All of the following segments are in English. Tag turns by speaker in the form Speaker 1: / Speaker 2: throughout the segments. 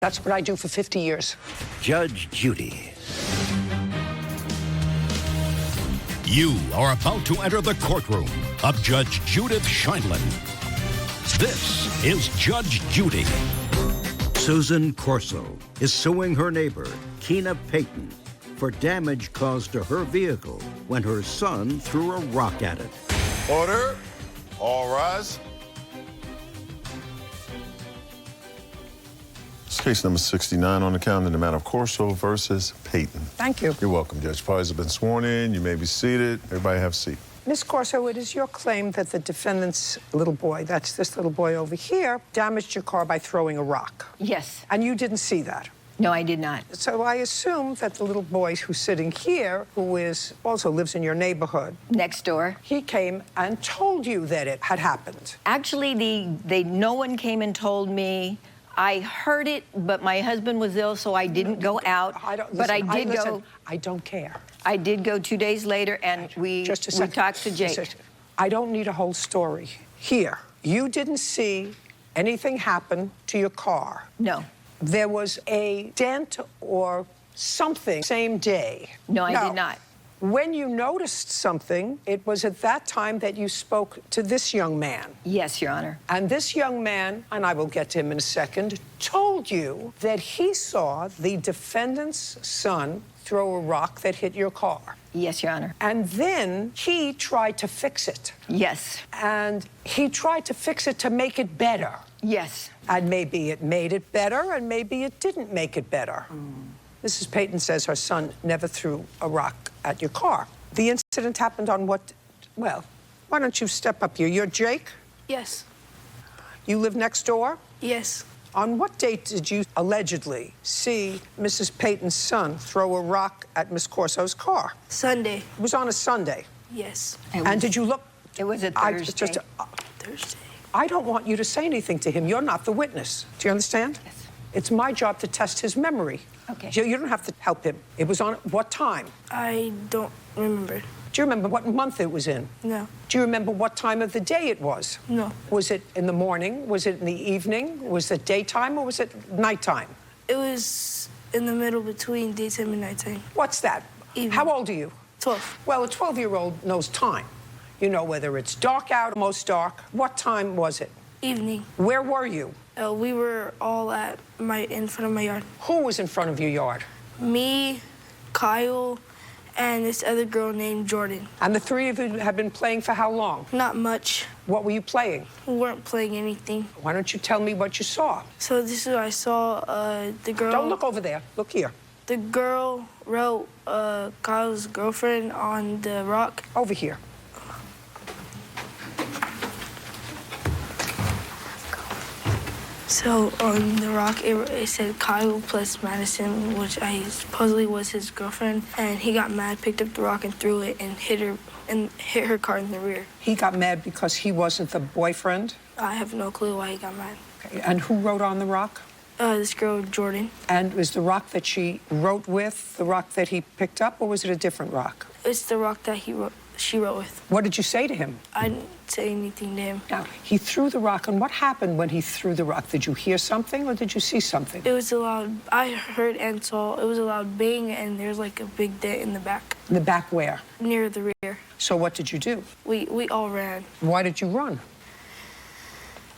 Speaker 1: That's what I do for 50 years.
Speaker 2: Judge Judy.
Speaker 3: You are about to enter the courtroom of Judge Judith Scheindlin. This is Judge Judy.
Speaker 2: Susan Corso is suing her neighbor, Keena Payton, for damage caused to her vehicle when her son threw a rock at it.
Speaker 4: Order. All rise. It's case number 69 on the calendar in the matter of Corso versus Payton.
Speaker 1: Thank you.
Speaker 4: You're welcome, Judge. Parties have been sworn in. You may be seated. Everybody have a seat.
Speaker 1: Ms. Corso, it is your claim that the defendant's little boy, that's this little boy over here, damaged your car by throwing a rock.
Speaker 5: Yes.
Speaker 1: And you didn't see that.
Speaker 5: No, I did not.
Speaker 1: So I assume that the little boy who's sitting here, who also lives in your neighborhood,
Speaker 5: Next door.
Speaker 1: he came and told you that it had happened.
Speaker 5: Actually, no one came and told me. I heard it, but my husband was ill, so I didn't go out. But I did go.
Speaker 1: I don't care.
Speaker 5: I did go 2 days later, and we talked to Jake.
Speaker 1: I don't need a whole story. Here, you didn't see anything happen to your car.
Speaker 5: No.
Speaker 1: There was a dent or something same day.
Speaker 5: No, I did not.
Speaker 1: When you noticed something, it was at that time that you spoke to this young man.
Speaker 5: Yes, Your Honor.
Speaker 1: And this young man, and I will get to him in a second, told you that he saw the defendant's son throw a rock that hit your car.
Speaker 5: Yes, Your Honor.
Speaker 1: And then he tried to fix it.
Speaker 5: Yes.
Speaker 1: And he tried to fix it to make it better.
Speaker 5: Yes.
Speaker 1: And maybe it made it better, and maybe it didn't make it better. Mrs. Payton says her son never threw a rock at your car. The incident happened on what? Well, why don't you step up here? You're Jake?
Speaker 6: Yes.
Speaker 1: You live next door?
Speaker 6: Yes.
Speaker 1: On what date did you allegedly see Mrs. Payton's son throw a rock at Miss Corso's car?
Speaker 6: Sunday.
Speaker 1: It was on a Sunday.
Speaker 6: Yes.
Speaker 1: And did you look?
Speaker 5: It was a Thursday.
Speaker 6: Thursday.
Speaker 1: I don't want you to say anything to him. You're not the witness. Do you understand?
Speaker 5: Yes.
Speaker 1: It's my job to test his memory.
Speaker 5: Okay.
Speaker 1: You don't have to help him. It was on what time?
Speaker 6: I don't remember.
Speaker 1: Do you remember what month it was in?
Speaker 6: No.
Speaker 1: Do you remember what time of the day it was?
Speaker 6: No.
Speaker 1: Was it in the morning? Was it in the evening? Was it daytime or was it nighttime?
Speaker 6: It was in the middle between daytime and nighttime.
Speaker 1: What's that?
Speaker 6: Evening.
Speaker 1: How old are you?
Speaker 6: 12.
Speaker 1: Well, a 12-year-old knows time. You know whether it's dark out, most dark. What time was it?
Speaker 6: Evening.
Speaker 1: Where were you?
Speaker 6: We were all in front of my yard.
Speaker 1: Who was in front of your yard?
Speaker 6: Me, Kyle, and this other girl named Jordan.
Speaker 1: And the three of you have been playing for how long?
Speaker 6: Not much.
Speaker 1: What were you playing?
Speaker 6: We weren't playing anything.
Speaker 1: Why don't you tell me what you saw?
Speaker 6: So this is what I saw. The girl.
Speaker 1: Don't look over there. Look here.
Speaker 6: The girl wrote Kyle's girlfriend on the rock.
Speaker 1: Over here.
Speaker 6: So on the rock, it said Kyle plus Madison, which I supposedly was his girlfriend. And he got mad, picked up the rock and threw it and hit her car in the rear.
Speaker 1: He got mad because he wasn't the boyfriend?
Speaker 6: I have no clue why he got mad.
Speaker 1: Okay. And who wrote on the rock?
Speaker 6: This girl, Jordan.
Speaker 1: And was the rock that she wrote with the rock that he picked up, or was it a different rock?
Speaker 6: It's the rock that she wrote with.
Speaker 1: What did you say to him?
Speaker 6: I didn't say anything to him.
Speaker 1: Now, he threw the rock, and what happened when he threw the rock? Did you hear something, or did you see something?
Speaker 6: It was a loud, I heard and saw, it was a loud bang, and there's like a big dent in the back.
Speaker 1: In the back where?
Speaker 6: Near the rear.
Speaker 1: So what did you do?
Speaker 6: We all ran.
Speaker 1: Why did you run?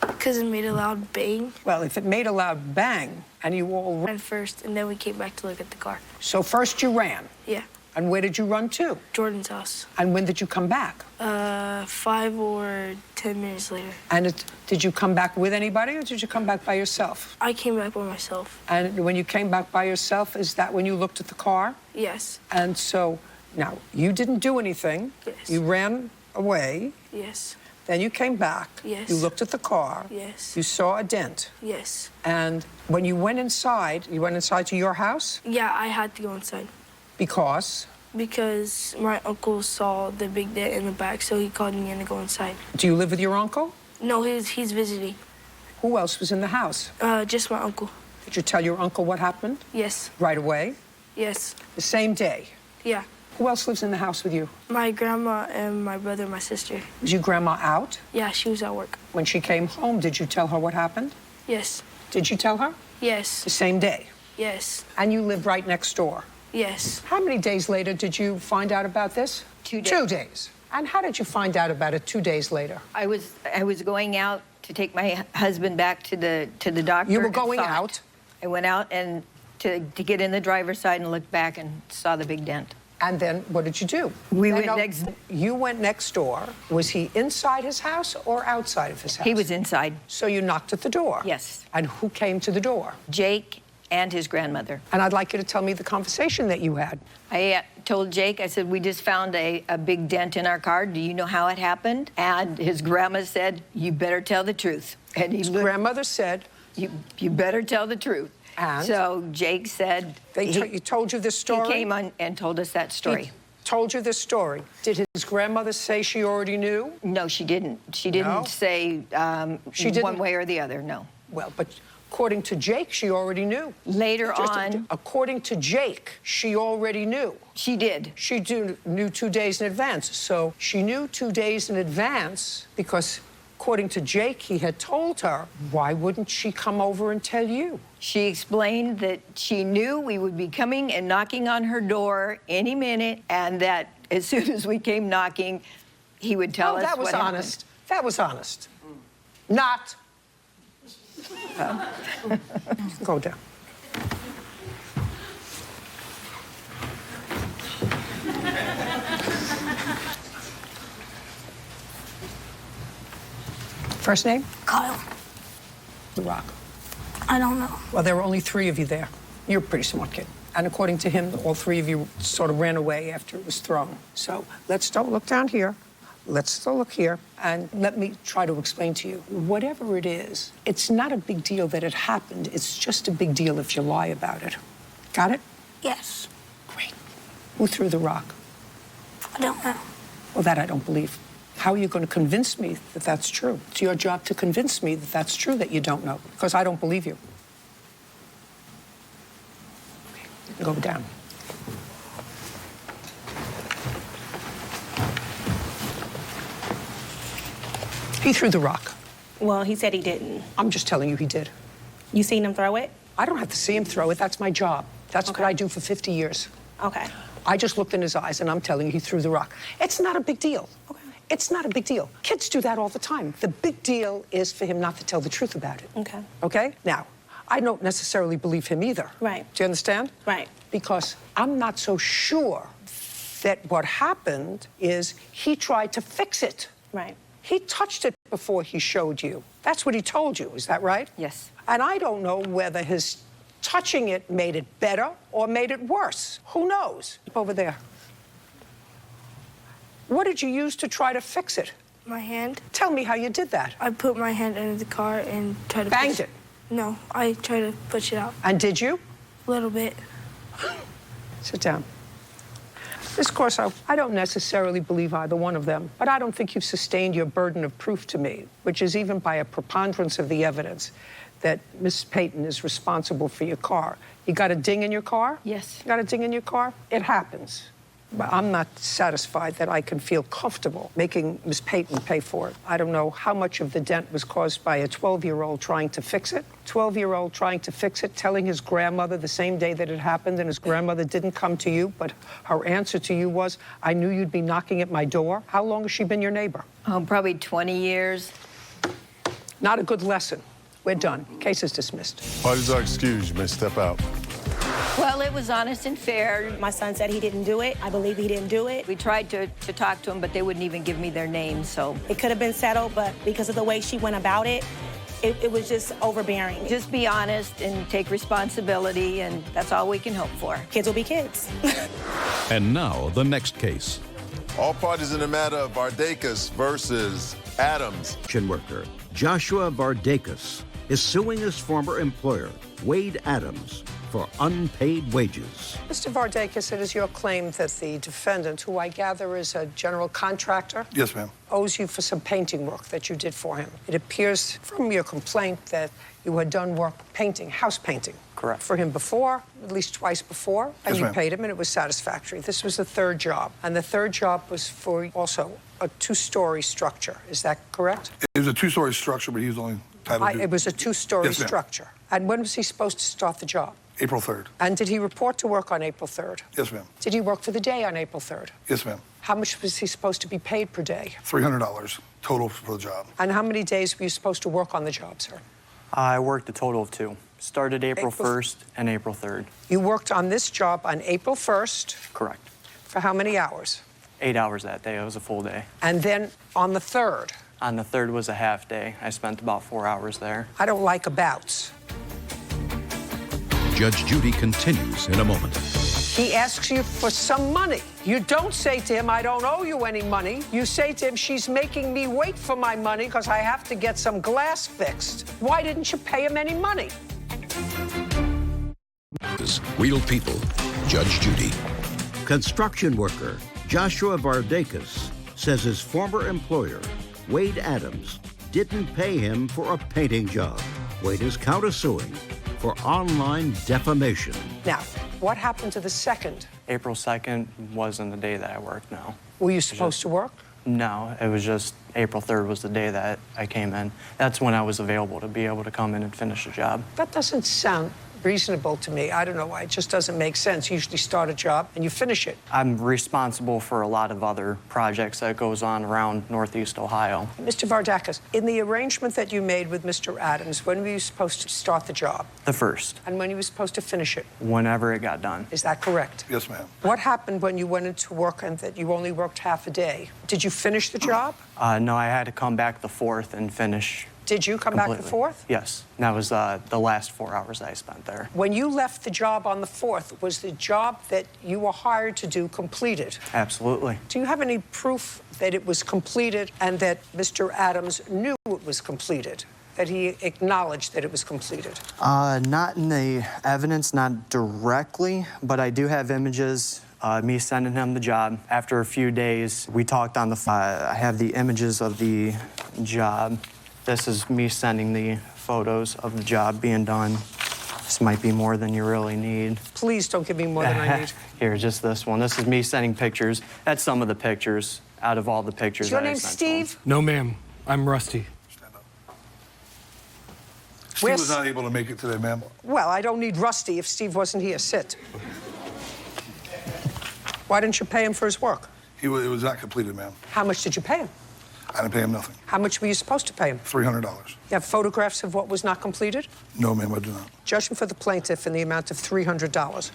Speaker 6: Because it made a loud bang.
Speaker 1: Well, if it made a loud bang, and you all ran.
Speaker 6: Ran first, and then we came back to look at the car.
Speaker 1: So first you ran?
Speaker 6: Yeah.
Speaker 1: And where did you run to?
Speaker 6: Jordan's house.
Speaker 1: And when did you come back?
Speaker 6: 5 or 10 minutes later.
Speaker 1: And did you come back with anybody, or did you come back by yourself?
Speaker 6: I came back by myself.
Speaker 1: And when you came back by yourself, is that when you looked at the car?
Speaker 6: Yes.
Speaker 1: And so, now, you didn't do anything.
Speaker 6: Yes.
Speaker 1: You ran away.
Speaker 6: Yes.
Speaker 1: Then you came back.
Speaker 6: Yes.
Speaker 1: You looked at the car.
Speaker 6: Yes.
Speaker 1: You saw a dent.
Speaker 6: Yes.
Speaker 1: And when you went inside to your house?
Speaker 6: Yeah, I had to go inside.
Speaker 1: Because?
Speaker 6: Because my uncle saw the big dent in the back, so he called me in to go inside.
Speaker 1: Do you live with your uncle?
Speaker 6: No, he's visiting.
Speaker 1: Who else was in the house?
Speaker 6: Just my uncle.
Speaker 1: Did you tell your uncle what happened?
Speaker 6: Yes.
Speaker 1: Right away?
Speaker 6: Yes.
Speaker 1: The same day?
Speaker 6: Yeah.
Speaker 1: Who else lives in the house with you?
Speaker 6: My grandma and my brother and my sister.
Speaker 1: Was your grandma out?
Speaker 6: Yeah, she was at work.
Speaker 1: When she came home, did you tell her what happened?
Speaker 6: Yes.
Speaker 1: Did you tell her?
Speaker 6: Yes.
Speaker 1: The same day?
Speaker 6: Yes.
Speaker 1: And you live right next door?
Speaker 6: Yes.
Speaker 1: How many days later did you find out about this?
Speaker 5: 2 days.
Speaker 1: 2 days. And how did you find out about it 2 days later?
Speaker 5: I was going out to take my husband back to the doctor.
Speaker 1: You were
Speaker 5: and
Speaker 1: going
Speaker 5: saw it.
Speaker 1: out?
Speaker 5: I went out and to get in the driver's side and looked back and saw the big dent.
Speaker 1: And then what did you do?
Speaker 5: We went next.
Speaker 1: You went next door. Was he inside his house or outside of his house?
Speaker 5: He was inside.
Speaker 1: So you knocked at the door?
Speaker 5: Yes.
Speaker 1: And who came to the door?
Speaker 5: Jake and his grandmother.
Speaker 1: And I'd like you to tell me the conversation that you had.
Speaker 5: I told Jake, I said, we just found a big dent in our car. Do you know how it happened? And his grandma said, you better tell the truth. And
Speaker 1: His grandmother said,
Speaker 5: you better tell the truth.
Speaker 1: And?
Speaker 5: So Jake said,
Speaker 1: he told you this story?
Speaker 5: He came on and told us that story.
Speaker 1: He told you this story. Did his grandmother say she already knew?
Speaker 5: No, she didn't. She didn't say
Speaker 1: She didn't?
Speaker 5: one way or the other, no.
Speaker 1: Well, but according to Jake, she already knew.
Speaker 5: Later on.
Speaker 1: According to Jake, she already knew.
Speaker 5: She did.
Speaker 1: She knew 2 days in advance. So she knew 2 days in advance because, according to Jake, he had told her, why wouldn't she come over and tell you?
Speaker 5: She explained that she knew we would be coming and knocking on her door any minute, and that as soon as we came knocking, he would tell us
Speaker 1: that was
Speaker 5: what
Speaker 1: honest. That was honest. Not. Go down. First name?
Speaker 6: Kyle.
Speaker 1: The Rock.
Speaker 6: I don't know.
Speaker 1: Well, there were only 3 of you there. You're a pretty smart kid. And according to him, all 3 of you sort of ran away after it was thrown. So don't look down here. Let's still look here. And let me try to explain to you. Whatever it is, it's not a big deal that it happened. It's just a big deal if you lie about it. Got it?
Speaker 6: Yes.
Speaker 1: Great. Who threw the rock?
Speaker 6: I don't know.
Speaker 1: Well, that I don't believe. How are you going to convince me that that's true? It's your job to convince me that that's true that you don't know, because I don't believe you. Okay, go down. He threw the rock.
Speaker 7: Well, he said he didn't.
Speaker 1: I'm just telling you he did.
Speaker 7: You seen him throw it?
Speaker 1: I don't have to see him throw it. That's my job. That's what I do for 50 years.
Speaker 7: Okay.
Speaker 1: I just looked in his eyes, and I'm telling you he threw the rock. It's not a big deal.
Speaker 7: Okay.
Speaker 1: It's not a big deal. Kids do that all the time. The big deal is for him not to tell the truth about it.
Speaker 7: Okay.
Speaker 1: Okay? Now, I don't necessarily believe him either.
Speaker 7: Right.
Speaker 1: Do you understand?
Speaker 7: Right.
Speaker 1: Because I'm not so sure that what happened is he tried to fix it.
Speaker 7: Right.
Speaker 1: He touched it before he showed you. That's what he told you. Is that right?
Speaker 5: Yes.
Speaker 1: And I don't know whether his touching it made it better or made it worse. Who knows? Over there. What did you use to try to fix it?
Speaker 6: My hand.
Speaker 1: Tell me how you did that.
Speaker 6: I put my hand under the car and tried to
Speaker 1: Banged
Speaker 6: push
Speaker 1: it?
Speaker 6: No, I tried to push it out
Speaker 1: And did you?
Speaker 6: a little bit.
Speaker 1: Sit down. Miss Corso, I don't necessarily believe either one of them, but I don't think you've sustained your burden of proof to me, which is even by a preponderance of the evidence that Miss Payton is responsible for your car. You got a ding in your car?
Speaker 5: Yes.
Speaker 1: You got a ding in your car? It happens. But I'm not satisfied that I can feel comfortable making Miss Payton pay for it. I don't know how much of the dent was caused by a 12-year-old trying to fix it. 12-year-old trying to fix it, telling his grandmother the same day that it happened, and his grandmother didn't come to you, but her answer to you was, I knew you'd be knocking at my door. How long has she been your neighbor?
Speaker 5: Probably 20 years.
Speaker 1: Not a good lesson. We're done. Case is dismissed.
Speaker 4: Parties are excused. You may step out.
Speaker 5: Well, it was honest and fair.
Speaker 7: My son said he didn't do it. I believe he didn't do it.
Speaker 5: We tried to talk to him, but they wouldn't even give me their name, so.
Speaker 7: It could have been settled, but because of the way she went about it, it was just overbearing.
Speaker 5: Just be honest and take responsibility, and that's all we can hope for.
Speaker 7: Kids will be kids.
Speaker 3: And now, the next case.
Speaker 4: All parties in the matter of Vardakas versus Adams.
Speaker 2: Construction worker Joshua Vardakas is suing his former employer, Wade Adams, for unpaid wages.
Speaker 1: Mr. Vardakas, it is your claim that the defendant, who I gather is a general contractor,
Speaker 8: Yes, ma'am.
Speaker 1: owes you for some painting work that you did for him. It appears from your complaint that you had done work painting, house painting.
Speaker 8: Correct.
Speaker 1: For him before, at least twice before, and
Speaker 8: Yes,
Speaker 1: you
Speaker 8: ma'am.
Speaker 1: paid him, and it was satisfactory. This was the third job, and the third job was for also a two-story structure. Is that correct?
Speaker 8: It was a two-story structure, but he was only
Speaker 1: It was a two-story
Speaker 8: Yes, ma'am.
Speaker 1: structure. And when was he supposed to start the job?
Speaker 8: April 3rd.
Speaker 1: And did he report to work on April 3rd?
Speaker 8: Yes, ma'am.
Speaker 1: Did he work for the day on April 3rd?
Speaker 8: Yes, ma'am.
Speaker 1: How much was he supposed to be paid per day?
Speaker 8: $300 total for the job.
Speaker 1: And how many days were you supposed to work on the job, sir?
Speaker 9: I worked a total of 2. Started April 1st and April 3rd.
Speaker 1: You worked on this job on April 1st.
Speaker 9: Correct.
Speaker 1: For how many hours?
Speaker 9: 8 hours that day. It was a full day.
Speaker 1: And then on the 3rd?
Speaker 9: On the 3rd was a half day. I spent about 4 hours there.
Speaker 1: I don't like abouts.
Speaker 3: Judge Judy continues in a moment.
Speaker 1: He asks you for some money. You don't say to him, I don't owe you any money. You say to him, she's making me wait for my money because I have to get some glass fixed. Why didn't you pay him any money?
Speaker 3: Real people. Judge Judy.
Speaker 2: Construction worker Joshua Vardakis says his former employer, Wade Adams, didn't pay him for a painting job. Wade is countersuing for online defamation.
Speaker 1: Now, what happened to the 2nd?
Speaker 9: April 2nd wasn't the day that I worked, no.
Speaker 1: Were you supposed to work?
Speaker 9: No, it was just April 3rd was the day that I came in. That's when I was available to be able to come in and finish the job.
Speaker 1: That doesn't sound reasonable to me. I don't know why. It just doesn't make sense. You usually start a job and you finish it.
Speaker 9: I'm responsible for a lot of other projects that goes on around Northeast Ohio.
Speaker 1: Mr. Vardakis, in the arrangement that you made with Mr. Adams, when were you supposed to start the job?
Speaker 9: The 1st,
Speaker 1: And when you were supposed to finish it?
Speaker 9: whenever it got done.
Speaker 1: Is that correct?
Speaker 8: Yes, ma'am.
Speaker 1: What happened when you went into work and that you only worked half a day? Did you finish the job?
Speaker 9: No, I had to come back the 4th and finish.
Speaker 1: Did you come back the
Speaker 9: completely.
Speaker 1: 4th?
Speaker 9: Yes. That was the last 4 hours I spent there.
Speaker 1: When you left the job on the 4th, was the job that you were hired to do completed?
Speaker 9: Absolutely.
Speaker 1: Do you have any proof that it was completed and that Mr. Adams knew it was completed, that he acknowledged that it was completed?
Speaker 9: Not in the evidence, not directly, but I do have images. Me sending him the job. After a few days, we talked on the phone. I have the images of the job. This is me sending the photos of the job being done. This might be more than you really need.
Speaker 1: Please don't give me more than I need.
Speaker 9: Here, just this one. This is me sending pictures. That's some of the pictures out of all the pictures
Speaker 1: Is your
Speaker 9: that I
Speaker 1: name
Speaker 9: sent to him.
Speaker 1: Steve?
Speaker 10: No, ma'am. I'm Rusty.
Speaker 8: Stand up. Steve
Speaker 1: Where's-
Speaker 8: was not able to make it today, ma'am.
Speaker 1: Well, I don't need Rusty if Steve wasn't here. Sit. Why didn't you pay him for his work?
Speaker 8: It was not completed, ma'am.
Speaker 1: How much did you pay him?
Speaker 8: I didn't pay him nothing.
Speaker 1: How much were you supposed to pay him?
Speaker 8: $300.
Speaker 1: You have photographs of what was not completed?
Speaker 8: No, ma'am, I do not.
Speaker 1: Judgment for the plaintiff in the amount of $300.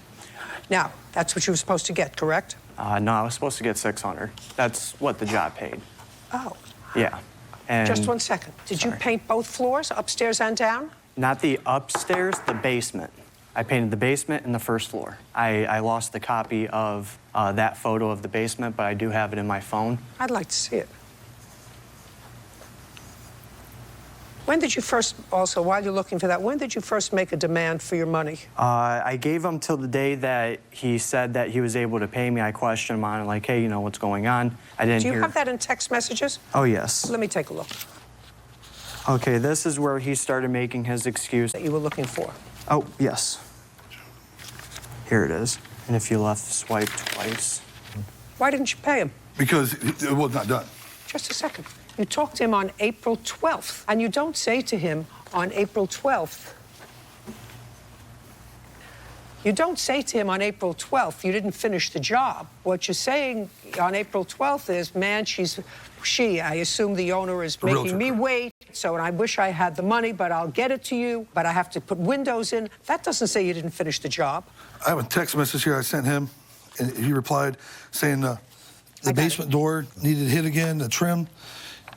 Speaker 1: Now, that's what you were supposed to get, correct?
Speaker 9: No, I was supposed to get $600. That's what the job paid.
Speaker 1: Oh,
Speaker 9: Yeah. And
Speaker 1: just 1 second. Did you
Speaker 9: Sorry.
Speaker 1: paint both floors, upstairs and down?
Speaker 9: Not the upstairs, the basement. I painted the basement and the first floor. I lost the copy of that photo of the basement, but I do have it in my phone.
Speaker 1: I'd like to see it. When did you first, also, while you're looking for that, when did you first make a demand for your money?
Speaker 9: I gave him till the day that he said that he was able to pay me. I questioned him on it, like, hey, you know, what's going on? I didn't
Speaker 1: Do you
Speaker 9: hear.
Speaker 1: have that in text messages?
Speaker 9: Oh, yes.
Speaker 1: Let me take a look
Speaker 9: Okay, this is where he started making his excuse.
Speaker 1: that you were looking for.
Speaker 9: Oh, yes. Here it is. And if you left swipe twice.
Speaker 1: Why didn't you pay him?
Speaker 8: Because it was not done.
Speaker 1: Just a second. You talked to him on April 12th, and you don't say to him on April 12th. You don't say to him on April 12th, you didn't finish the job. What you're saying on April 12th is, man, I assume the owner is
Speaker 8: The realtor,
Speaker 1: making me
Speaker 8: correct.
Speaker 1: wait, so I wish I had the money, but I'll get it to you, but I have to put windows in. That doesn't say you didn't finish the job.
Speaker 8: I have a text message here I sent him, and he replied saying the
Speaker 1: got
Speaker 8: basement door needed hit again, the trim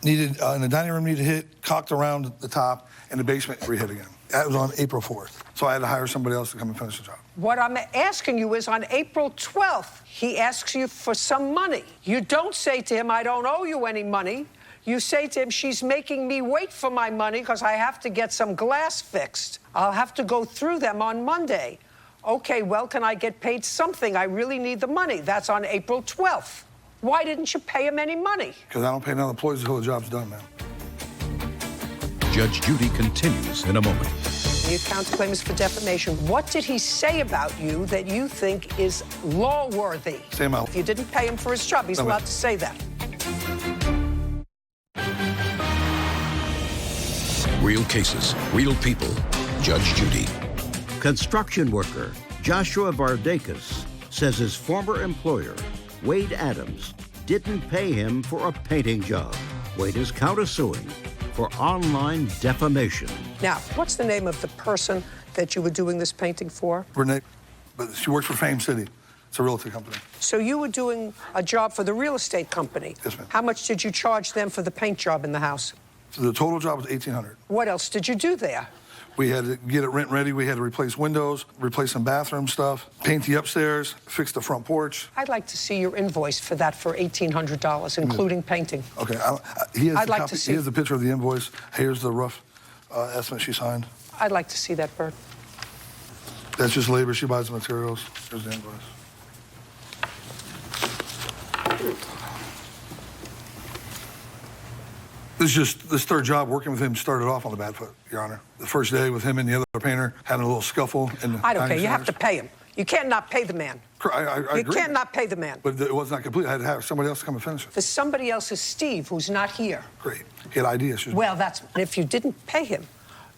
Speaker 8: needed, in the dining room needed hit, cocked around the top, and the basement re-hit again. That was on April 4th. So I had to hire somebody else to come and finish the job.
Speaker 1: What I'm asking you is on April 12th, he asks you for some money. You don't say to him, I don't owe you any money. You say to him, she's making me wait for my money because I have to get some glass fixed. I'll have to go through them on Monday. Okay, well, can I get paid something? I really need the money. That's on April 12th. Why didn't you pay him any money?
Speaker 8: Because I don't pay none of the employees until the job's done, man.
Speaker 3: Judge Judy continues in a moment.
Speaker 1: The counterclaim is for defamation. What did he say about you that you think is law-worthy?
Speaker 8: Same out.
Speaker 1: If you didn't pay him for his job, he's
Speaker 8: No, ma'am.
Speaker 1: allowed to say that.
Speaker 3: Real cases, real people. Judge Judy.
Speaker 2: Construction worker Joshua Vardakis says his former employer, Wade Adams, didn't pay him for a painting job. Wade is countersuing for online defamation.
Speaker 1: Now, what's the name of the person that you were doing this painting for?
Speaker 8: Renee, but she works for Fame City. It's a realty company.
Speaker 1: So you were doing a job for the real estate company.
Speaker 8: Yes, ma'am.
Speaker 1: How much did you charge them for the paint job in the house?
Speaker 8: So the total job was $1,800.
Speaker 1: What else did you do there?
Speaker 8: We had to get it rent ready. We had to replace windows, replace some bathroom stuff, paint the upstairs, fix the front porch.
Speaker 1: I'd like to see your invoice for that for $1,800, including painting.
Speaker 8: Okay, he has
Speaker 1: I'd
Speaker 8: the
Speaker 1: like
Speaker 8: copy,
Speaker 1: to see.
Speaker 8: He has the picture of the invoice. Here's the rough estimate she signed.
Speaker 1: I'd like to see that, Bert.
Speaker 8: That's just labor. She buys the materials. Here's the invoice. This third job working with him started off on the bad foot, Your Honor. The first day with him and the other painter had a little scuffle.
Speaker 1: I don't care. You have to pay him. You can't not pay the man.
Speaker 8: I
Speaker 1: You
Speaker 8: agree.
Speaker 1: can't not pay the man.
Speaker 8: But it was not complete. I had to have somebody else come and finish it.
Speaker 1: For somebody else is Steve, who's not here.
Speaker 8: Great. He had ID issues.
Speaker 1: Well, if you didn't pay him,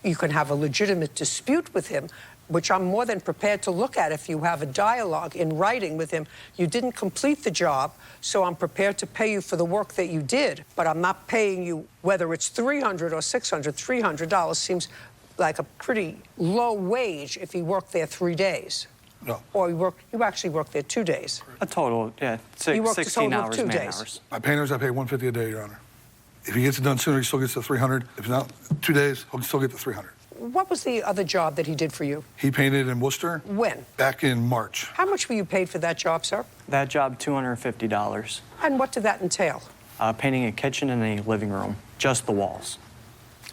Speaker 1: you can have a legitimate dispute with him, which I'm more than prepared to look at if you have a dialogue in writing with him. You didn't complete the job, so I'm prepared to pay you for the work that you did, but I'm not paying you whether it's $300 or $600. $300 seems like a pretty low wage if he worked there 3 days.
Speaker 8: No.
Speaker 1: Or you actually worked there 2 days.
Speaker 9: A total, yeah,
Speaker 1: You worked a
Speaker 9: 16
Speaker 1: total of
Speaker 9: hours,
Speaker 1: 2
Speaker 9: man
Speaker 1: days.
Speaker 9: hours.
Speaker 8: My painters, I pay $150 a day, Your Honor. If he gets it done sooner, he still gets the $300. If not, 2 days, he'll still get the $300.
Speaker 1: What was the other job that he did for you?
Speaker 8: He painted in Worcester.
Speaker 1: When?
Speaker 8: Back in March.
Speaker 1: How much were you paid for that job, sir?
Speaker 9: That job, $250.
Speaker 1: And what did that entail?
Speaker 9: Painting a kitchen and a living room, just the walls.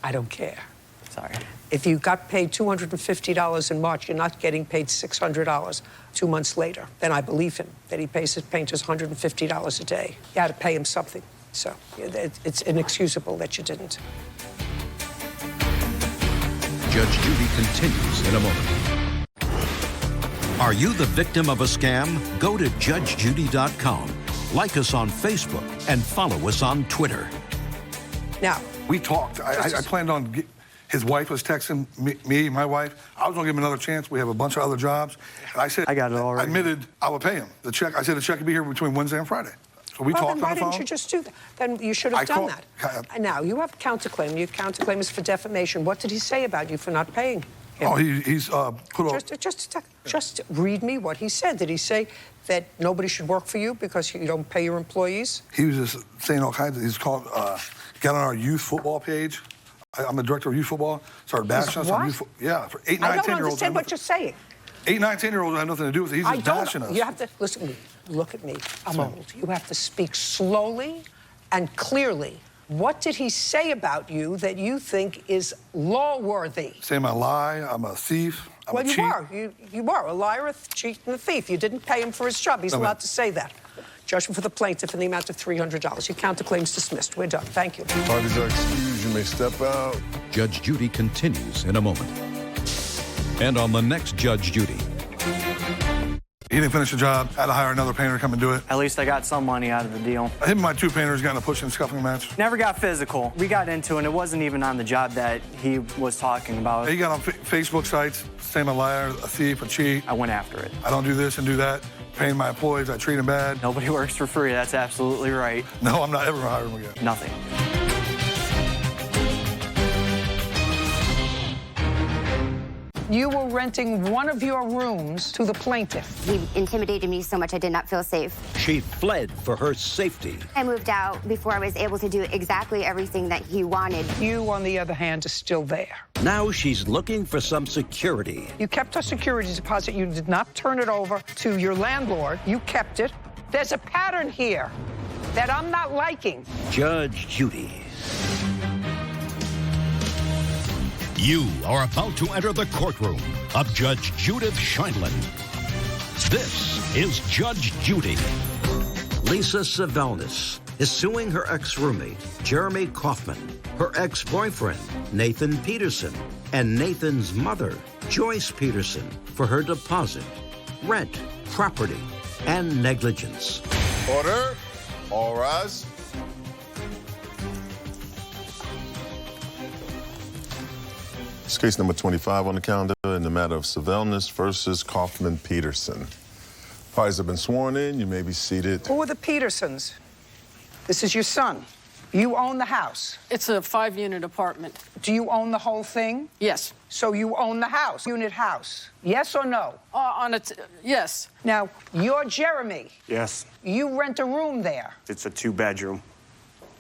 Speaker 1: I don't care.
Speaker 9: Sorry.
Speaker 1: If you got paid $250 in March, you're not getting paid $600 2 months later. Then I believe him that he pays his painters $150 a day. You had to pay him something. So it's inexcusable that you didn't.
Speaker 3: Judge Judy continues in a moment. Are you the victim of a scam? Go to judgejudy.com. Like us on Facebook and follow us on Twitter.
Speaker 1: Now,
Speaker 8: We talked. I planned on... His wife was texting me, my wife. I was going to give him another chance. We have a bunch of other jobs. And I said...
Speaker 9: I got it all right.
Speaker 8: I admitted I would pay him. The check, I said the check would be here between Wednesday and Friday. So we talked
Speaker 1: then
Speaker 8: on
Speaker 1: why
Speaker 8: the phone.
Speaker 1: didn't you just do that? Then you should have done that. Now, you have a counterclaim. Your counterclaim is for defamation. What did he say about you for not paying him?
Speaker 8: Oh, he's put off...
Speaker 1: Just read me what he said. Did he say that nobody should work for you because you don't pay your employees?
Speaker 8: He was just saying all kinds of... He's called... got on our youth football page. I'm the director of youth football. Started bashing us on youth football. Yeah, for 8, 9, 10-year-olds.
Speaker 1: I don't understand what you're saying.
Speaker 8: 8, 9, 10-year-olds have nothing to do with it. He's just bashing us.
Speaker 1: You have to listen to me. Look at me. I'm old. You have to speak slowly and clearly. What did he say about you that you think is law-worthy?
Speaker 8: Saying I lie, I'm a thief, I'm a cheat.
Speaker 1: You are a liar, a cheat, and a thief. You didn't pay him for his job. He's allowed to say that. Judgment for the plaintiff in the amount of $300. Your counterclaim's dismissed. We're done. Thank you.
Speaker 4: Parties are excused. You may step out.
Speaker 3: Judge Judy continues in a moment. And on the next Judge Judy.
Speaker 8: He didn't finish the job. I had to hire another painter to come and do it.
Speaker 9: At least I got some money out of the deal.
Speaker 8: Him and my 2 painters got in a pushing and scuffling match.
Speaker 9: Never got physical. We got into it, and it wasn't even on the job that he was talking about.
Speaker 8: He got on Facebook sites, saying I'm a liar, a thief, a cheat.
Speaker 9: I went after it.
Speaker 8: I don't do this and do that. Paying my employees, I treat them bad.
Speaker 9: Nobody works for free. That's absolutely right.
Speaker 8: No, I'm not ever gonna hire him again.
Speaker 9: Nothing.
Speaker 1: You were renting one of your rooms to the plaintiff.
Speaker 10: He intimidated me so much I did not feel safe.
Speaker 2: She fled for her safety.
Speaker 10: I moved out before I was able to do exactly everything that he wanted.
Speaker 1: You, on the other hand, are still there.
Speaker 2: Now she's looking for some security.
Speaker 1: You kept a security deposit. You did not turn it over to your landlord. You kept it. There's a pattern here that I'm not liking.
Speaker 2: Judge Judy.
Speaker 3: You are about to enter the courtroom of Judge Judith Scheindlin. This is Judge Judy.
Speaker 2: Lisa Savelnis is suing her ex-roommate, Jeremy Kaufman, her ex-boyfriend, Nathan Peterson, and Nathan's mother, Joyce Peterson, for her deposit, rent, property, and negligence.
Speaker 4: Order. All rise. It's case number 25 on the calendar in the matter of Sylvanus versus Kaufman-Peterson. Parties have been sworn in. You may be seated.
Speaker 1: Who are the Petersons? This is your son. You own the house.
Speaker 11: It's a 5-unit apartment.
Speaker 1: Do you own the whole thing?
Speaker 11: Yes.
Speaker 1: So you own the house, unit house. Yes or no?
Speaker 11: Yes.
Speaker 1: Now, you're Jeremy.
Speaker 12: Yes.
Speaker 1: You rent a room there.
Speaker 12: It's a 2-bedroom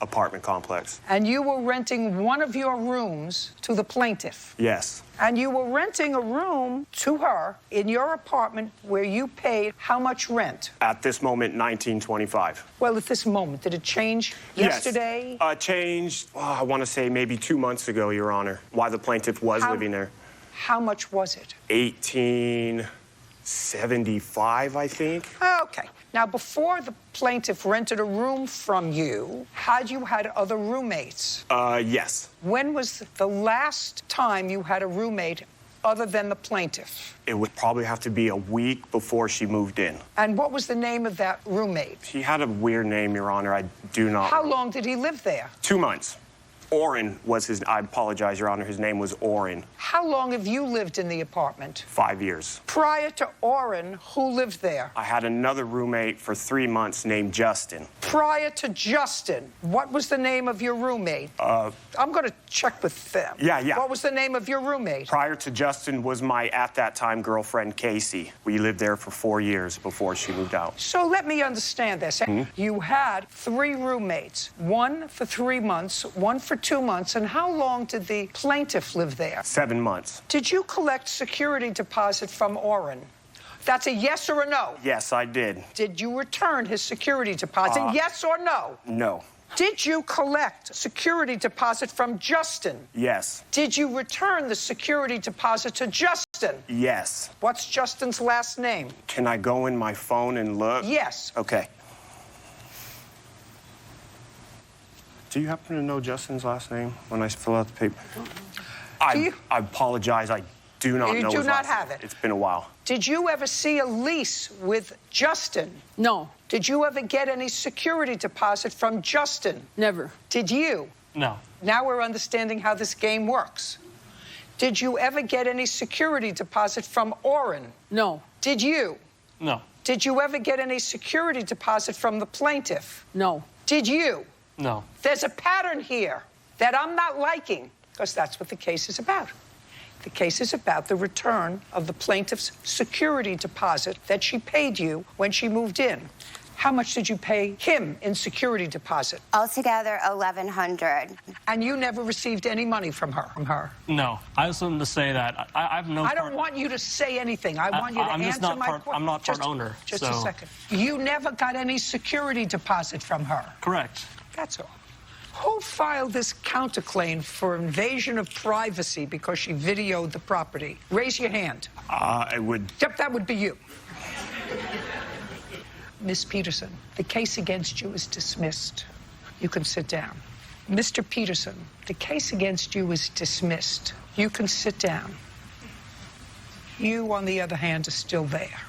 Speaker 12: apartment complex.
Speaker 1: And you were renting one of your rooms to the plaintiff.
Speaker 12: Yes.
Speaker 1: And you were renting a room to her in your apartment where you paid how much rent?
Speaker 12: At this moment, $19.25.
Speaker 1: Well, at this moment, did it change yesterday?
Speaker 12: Yes. Changed, I want to say maybe 2 months ago, Your Honor, while the plaintiff was living there.
Speaker 1: How much was it?
Speaker 12: $18.75, I think.
Speaker 1: Okay. Now, before the plaintiff rented a room from you, had you had other roommates?
Speaker 12: Yes.
Speaker 1: When was the last time you had a roommate other than the plaintiff?
Speaker 12: It would probably have to be a week before she moved in.
Speaker 1: And what was the name of that roommate?
Speaker 12: He had a weird name, Your Honor. I do not.
Speaker 1: How long did he live there?
Speaker 12: 2 months. Orrin was his, I apologize, Your Honor, his name was Orrin.
Speaker 1: How long have you lived in the apartment?
Speaker 12: 5 years.
Speaker 1: Prior to Orrin, who lived there?
Speaker 12: I had another roommate for 3 months named Justin.
Speaker 1: Prior to Justin, what was the name of your roommate? I'm going to check with them.
Speaker 12: Yeah.
Speaker 1: What was the name of your roommate?
Speaker 12: Prior to Justin was my, at that time, girlfriend, Casey. We lived there for 4 years before she moved out.
Speaker 1: So let me understand this. You had 3 roommates, one for 3 months, one for 2 months, and how long did the plaintiff live there?
Speaker 12: 7 months.
Speaker 1: Did you collect security deposit from Orrin? That's a yes or a no?
Speaker 12: Yes, I did.
Speaker 1: Did you return his security deposit? Yes or no?
Speaker 12: No.
Speaker 1: Did you collect security deposit from Justin?
Speaker 12: Yes.
Speaker 1: Did you return the security deposit to Justin?
Speaker 12: Yes.
Speaker 1: What's Justin's last name?
Speaker 12: Can I go in my phone and look?
Speaker 1: Yes.
Speaker 12: Okay. Do you happen to know Justin's last name when I fill out the paper? I apologize. I do not know his last name.
Speaker 1: You do not have it?
Speaker 12: It's been a while.
Speaker 1: Did you ever see a lease with Justin?
Speaker 11: No.
Speaker 1: Did you ever get any security deposit from Justin?
Speaker 11: Never.
Speaker 1: Did you?
Speaker 11: No.
Speaker 1: Now we're understanding how this game works. Did you ever get any security deposit from Orrin?
Speaker 11: No.
Speaker 1: Did you?
Speaker 11: No.
Speaker 1: Did you ever get any security deposit from the plaintiff?
Speaker 11: No.
Speaker 1: Did you?
Speaker 11: No.
Speaker 1: There's a pattern here that I'm not liking, because that's what the case is about. The case is about the return of the plaintiff's security deposit that she paid you when she moved in. How much did you pay him in security deposit?
Speaker 10: Altogether, $1,100.
Speaker 1: And you never received any money from her?
Speaker 13: No. I just wanted to say that I have no
Speaker 1: I don't want you to say anything. I want you to answer my question.
Speaker 13: I'm not part owner.
Speaker 1: Just a second. You never got any security deposit from her?
Speaker 13: Correct.
Speaker 1: That's all. Who filed this counterclaim for invasion of privacy because she videoed the property? Raise your hand.
Speaker 12: I would...
Speaker 1: Yep, that would be you. Miss Peterson, the case against you is dismissed. You can sit down. Mr. Peterson, the case against you is dismissed. You can sit down. You, on the other hand, are still there.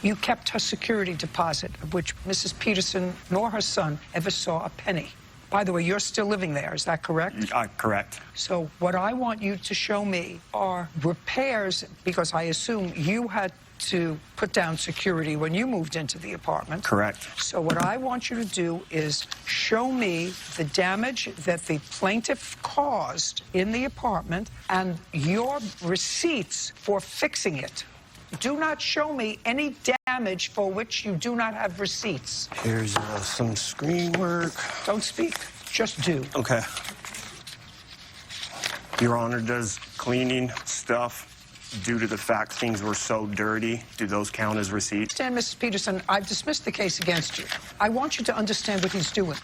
Speaker 1: You kept her security deposit, of which Mrs. Peterson nor her son ever saw a penny. By the way, you're still living there, is that correct?
Speaker 12: Correct.
Speaker 1: So what I want you to show me are repairs, because I assume you had to put down security when you moved into the apartment.
Speaker 12: Correct.
Speaker 1: So what I want you to do is show me the damage that the plaintiff caused in the apartment and your receipts for fixing it. Do not show me any damage for which you do not have receipts.
Speaker 12: Here's some screen work.
Speaker 1: Don't speak, just do.
Speaker 12: Okay. Your Honor, does cleaning stuff, due to the fact things were so dirty, do those count as receipts?
Speaker 1: Understand, Mrs. Peterson, I've dismissed the case against you. I want you to understand what he's doing.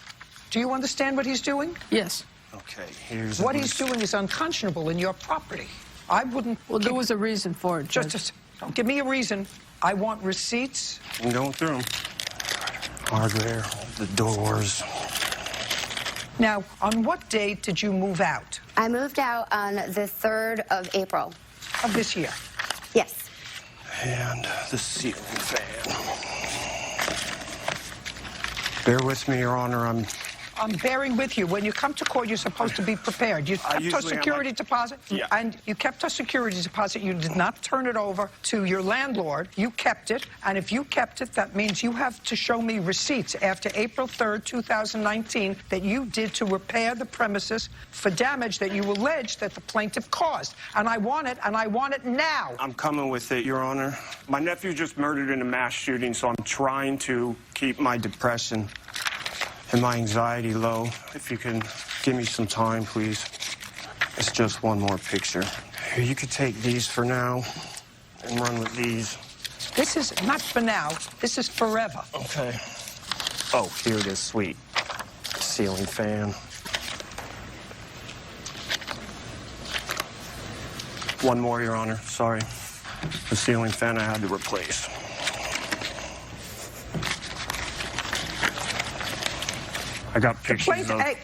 Speaker 1: Do you understand what he's doing?
Speaker 11: Yes.
Speaker 12: Okay, here's...
Speaker 1: What he's doing is unconscionable in your property. I wouldn't...
Speaker 11: Well, there was a reason for it, Judge.
Speaker 1: Just don't give me a reason. I want receipts.
Speaker 12: I'm going through them. Hardware, the doors.
Speaker 1: Now, on what date did you move out?
Speaker 10: I moved out on the 3rd of April.
Speaker 1: Of this year?
Speaker 10: Yes.
Speaker 12: And the ceiling fan. Bear with me, Your Honor.
Speaker 1: I'm bearing with you. When you come to court, you're supposed to be prepared. You kept a security deposit, and you kept a security deposit. You did not turn it over to your landlord. You kept it, and if you kept it, that means you have to show me receipts after April 3rd, 2019, that you did to repair the premises for damage that you allege that the plaintiff caused. And I want it, and I want it now.
Speaker 12: I'm coming with it, Your Honor. My nephew just murdered in a mass shooting, so I'm trying to keep my depression and my anxiety low. If you can give me some time, please. It's just one more picture. Here, you could take these for now and run with these.
Speaker 1: This is not for now. This is forever.
Speaker 12: Okay. Oh, here it is, sweet. Ceiling fan. One more, Your Honor. Sorry. The ceiling fan I had to replace. I got pictures of...
Speaker 1: Hey,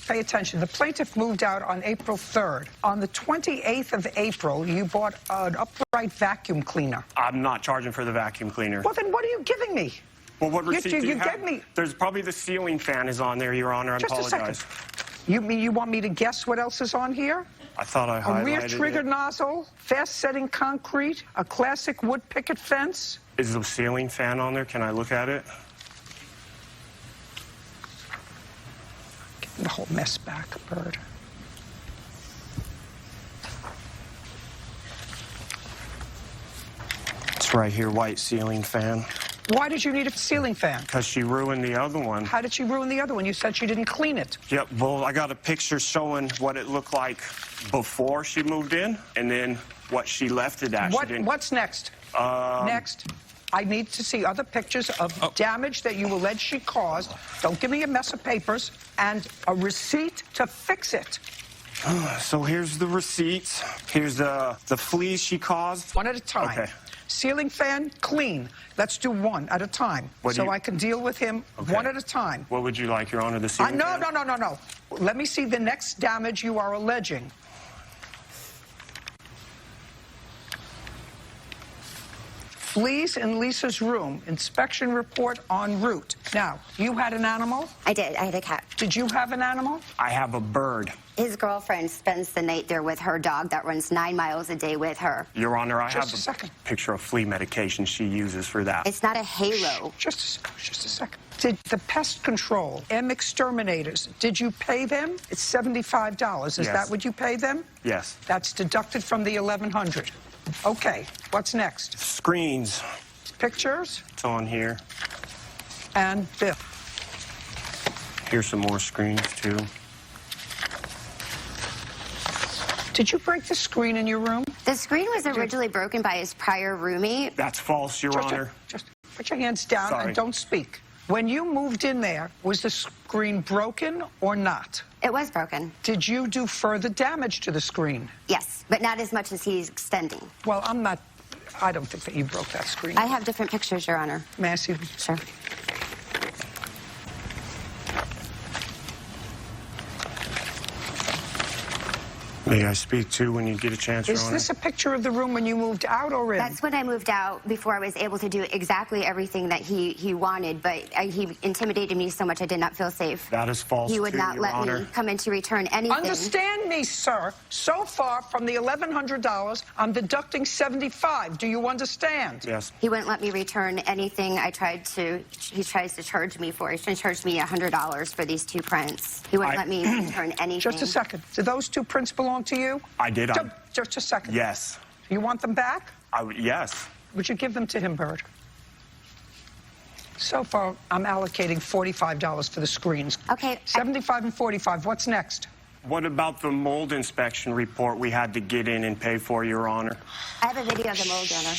Speaker 1: pay attention. The plaintiff moved out on April 3rd. On the 28th of April, you bought an upright vacuum cleaner.
Speaker 12: I'm not charging for the vacuum cleaner.
Speaker 1: Well, then what are you giving me?
Speaker 12: Well, what receipt do you have?
Speaker 1: Gave me...
Speaker 12: There's probably the ceiling fan is on there, Your Honor. I apologize.
Speaker 1: Just a second. You mean you want me to guess what else is on here?
Speaker 12: I thought I highlighted
Speaker 1: it. A rear trigger nozzle, fast-setting concrete, a classic wood picket fence.
Speaker 12: Is the ceiling fan on there? Can I look at it?
Speaker 1: Give the whole mess back, Bird.
Speaker 12: It's right here, white ceiling fan.
Speaker 1: Why did you need a ceiling fan?
Speaker 12: Because she ruined the other one.
Speaker 1: How did she ruin the other one? You said she didn't clean it.
Speaker 12: Yep, well, I got a picture showing what it looked like before she moved in, and then what she left it at.
Speaker 1: What's next? Next. I need to see other pictures of damage that you allege she caused. Don't give me a mess of papers. And a receipt to fix it.
Speaker 12: So here's the receipts. Here's the fleas she caused.
Speaker 1: One at a time.
Speaker 12: Okay.
Speaker 1: Ceiling fan, clean. Let's do one at a time. I can deal with him one at a time.
Speaker 12: What would you like, Your Honor, the ceiling fan?
Speaker 1: No. Let me see the next damage you are alleging. Fleas in Lisa's room. Inspection report en route. Now, you had an animal?
Speaker 10: I did. I had a cat.
Speaker 1: Did you have an animal?
Speaker 12: I have a bird.
Speaker 10: His girlfriend spends the night there with her dog that runs 9 miles a day with her.
Speaker 12: Your Honor, I have
Speaker 1: a
Speaker 12: picture of flea medication she uses for that.
Speaker 10: It's not a halo.
Speaker 1: Just a second. Did the pest control, exterminators, did you pay them? It's $75. Is that what you pay them?
Speaker 12: Yes.
Speaker 1: That's deducted from the $1,100. Okay, what's next?
Speaker 12: Screens.
Speaker 1: Pictures?
Speaker 12: It's on here.
Speaker 1: And bill.
Speaker 12: Here's some more screens, too.
Speaker 1: Did you break the screen in your room?
Speaker 10: The screen was originally broken by his prior roommate.
Speaker 12: That's false, Your Honor.
Speaker 1: Just put your hands down and don't speak. When you moved in there, was the screen broken or not?
Speaker 10: It was broken.
Speaker 1: Did you do further damage to the screen?
Speaker 10: Yes, but not as much as he's extending.
Speaker 1: Well, I don't think that you broke that screen.
Speaker 10: I have different pictures, Your Honor.
Speaker 1: May I see them?
Speaker 10: Sure.
Speaker 12: May I speak to when you get a chance, Your Honor?
Speaker 1: Is this a picture of the room when you moved out or in?
Speaker 10: That's when I moved out before I was able to do exactly everything that he wanted, but he intimidated me so much I did not feel safe.
Speaker 12: That is false,
Speaker 10: He would
Speaker 12: too,
Speaker 10: not
Speaker 12: Your
Speaker 10: let
Speaker 12: Honor.
Speaker 10: me come in to return anything.
Speaker 1: Understand me, sir. So far, from the $1,100, I'm deducting $75. Do you understand?
Speaker 12: Yes.
Speaker 10: He wouldn't let me return anything he tries to charge me for. He's trying to charge me $100 for these 2 prints. He wouldn't let me return anything.
Speaker 1: Just a second. Do those 2 prints belong to you?
Speaker 12: I did.
Speaker 1: Just a second.
Speaker 12: Yes.
Speaker 1: You want them back?
Speaker 12: Yes.
Speaker 1: Would you give them to him, Bird? So far, I'm allocating $45 for the screens.
Speaker 10: Okay.
Speaker 1: 75 and 45. What's next?
Speaker 12: What about the mold inspection report we had to get in and pay for, Your Honor?
Speaker 10: I have a video of the mold, Your Honor.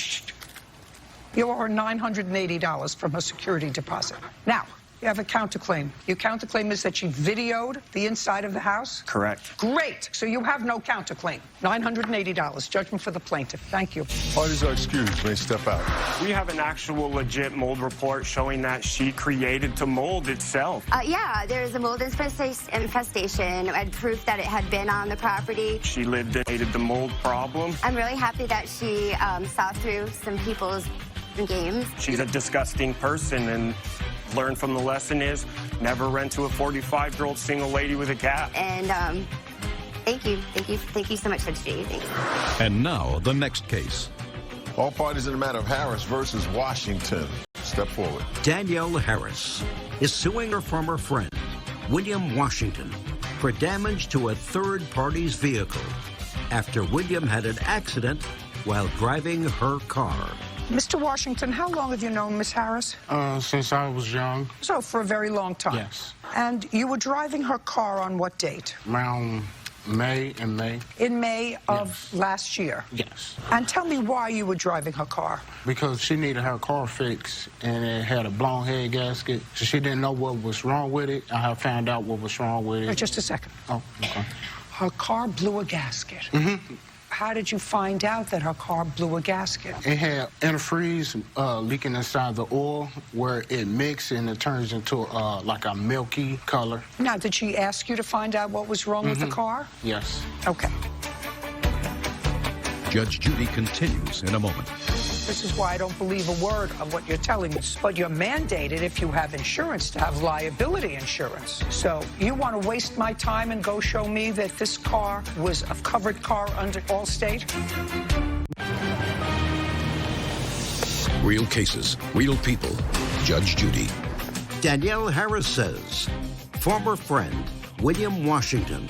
Speaker 1: You owe her $980 from her security deposit. Now, you have a counterclaim. Your counterclaim is that she videoed the inside of the house?
Speaker 12: Correct.
Speaker 1: Great. So you have no counterclaim. $980. Judgment for the plaintiff. Thank you.
Speaker 4: Parties are excused. May step out.
Speaker 12: We have an actual legit mold report showing that she created the mold itself.
Speaker 10: Yeah, there's a mold infestation. I had proof that it had been on the property.
Speaker 12: She lived and hated the mold problem.
Speaker 10: I'm really happy that she saw through some people's games.
Speaker 12: She's a disgusting person, and Learn from the lesson is never rent to a 45-year-old single lady with a cat.
Speaker 10: And thank you so much, Judge Judy. Thanks.
Speaker 3: And now, the next case.
Speaker 4: All parties in the matter of Harris versus Washington. Step forward.
Speaker 2: Danielle Harris is suing her former friend, William Washington, for damage to a third party's vehicle after William had an accident while driving her car.
Speaker 1: Mr. Washington, how long have you known Miss Harris?
Speaker 14: Since I was young.
Speaker 1: So for a very long time?
Speaker 14: Yes.
Speaker 1: And you were driving her car on what date?
Speaker 14: Around May.
Speaker 1: In May of last year?
Speaker 14: Yes.
Speaker 1: And tell me why you were driving her car.
Speaker 14: Because she needed her car fixed, and it had a blown head gasket. So she didn't know what was wrong with it. I have found out what was wrong with it.
Speaker 1: Wait just a second.
Speaker 14: Oh, okay.
Speaker 1: Her car blew a gasket.
Speaker 14: Mm-hmm.
Speaker 1: How did you find out that her car blew a gasket?
Speaker 14: It had antifreeze leaking inside the oil where it mixed and it turns into like a milky color.
Speaker 1: Now, did she ask you to find out what was wrong with the car?
Speaker 14: Yes.
Speaker 1: Okay.
Speaker 3: Judge Judy continues in a moment.
Speaker 1: This is why I don't believe a word of what you're telling me. But you're mandated, if you have insurance, to have liability insurance. So you want to waste my time and go show me that this car was a covered car under Allstate?
Speaker 3: Real cases, real people. Judge Judy.
Speaker 2: Danielle Harris says former friend William Washington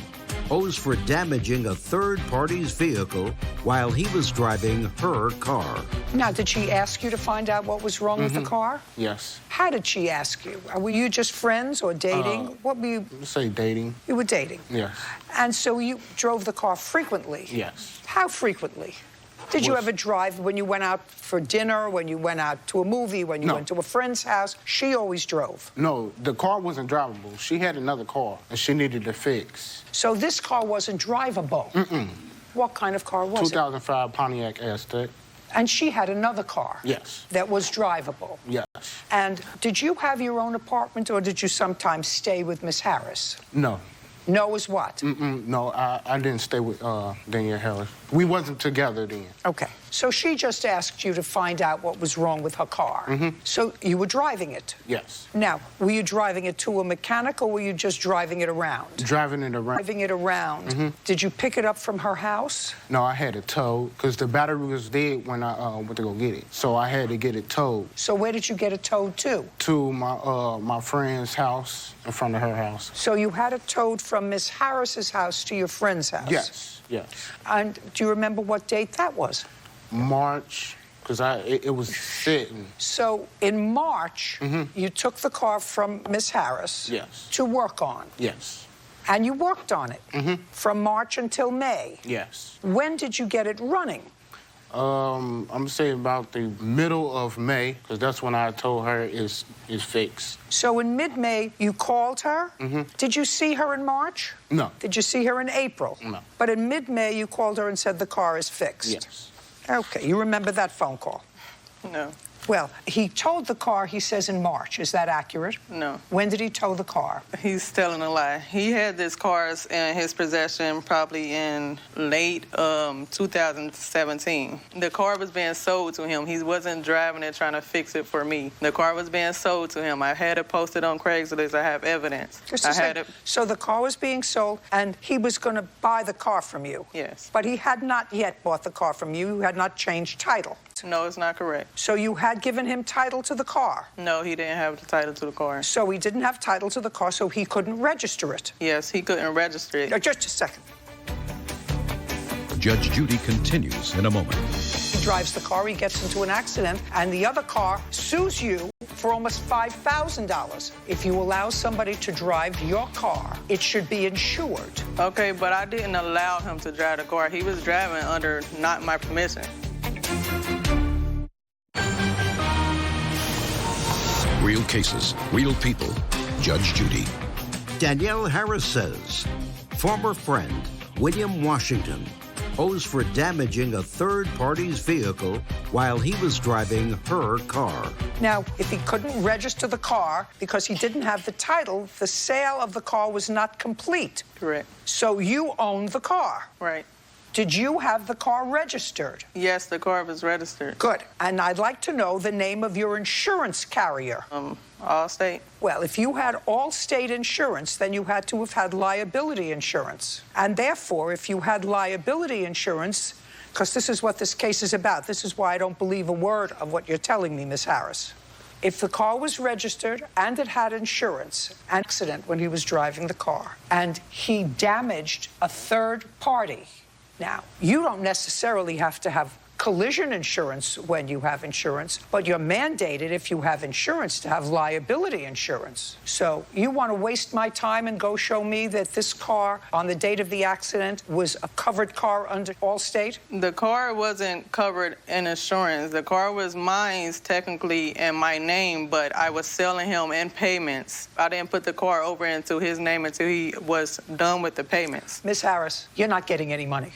Speaker 2: owes for damaging a third party's vehicle while he was driving her car.
Speaker 1: Now, did she ask you to find out what was wrong with the car?
Speaker 14: Yes.
Speaker 1: How did she ask you? Were you just friends or dating? What were you?
Speaker 14: Say dating.
Speaker 1: You were dating?
Speaker 14: Yes.
Speaker 1: And so you drove the car frequently?
Speaker 14: Yes.
Speaker 1: How frequently? Did you ever drive when you went out for dinner, when you went out to a movie, when you went to a friend's house? She always drove?
Speaker 14: No, the car wasn't drivable. She had another car, and she needed to fix.
Speaker 1: So this car wasn't drivable?
Speaker 14: Mm-mm.
Speaker 1: What kind of car was
Speaker 14: 2005 Pontiac Aztek.
Speaker 1: And she had another car?
Speaker 14: Yes.
Speaker 1: That was drivable?
Speaker 14: Yes.
Speaker 1: And did you have your own apartment, or did you sometimes stay with Miss Harris?
Speaker 14: No.
Speaker 1: No is what?
Speaker 14: No, I didn't stay with Danielle Harris. We wasn't together then.
Speaker 1: Okay. So she just asked you to find out what was wrong with her car. So you were driving it?
Speaker 14: Yes.
Speaker 1: Now, were you driving it to a mechanic, or were you just driving it around?
Speaker 14: Driving it around.
Speaker 1: Driving it around. Did you pick it up from her house?
Speaker 14: No, I had it towed because the battery was dead when I went to go get it. So I had to get it towed.
Speaker 1: So where did you get it towed to?
Speaker 14: To my friend's house in front of her house.
Speaker 1: So you had it towed from Miss Harris's house to your friend's house?
Speaker 14: Yes. Yes.
Speaker 1: And do you remember what date that was?
Speaker 14: March, because it was sitting.
Speaker 1: So in March, you took the car from Miss Harris to work on?
Speaker 14: Yes.
Speaker 1: And you worked on it from March until May?
Speaker 14: Yes.
Speaker 1: When did you get it running?
Speaker 14: I'm gonna say about the middle of May, because that's when I told her it's fixed.
Speaker 1: So in mid-May, you called her? Did you see her in March?
Speaker 14: No.
Speaker 1: Did you see her in April?
Speaker 14: No.
Speaker 1: But in mid-May, you called her and said the car is fixed?
Speaker 14: Yes.
Speaker 1: Okay, you remember that phone call?
Speaker 11: No.
Speaker 1: Well, he towed the car, he says, in March. Is that accurate?
Speaker 11: No.
Speaker 1: When did he tow the car?
Speaker 11: He's telling a lie. He had this car in his possession probably in late 2017. The car was being sold to him. He wasn't driving it trying to fix it for me. The car was being sold to him. I had it posted on Craigslist. I have evidence.
Speaker 1: So the car was being sold, and he was going to buy the car from you?
Speaker 11: Yes.
Speaker 1: But he had not yet bought the car from you. You had not changed title?
Speaker 11: No, it's not correct.
Speaker 1: So you had given him title to the car?
Speaker 11: No, he didn't have the title to the car.
Speaker 1: So he didn't have title to the car, so he couldn't register it?
Speaker 11: Yes, he couldn't register it.
Speaker 1: Just a second.
Speaker 3: Judge Judy continues in a moment.
Speaker 1: He drives the car, he gets into an accident, and the other car sues you for almost $5,000. If you allow somebody to drive your car, it should be insured.
Speaker 11: Okay, but I didn't allow him to drive the car. He was driving under not my permission.
Speaker 3: Real cases, real people. Judge Judy.
Speaker 2: Danielle Harris says former friend William Washington owes for damaging a third party's vehicle while he was driving her car.
Speaker 1: Now, if he couldn't register the car because he didn't have the title, the sale of the car was not complete.
Speaker 11: Correct.
Speaker 1: So you owned the car.
Speaker 11: Right.
Speaker 1: Did you have the car registered?
Speaker 11: Yes, the car was registered.
Speaker 1: Good. And I'd like to know the name of your insurance carrier.
Speaker 11: Allstate.
Speaker 1: Well, if you had Allstate insurance, then you had to have had liability insurance. And therefore, if you had liability insurance, because this is what this case is about, this is why I don't believe a word of what you're telling me, Miss Harris. If the car was registered and it had insurance, an accident when he was driving the car, and he damaged a third party. Now, you don't necessarily have to have collision insurance when you have insurance, but you're mandated if you have insurance to have liability insurance. So you want to waste my time and go show me that this car on the date of the accident was a covered car under Allstate?
Speaker 11: The car wasn't covered in insurance. The car was mine technically in my name, but I was selling him in payments. I didn't put the car over into his name until he was done with the payments.
Speaker 1: Miss Harris, you're not getting any money.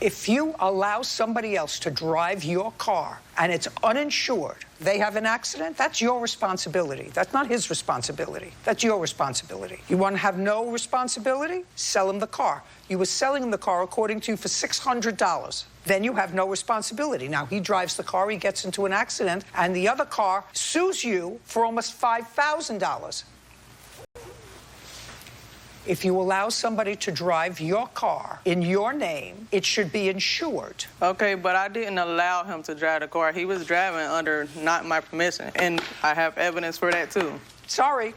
Speaker 1: If you allow somebody else to drive your car and it's uninsured, they have an accident, that's your responsibility. That's not his responsibility. That's your responsibility. You want to have no responsibility? Sell him the car. You were selling him the car, according to you, for $600. Then you have no responsibility. Now, he drives the car, he gets into an accident, and the other car sues you for almost $5,000. If you allow somebody to drive your car in your name, it should be insured.
Speaker 11: Okay, but I didn't allow him to drive the car. He was driving under not my permission, and I have evidence for that, too.
Speaker 1: Sorry.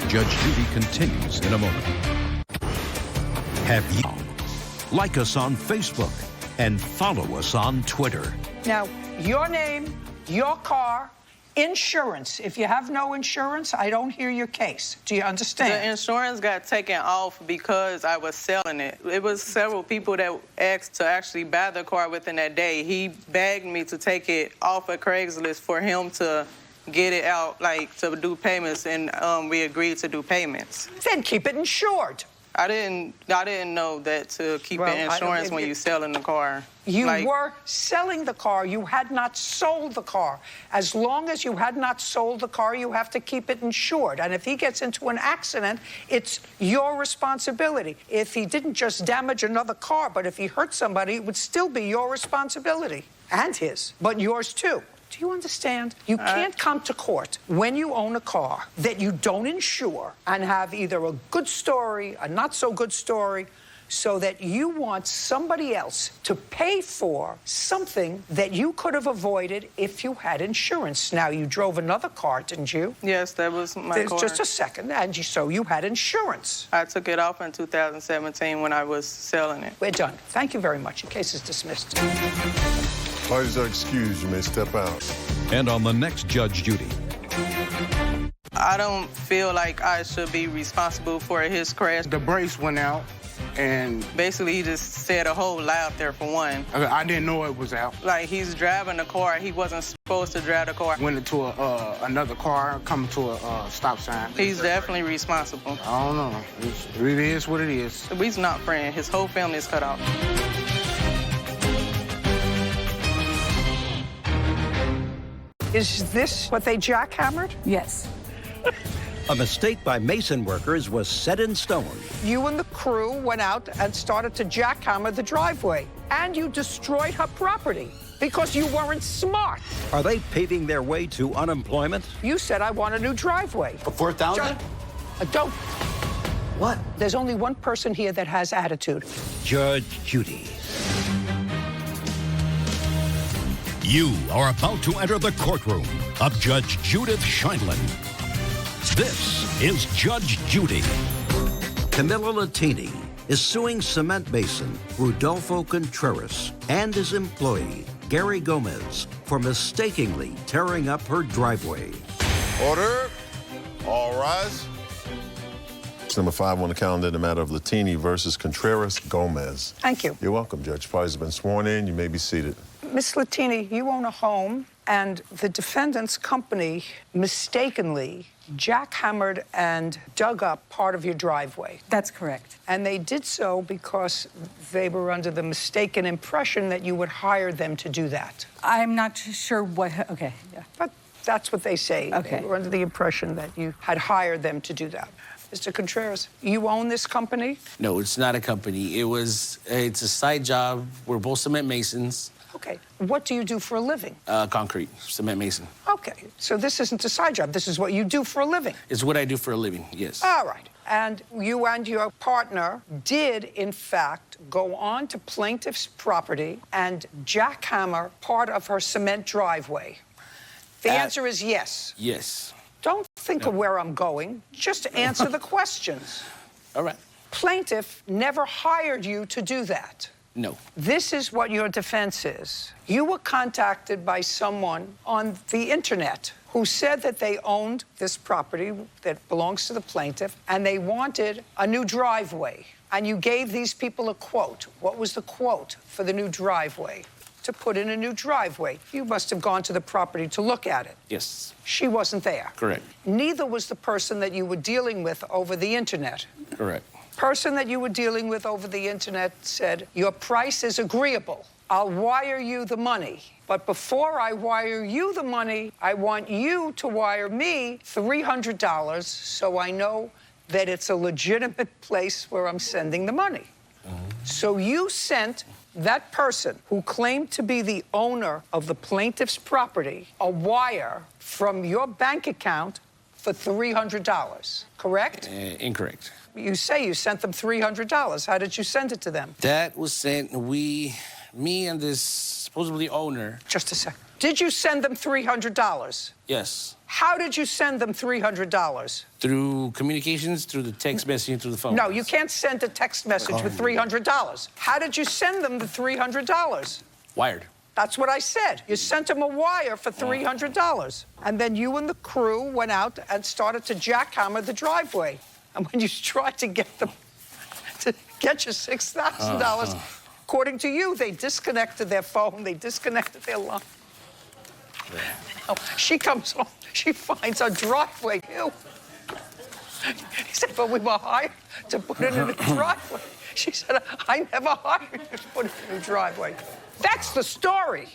Speaker 3: Judge Judy continues in a moment. Have you like us on Facebook and follow us on Twitter.
Speaker 1: Now, your name, your car, insurance. If you have no insurance, I don't hear your case. Do you understand?
Speaker 11: The insurance got taken off because I was selling it. It was several people that asked to actually buy the car within that day. He begged me to take it off of Craigslist for him to get it out, like, to do payments, and we agreed to do payments.
Speaker 1: Then keep it insured.
Speaker 11: I didn't know that to keep it insurance when you're selling the car.
Speaker 1: You were selling the car. You had not sold the car. As long as you had not sold the car, you have to keep it insured. And if he gets into an accident, it's your responsibility. If he didn't just damage another car, but if he hurt somebody, it would still be your responsibility. And his, but yours too. Do you understand? You can't come to court when you own a car that you don't insure and have either a good story, a not so good story, so that you want somebody else to pay for something that you could have avoided if you had insurance. Now, you drove another car, didn't you?
Speaker 11: Yes, that was my car.
Speaker 1: Just a second, and so you had insurance.
Speaker 11: I took it off in 2017 when I was selling it.
Speaker 1: We're done. Thank you very much. Your case is dismissed.
Speaker 4: Parties are excused. You may step out.
Speaker 3: And on the next Judge Judy.
Speaker 11: I don't feel like I should be responsible for his crash.
Speaker 14: The brakes went out, and
Speaker 11: basically he just said a whole lie out there for one.
Speaker 14: I didn't know it was out.
Speaker 11: Like, he's driving the car. He wasn't supposed to drive the car.
Speaker 14: Went into another car, coming to a stop sign.
Speaker 11: He's definitely responsible.
Speaker 14: I don't know. It is what it is.
Speaker 11: He's not friends. His whole family is cut off.
Speaker 1: Is this what they jackhammered?
Speaker 15: Yes.
Speaker 2: A mistake by mason workers was set in stone.
Speaker 1: You and the crew went out and started to jackhammer the driveway, and you destroyed her property because you weren't smart.
Speaker 2: Are they paving their way to unemployment?
Speaker 1: You said, I want a new driveway.
Speaker 16: For 4,000?
Speaker 1: Don't.
Speaker 16: What?
Speaker 1: There's only one person here that has attitude.
Speaker 2: Judge Judy.
Speaker 3: You are about to enter the courtroom of Judge Judith Scheindlin. This is Judge Judy.
Speaker 2: Camilla Latini is suing cement mason Rudolfo Contreras and his employee, Gary Gomez, for mistakenly tearing up her driveway.
Speaker 4: Order. All rise. Number 5 on the calendar in the matter of Latini versus Contreras Gomez.
Speaker 1: Thank you.
Speaker 4: You're welcome, Judge. Parties have been sworn in. You may be seated.
Speaker 1: Miss Latini, you own a home, and the defendant's company mistakenly jackhammered and dug up part of your driveway.
Speaker 15: That's correct.
Speaker 1: And they did so because they were under the mistaken impression that you would hire them to do that.
Speaker 15: I'm not sure what, okay, yeah.
Speaker 1: But that's what they say.
Speaker 15: Okay.
Speaker 1: They were under the impression that you had hired them to do that. Mr. Contreras, you own this company?
Speaker 17: No, it's not a company. It's a side job. We're both cement masons.
Speaker 1: Okay. What do you do for a living?
Speaker 17: Concrete, cement mason.
Speaker 1: Okay. So this isn't a side job. This is what you do for a living.
Speaker 17: It's what I do for a living, yes.
Speaker 1: All right. And you and your partner did, in fact, go on to plaintiff's property and jackhammer part of her cement driveway. The answer is yes.
Speaker 17: Yes.
Speaker 1: Don't think of where I'm going. Just answer the questions.
Speaker 17: All right.
Speaker 1: Plaintiff never hired you to do that.
Speaker 17: No.
Speaker 1: This is what your defense is. You were contacted by someone on the internet who said that they owned this property that belongs to the plaintiff and they wanted a new driveway. And you gave these people a quote. What was the quote for the new driveway? To put in a new driveway. You must have gone to the property to look at it.
Speaker 17: Yes.
Speaker 1: She wasn't there.
Speaker 17: Correct.
Speaker 1: Neither was the person that you were dealing with over the internet.
Speaker 17: Correct.
Speaker 1: Person that you were dealing with over the internet said, your price is agreeable. I'll wire you the money. But before I wire you the money, I want you to wire me $300 so I know that it's a legitimate place where I'm sending the money. So you sent that person who claimed to be the owner of the plaintiff's property a wire from your bank account for $300, correct?
Speaker 17: Incorrect.
Speaker 1: You say you sent them $300. How did you send it to them?
Speaker 17: That was sent, me and this supposedly owner.
Speaker 1: Just a second. Did you send them $300?
Speaker 17: Yes.
Speaker 1: How did you send them $300?
Speaker 17: Through communications, through the text messaging, through the phone.
Speaker 1: No, you can't send a text message with $300. How did you send them the $300?
Speaker 17: Wired.
Speaker 1: That's what I said. You sent them a wire for $300. And then you and the crew went out and started to jackhammer the driveway. And when you tried to get them to get you $6,000, according to you, they disconnected their phone, they disconnected their line. Oh, she comes home, she finds a driveway. Ew. He said, but we were hired to put it in a driveway. She said, I never hired you to put it in a driveway. That's the story.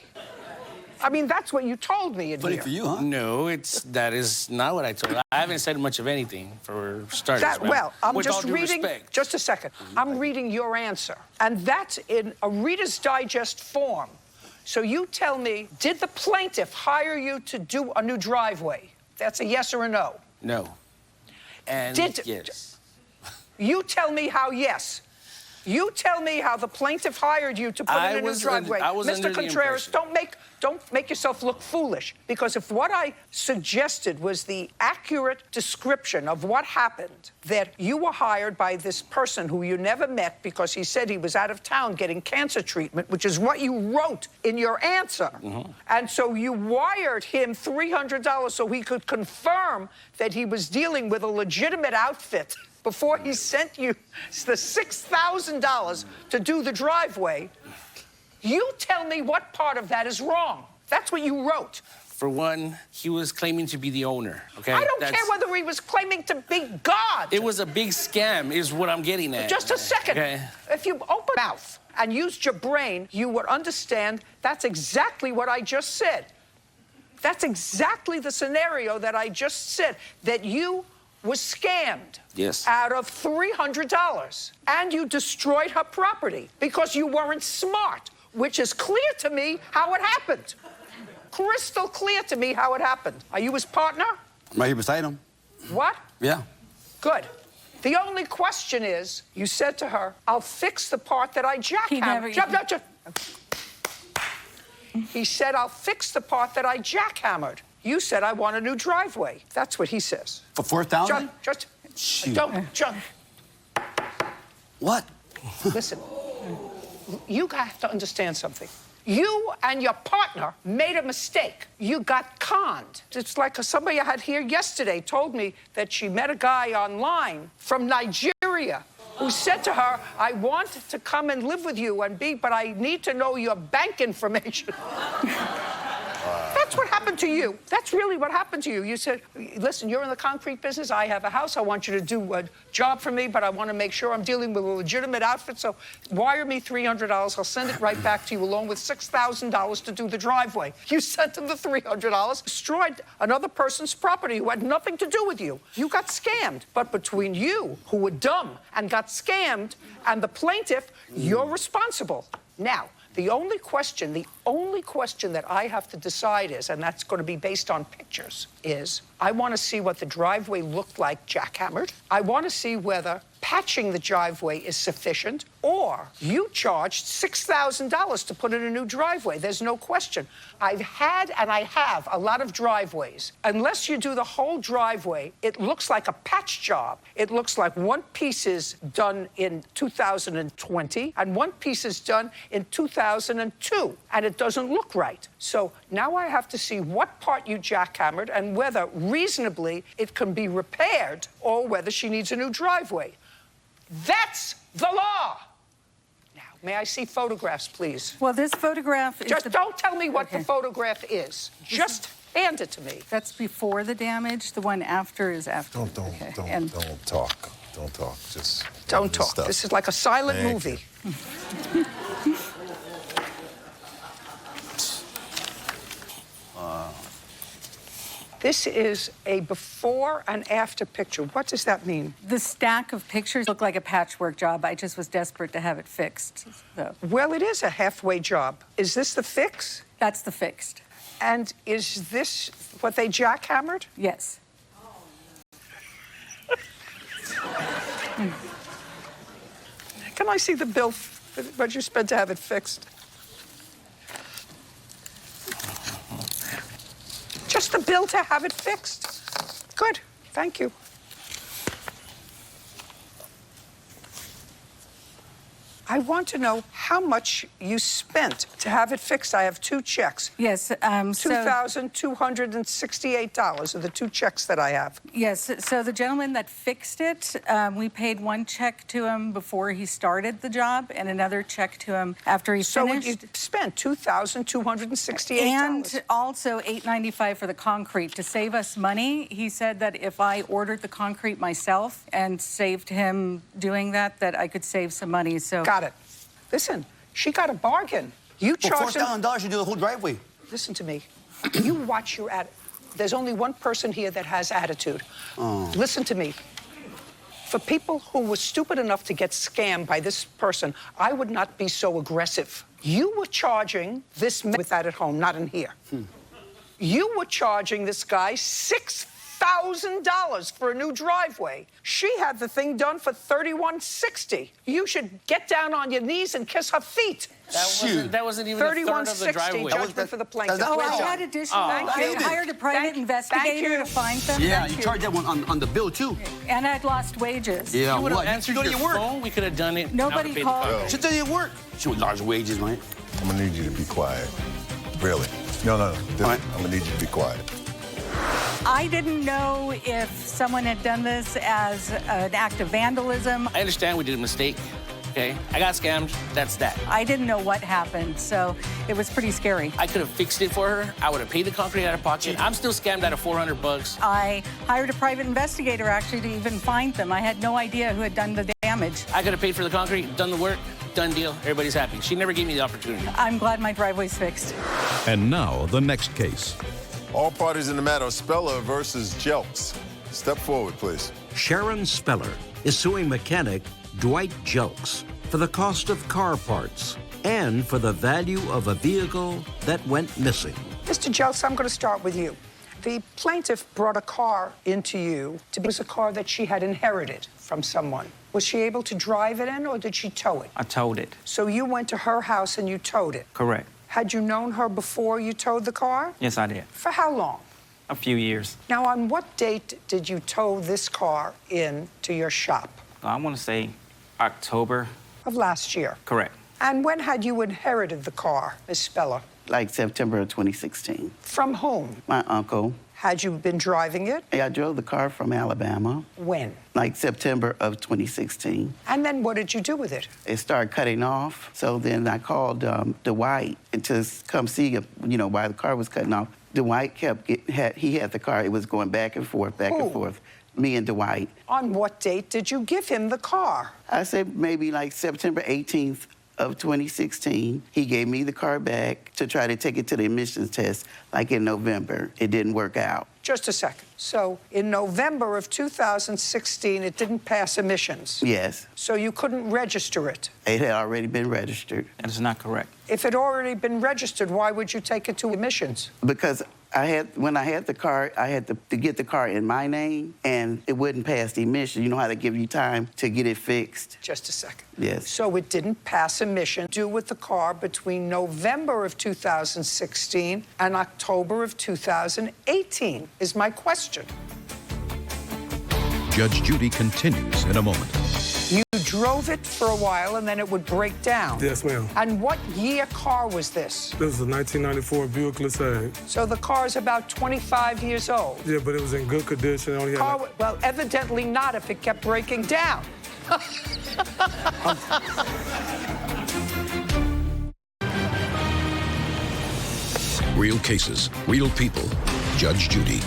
Speaker 1: I mean, that's what you told me in
Speaker 16: Funny
Speaker 1: here.
Speaker 16: for you, huh?
Speaker 17: No, that is not what I told her. I haven't said much of anything for starters.
Speaker 1: Well, I'm
Speaker 17: With all
Speaker 1: just
Speaker 17: due
Speaker 1: reading,
Speaker 17: respect.
Speaker 1: just a second. I'm reading your answer. And that's in a Reader's Digest form. So you tell me, did the plaintiff hire you to do a new driveway? That's a yes or a no.
Speaker 17: No. And yes.
Speaker 1: You tell me how yes. You tell me how the plaintiff hired you to put in a new driveway. Mr. Contreras, don't make yourself look foolish. Because if what I suggested was the accurate description of what happened, that you were hired by this person who you never met because he said he was out of town getting cancer treatment, which is what you wrote in your answer. And so you wired him $300 so he could confirm that he was dealing with a legitimate outfit before he sent you the $6,000 to do the driveway. You tell me what part of that is wrong. That's what you wrote.
Speaker 17: For one, he was claiming to be the owner, okay?
Speaker 1: I don't care whether he was claiming to be God.
Speaker 17: It was a big scam, is what I'm getting at.
Speaker 1: Just a second.
Speaker 17: Okay.
Speaker 1: If you open your mouth and used your brain, you would understand that's exactly what I just said. That's exactly the scenario that I just said, that you was scammed out of $300. And you destroyed her property because you weren't smart, which is clear to me how it happened. Crystal clear to me how it happened. Are you his partner?
Speaker 16: I'm right here beside him.
Speaker 1: What?
Speaker 16: Yeah.
Speaker 1: Good. The only question is, you said to her, I'll fix the part that I jackhammered. He said, I'll fix the part that I jackhammered. You said, I want a new driveway. That's what he says.
Speaker 16: For $4,000?
Speaker 1: Don't jump.
Speaker 16: What?
Speaker 1: Listen, you have to understand something. You and your partner made a mistake. You got conned. It's like somebody I had here yesterday told me that she met a guy online from Nigeria who said to her, I want to come and live with you but I need to know your bank information. That's what happened to you. That's really what happened to you. You said, listen, you're in the concrete business. I have a house. I want you to do a job for me, but I want to make sure I'm dealing with a legitimate outfit. So wire me $300. I'll send it right back to you along with $6,000 to do the driveway. You sent him the $300, destroyed another person's property who had nothing to do with you. You got scammed. But between you, who were dumb and got scammed, and the plaintiff, you're responsible. Now, the only question that I have to decide is, and that's going to be based on pictures, is I want to see what the driveway looked like jackhammered. I want to see whether patching the driveway is sufficient, or you charged $6,000 to put in a new driveway. There's no question. I've had and I have a lot of driveways. Unless you do the whole driveway, it looks like a patch job. It looks like one piece is done in 2020 and one piece is done in 2002, and it doesn't look right. So now I have to see what part you jackhammered and whether reasonably it can be repaired or whether she needs a new driveway. That's the law. Now, may I see photographs, please?
Speaker 15: Well, this photograph is
Speaker 1: Just don't tell me what the photograph is. Just hand it to me.
Speaker 15: That's before the damage. The one after is after.
Speaker 4: Don't talk. Don't talk. Just
Speaker 1: don't talk.
Speaker 4: Stuff.
Speaker 1: This is like a silent movie. This is a before and after picture. What does that mean?
Speaker 15: The stack of pictures look like a patchwork job. I just was desperate to have it fixed. So.
Speaker 1: Well, it is a halfway job. Is this the fix?
Speaker 15: That's the fixed.
Speaker 1: And is this what they jackhammered?
Speaker 15: Yes.
Speaker 1: Can I see the bill, what you spent to have it fixed? Just the bill to have it fixed. Good, thank you. I want to know how much you spent to have it fixed. I have two checks.
Speaker 15: Yes.
Speaker 1: $2,268 are the two checks that I have.
Speaker 15: Yes. So the gentleman that fixed it, we paid one check to him before he started the job and another check to him after he finished.
Speaker 1: So you spent $2,268.
Speaker 15: And also $895 for the concrete. To save us money, he said that if I ordered the concrete myself and saved him doing that, that I could save some money. So.
Speaker 1: Got it. Listen, she got a bargain. You charged
Speaker 16: $4,000, you do the whole driveway.
Speaker 1: Listen to me. You watch your attitude. There's only one person here that has attitude. Listen to me. For people who were stupid enough to get scammed by this person, I would not be so aggressive. You were charging this man with that at home, not in here. You were charging this guy $6,000 for a new driveway. She had the thing done for $3,160. You should get down on your knees and kiss her feet.
Speaker 17: That wasn't even a third of the driveway.
Speaker 1: Judgment for the plaintiff.
Speaker 15: Oh, I had additional. I hired a private investigator to find them.
Speaker 16: Yeah, you charged that one on the bill, too.
Speaker 15: And I'd lost wages.
Speaker 16: Yeah,
Speaker 17: You would have
Speaker 16: what?
Speaker 17: answered your phone. We could have done it.
Speaker 15: Nobody
Speaker 17: Not paid the
Speaker 15: called.
Speaker 17: contract.
Speaker 16: She did work. She would large wages, man.
Speaker 4: I'm gonna need you to be quiet. Really? No.
Speaker 16: All right.
Speaker 4: I'm gonna need you to be quiet.
Speaker 15: I didn't know if someone had done this as an act of vandalism.
Speaker 17: I understand we did a mistake. Okay, I got scammed. That's that.
Speaker 15: I didn't know what happened, so it was pretty scary.
Speaker 17: I could have fixed it for her. I would have paid the concrete out of pocket. I'm still scammed out of $400.
Speaker 15: I hired a private investigator actually to even find them. I had no idea who had done the damage.
Speaker 17: I could have paid for the concrete, done the work, done deal. Everybody's happy. She never gave me the opportunity.
Speaker 15: I'm glad my driveway's fixed.
Speaker 3: And now, the next case.
Speaker 4: All parties in the matter, Speller versus Jelks. Step forward, please.
Speaker 2: Sharon Speller is suing mechanic Dwight Jelks for the cost of car parts and for the value of a vehicle that went missing.
Speaker 1: Mr. Jelks, I'm going to start with you. The plaintiff brought a car into you. It was a car that she had inherited from someone. Was she able to drive it in, or did she tow it?
Speaker 18: I towed it.
Speaker 1: So you went to her house and you towed it?
Speaker 18: Correct.
Speaker 1: Had you known her before you towed the car?
Speaker 18: Yes, I did.
Speaker 1: For how long?
Speaker 18: A few years.
Speaker 1: Now, on what date did you tow this car in to your shop?
Speaker 18: I want to say October.
Speaker 1: Of last year?
Speaker 18: Correct.
Speaker 1: And when had you inherited the car, Ms. Speller?
Speaker 19: Like September of 2016.
Speaker 1: From whom?
Speaker 19: My uncle.
Speaker 1: Had you been driving it?
Speaker 19: I drove the car from Alabama.
Speaker 1: When?
Speaker 19: Like September of 2016.
Speaker 1: And then what did you do with it?
Speaker 19: It started cutting off. So then I called Dwight to come see, why the car was cutting off. Dwight he had the car. It was going back and forth, and forth. Me and Dwight.
Speaker 1: On what date did you give him the car?
Speaker 19: I said maybe like September 18th of 2016. He gave me the car back to try to take it to the emissions test, like in November. It didn't work out.
Speaker 1: Just a second. So in November of 2016, it didn't pass emissions?
Speaker 19: Yes.
Speaker 1: So you couldn't register it?
Speaker 19: It had already been registered.
Speaker 18: That is not correct.
Speaker 1: If it had already been registered, why would you take it to emissions?
Speaker 19: Because when I had the car, I had to get the car in my name, and it wouldn't pass the emission. You know how to give you time to get it fixed?
Speaker 1: Just a second.
Speaker 19: Yes.
Speaker 1: So it didn't pass emission. Do with the car between November of 2016 and October of 2018 is my question.
Speaker 3: Judge Judy continues in a moment.
Speaker 1: You drove it for a while and then it would break down.
Speaker 20: Yes, ma'am.
Speaker 1: And what year car was this?
Speaker 20: This was a 1994 Buick LeSabre.
Speaker 1: So the car's about 25 years old.
Speaker 20: Yeah, but it was in good condition. Only had
Speaker 1: Well, evidently not if it kept breaking down.
Speaker 3: Real cases, real people. Judge Judy.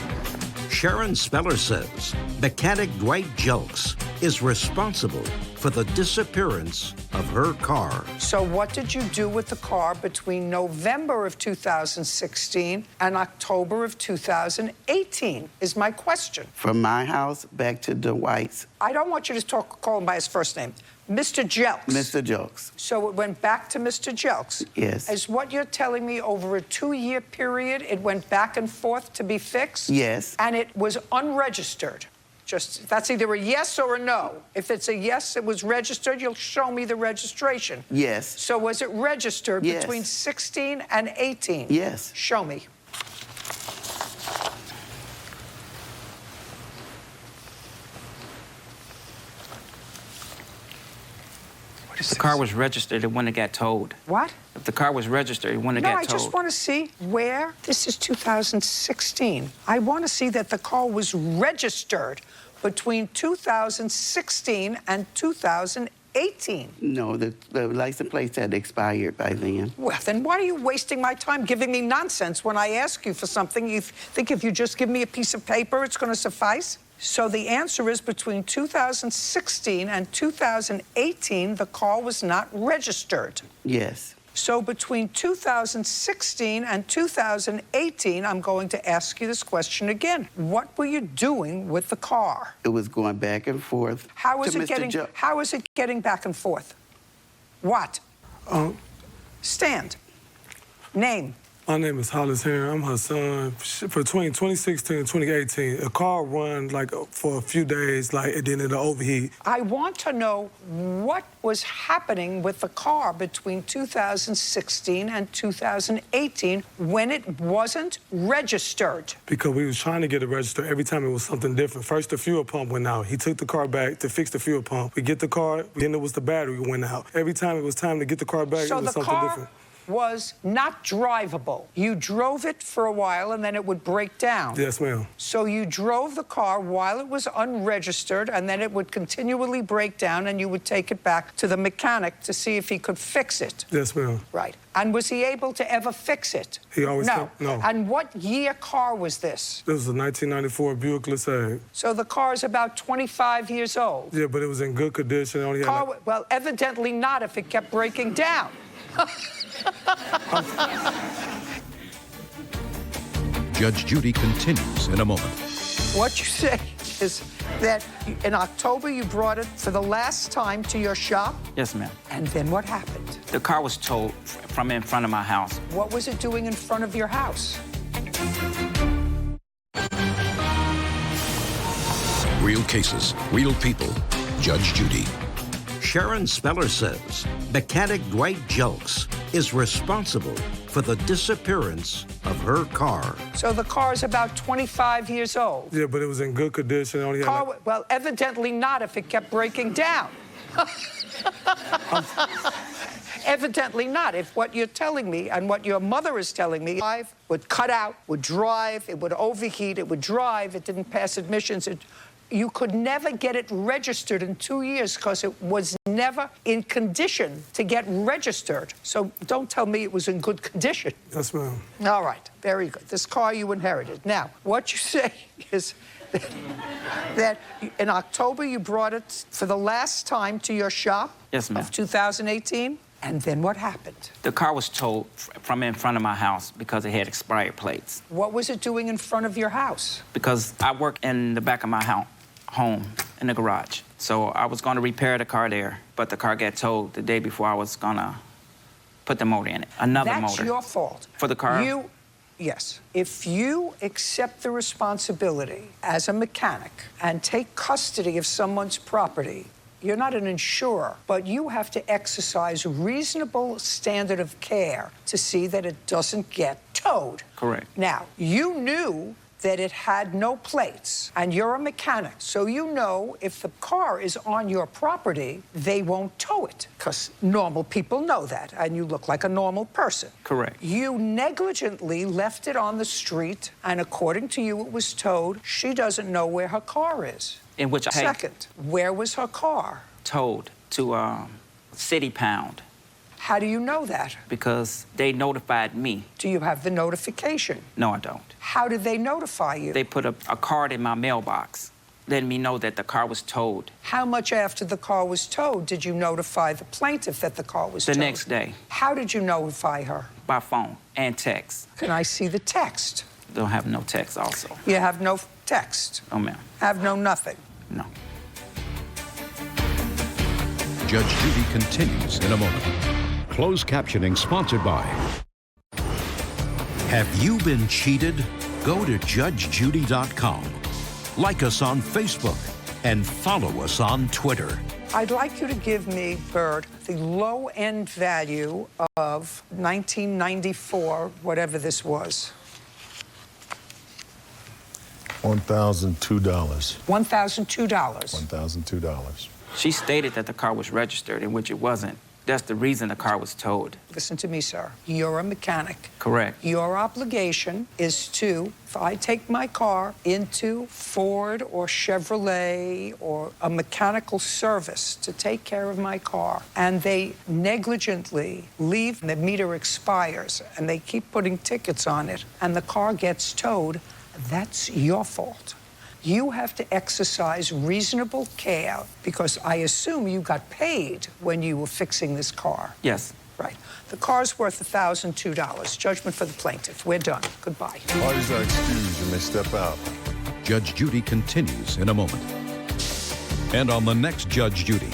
Speaker 2: Sharon Speller says mechanic Dwight Jelks is responsible for the disappearance of her car.
Speaker 1: So what did you do with the car between November of 2016 and October of 2018 is my question.
Speaker 19: From my house back to Dwight's.
Speaker 1: I don't want you to call him by his first name. Mr. Jelks.
Speaker 19: Mr. Jelks.
Speaker 1: So it went back to Mr. Jelks.
Speaker 19: Yes.
Speaker 1: Is what you're telling me over a 2-year period, it went back and forth to be fixed?
Speaker 19: Yes.
Speaker 1: And it was unregistered? That's either a yes or a no. If it's a yes, it was registered, you'll show me the registration.
Speaker 19: Yes.
Speaker 1: So was it registered
Speaker 19: Yes.
Speaker 1: between 16 and 18?
Speaker 19: Yes.
Speaker 1: Show me.
Speaker 18: If the car was registered, it wouldn't have got towed.
Speaker 1: What?
Speaker 18: If the car was registered, it wouldn't have got
Speaker 1: I
Speaker 18: towed.
Speaker 1: just want to see where. This is 2016. I want to see that the car was registered between 2016 and 2018.
Speaker 19: No, the license plates had expired by then.
Speaker 1: Well, then why are you wasting my time giving me nonsense when I ask you for something? You think if you just give me a piece of paper, it's going to suffice? So the answer is between 2016 and 2018, the car was not registered.
Speaker 19: Yes.
Speaker 1: So between 2016 and 2018, I'm going to ask you this question again. What were you doing with the car?
Speaker 19: It was going back and forth.
Speaker 1: How is it getting back and forth? What? Stand. Name.
Speaker 20: My name is Hollis Heron. I'm her son. Between 2016 and 2018, a car run for a few days, and then it'll overheat.
Speaker 1: I want to know what was happening with the car between 2016 and 2018 when it wasn't registered.
Speaker 20: Because we was trying to get it registered. Every time it was something different. First, the fuel pump went out. He took the car back to fix the fuel pump. We get the car, then it was the battery went out. Every time it was time to get the car back, it was something different.
Speaker 1: Was not drivable. You drove it for a while and then it would break down.
Speaker 20: Yes, ma'am.
Speaker 1: So you drove the car while it was unregistered and then it would continually break down and you would take it back to the mechanic to see if he could fix it.
Speaker 20: Yes, ma'am.
Speaker 1: Right. And was he able to ever fix it?
Speaker 20: He always
Speaker 1: No.
Speaker 20: No.
Speaker 1: And what year car was this?
Speaker 20: This was a 1994 Buick LeSabre.
Speaker 1: So the car is about 25 years old.
Speaker 20: Yeah, but it was in good condition. Only had
Speaker 1: Well, evidently not if it kept breaking down.
Speaker 3: Judge Judy continues in a moment.
Speaker 1: What you say is that in October you brought it for the last time to your shop?
Speaker 18: Yes, ma'am.
Speaker 1: And then what happened?
Speaker 18: The car was towed from in front of my house.
Speaker 1: What was it doing in front of your house?
Speaker 3: Real cases, real people. Judge Judy.
Speaker 2: Sharon Speller says mechanic Dwight Jelks is responsible for the disappearance of her car.
Speaker 1: So the car is about 25 years old.
Speaker 20: Yeah, but it was in good condition. Only had
Speaker 1: Well, evidently not if it kept breaking down. Evidently not. If what you're telling me and what your mother is telling me, would cut out, would drive, it would overheat, it would drive, it didn't pass admissions, you could never get it registered in 2 years because it was never in condition to get registered. So don't tell me it was in good condition.
Speaker 20: Yes, ma'am.
Speaker 1: All right, very good. This car you inherited. Now, what you say is that in October you brought it for the last time to your shop?
Speaker 18: Yes, ma'am.
Speaker 1: Of 2018? And then what happened?
Speaker 18: The car was towed from in front of my house because it had expired plates.
Speaker 1: What was it doing in front of your house?
Speaker 18: Because I work in the back of my home in the garage. So I was going to repair the car there, but the car got towed the day before I was going to put the motor in it. Another motor.
Speaker 1: That's your fault.
Speaker 18: For the car?
Speaker 1: Yes. If you accept the responsibility as a mechanic and take custody of someone's property, you're not an insurer, but you have to exercise a reasonable standard of care to see that it doesn't get towed.
Speaker 18: Correct.
Speaker 1: Now, you knew that it had no plates, and you're a mechanic, so you know if the car is on your property, they won't tow it, because normal people know that, and you look like a normal person.
Speaker 18: Correct.
Speaker 1: You negligently left it on the street, and according to you, it was towed. She doesn't know where her car is.
Speaker 18: In which I
Speaker 1: Second, where was her car?
Speaker 18: Towed to City Pound.
Speaker 1: How do you know that?
Speaker 18: Because they notified me.
Speaker 1: Do you have the notification?
Speaker 18: No, I don't.
Speaker 1: How did they notify you?
Speaker 18: They put a card in my mailbox letting me know that the car was towed.
Speaker 1: How much after the car was towed did you notify the plaintiff that the car was towed?
Speaker 18: The next day.
Speaker 1: How did you notify her?
Speaker 18: By phone and text.
Speaker 1: Can I see the text?
Speaker 18: Don't have no text also.
Speaker 1: You have no text?
Speaker 18: Oh, ma'am.
Speaker 1: Have no nothing?
Speaker 18: No.
Speaker 3: Judge Judy continues in a moment. Closed captioning sponsored by. Have you been cheated? Go to judgejudy.com. Like us on Facebook and follow us on Twitter.
Speaker 1: I'd like you to give me, Bird, the low-end value of 1994, whatever this was.
Speaker 4: $1,002.
Speaker 1: $1,002.
Speaker 4: $1,002.
Speaker 18: She stated that the car was registered, in which it wasn't. That's the reason the car was towed.
Speaker 1: Listen to me, sir. You're a mechanic.
Speaker 18: Correct.
Speaker 1: Your obligation is to, if I take my car into Ford or Chevrolet or a mechanical service to take care of my car, and they negligently leave, the meter expires, and they keep putting tickets on it, and the car gets towed, that's your fault. You have to exercise reasonable care because I assume you got paid when you were fixing this car.
Speaker 18: Yes.
Speaker 1: Right. The car's worth $1,002. Judgment for the plaintiff. We're done. Goodbye.
Speaker 4: Parties are excused. You may step out.
Speaker 3: Judge Judy continues in a moment. And on the next Judge Judy.